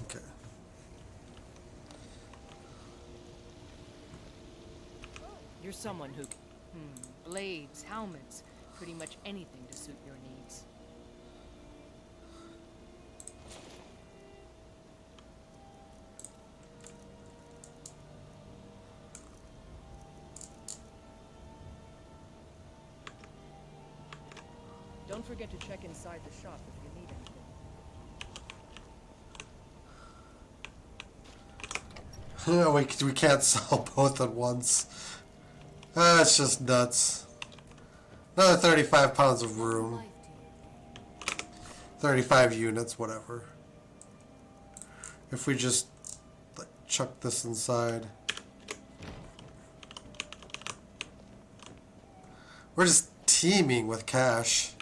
Okay. You're someone who... Blades, helmets, pretty much anything to suit your needs. Don't forget to check inside the shop if you need anything. we can't sell both at once. It's just nuts. Another 35 pounds of room. 35 units, whatever. If we just like, chuck this inside. We're just teeming with cash.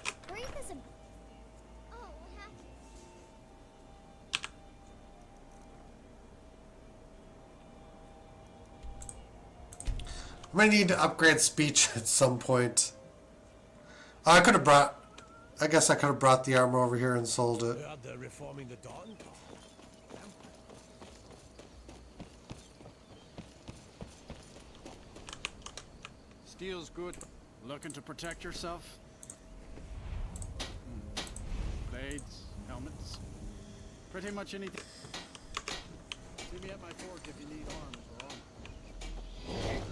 I'm gonna need to upgrade speech at some point. I could have brought... I guess I could have brought the armor over here and sold it. They're reforming the Dawn. Steel's good. Looking to protect yourself? Blades, helmets, pretty much anything. See me at my fork if you need arms or armor.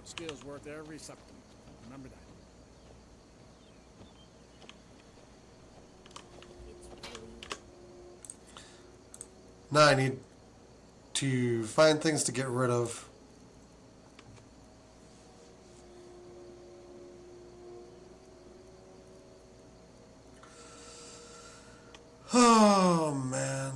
Skill's worth every second. Remember that. Now I need to find things to get rid of. Oh, man.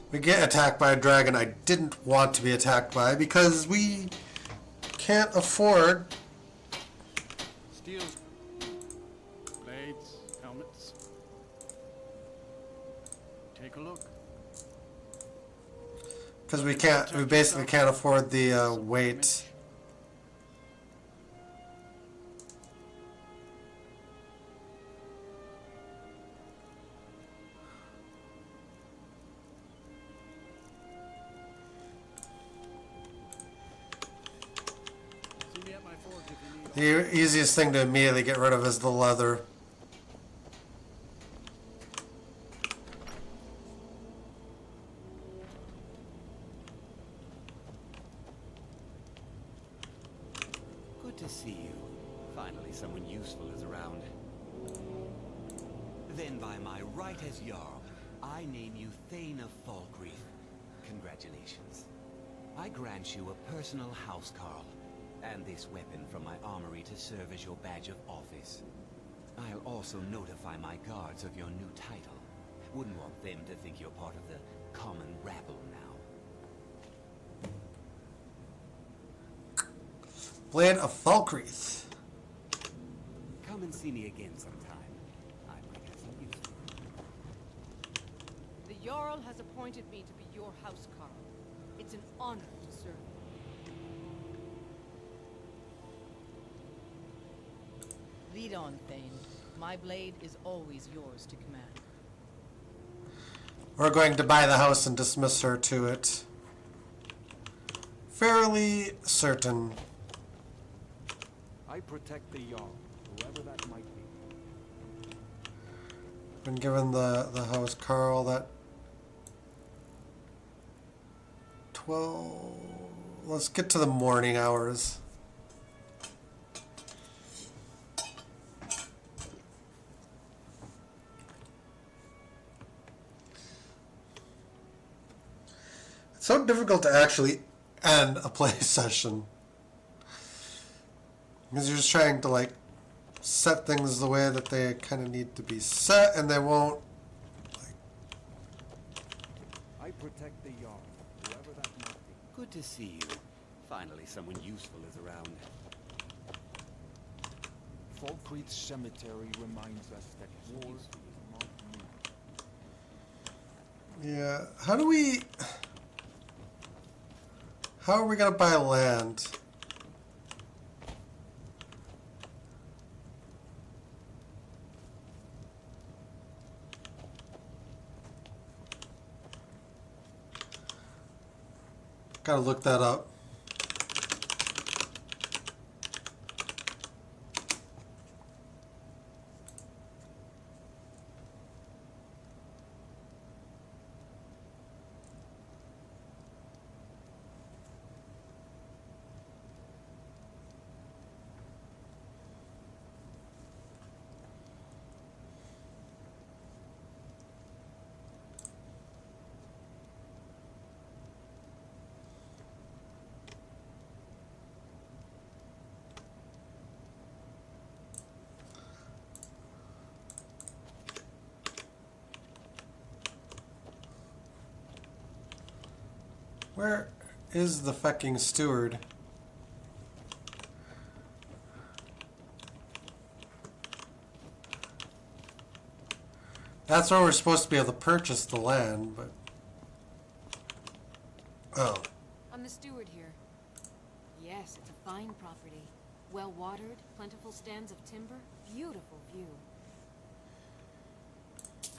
We get attacked by a dragon I didn't want to be attacked by because we can't afford. Steel. Blades, helmets. Take a look. Because we basically can't afford the weight. The easiest thing to immediately get rid of is the leather. Good to see you. Finally, someone useful is around. Then by my right as Jarl, I name you Thane of Falkreath. Congratulations. I grant you a personal housecarl, and this weapon from my armory to serve as your badge of office. I'll also notify my guards of your new title. Wouldn't want them to think you're part of the common rabble now. Blade of Falkreath. Come and see me again sometime. I might have some use for you. The Jarl has appointed me to be your housecarl. It's an honor to serve you. Lead on, Thane. My blade is always yours to command. We're going to buy the house and dismiss her to it. Fairly certain. I protect the Jarl, whoever that might be. Been given the house Carl that 12. Let's get to the morning hours. It's so difficult to actually end a play session. Because you're just trying to like set things the way that they kind of need to be set, and they won't. I protect the Jarl, whoever that might be. Good to see you. Finally, someone useful is around. Falkreath Cemetery reminds us that war is not new. Yeah. How are we gonna buy land? Gotta look that up. Where is the fucking steward? That's where we're supposed to be able to purchase the land, but... Oh. I'm the steward here. Yes, it's a fine property. Well watered, plentiful stands of timber, beautiful view.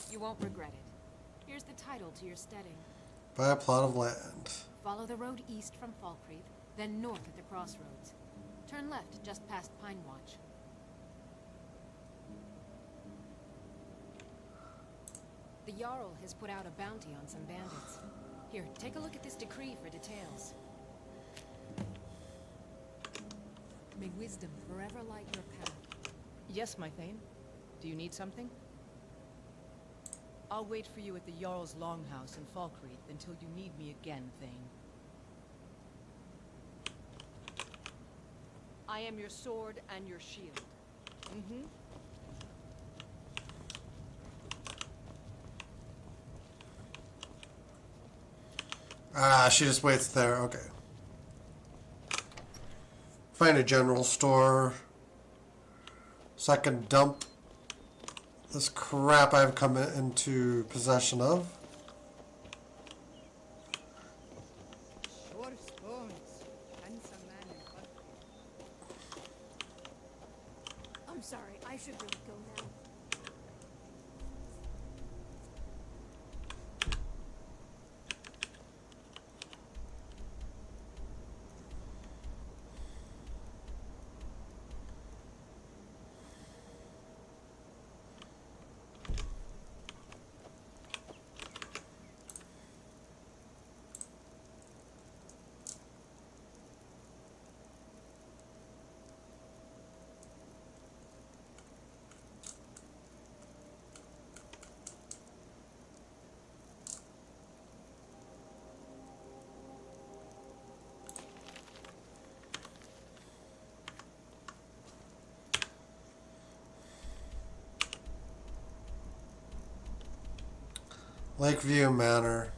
You won't regret it. Here's the title to your steading. Buy a plot of land. Follow the road east from Falkreath, then north at the crossroads. Turn left just past Pine Watch. The Jarl has put out a bounty on some bandits. Here, take a look at this decree for details. May wisdom forever light your path. Yes, my Thane. Do you need something? I'll wait for you at the Jarl's Longhouse in Falkreath until you need me again, Thane. I am your sword and your shield. Ah, she just waits there. Okay. Find a general store so I can dump this crap I've come into possession of. Sure spoons. Handsome man in Falkreath. I'm sorry, I should really go now. Lakeview Manor.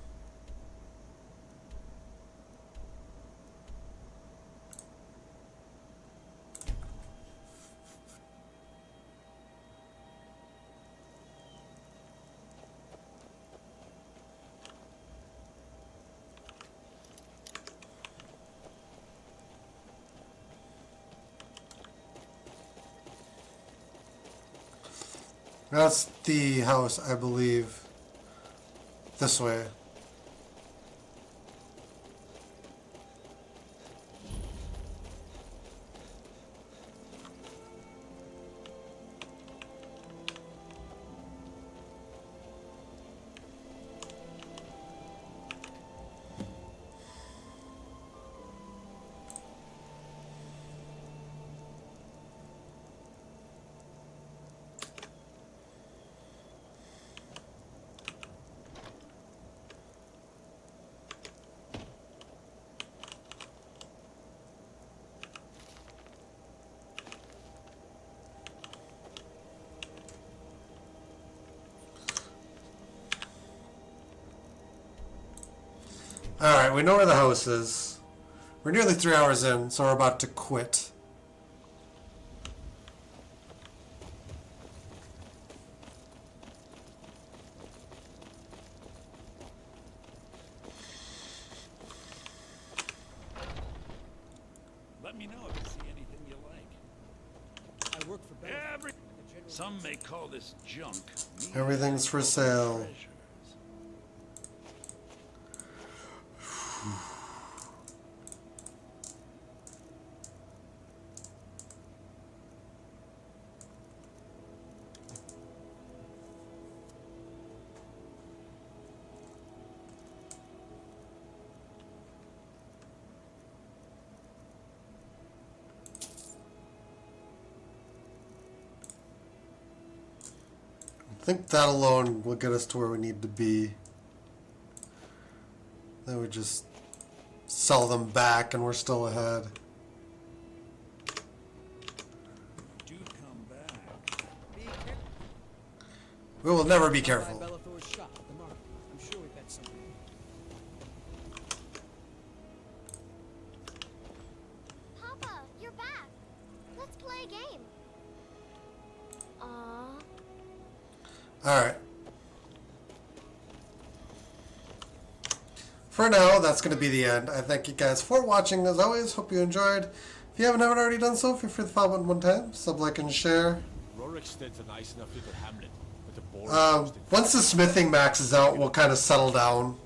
That's the house, I believe. This way. Alright, we know where the house is. We're nearly 3 hours in, so we're about to quit. Let me know if you see anything you like. I work for Some may call this junk. Everything's for sale. I think that alone will get us to where we need to be. Then we just sell them back and we're still ahead. Do come back. We will never be careful. Papa, you're back. Let's play a game. Aww. Alright. For now, that's going to be the end. I thank you guys for watching. As always, hope you enjoyed. If you haven't already done so, feel free to follow button one time, sub, like, and share. Roriksted's a nice enough little hamlet, but the boring Once the smithing maxes out, we'll kind of settle down.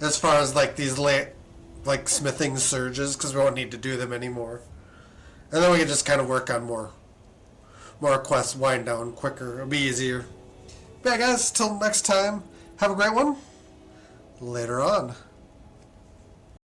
As far as like these like smithing surges, because we won't need to do them anymore. And then we can just kind of work on more quests, wind down quicker. It'll be easier. But yeah, guys, till next time, have a great one. Later on.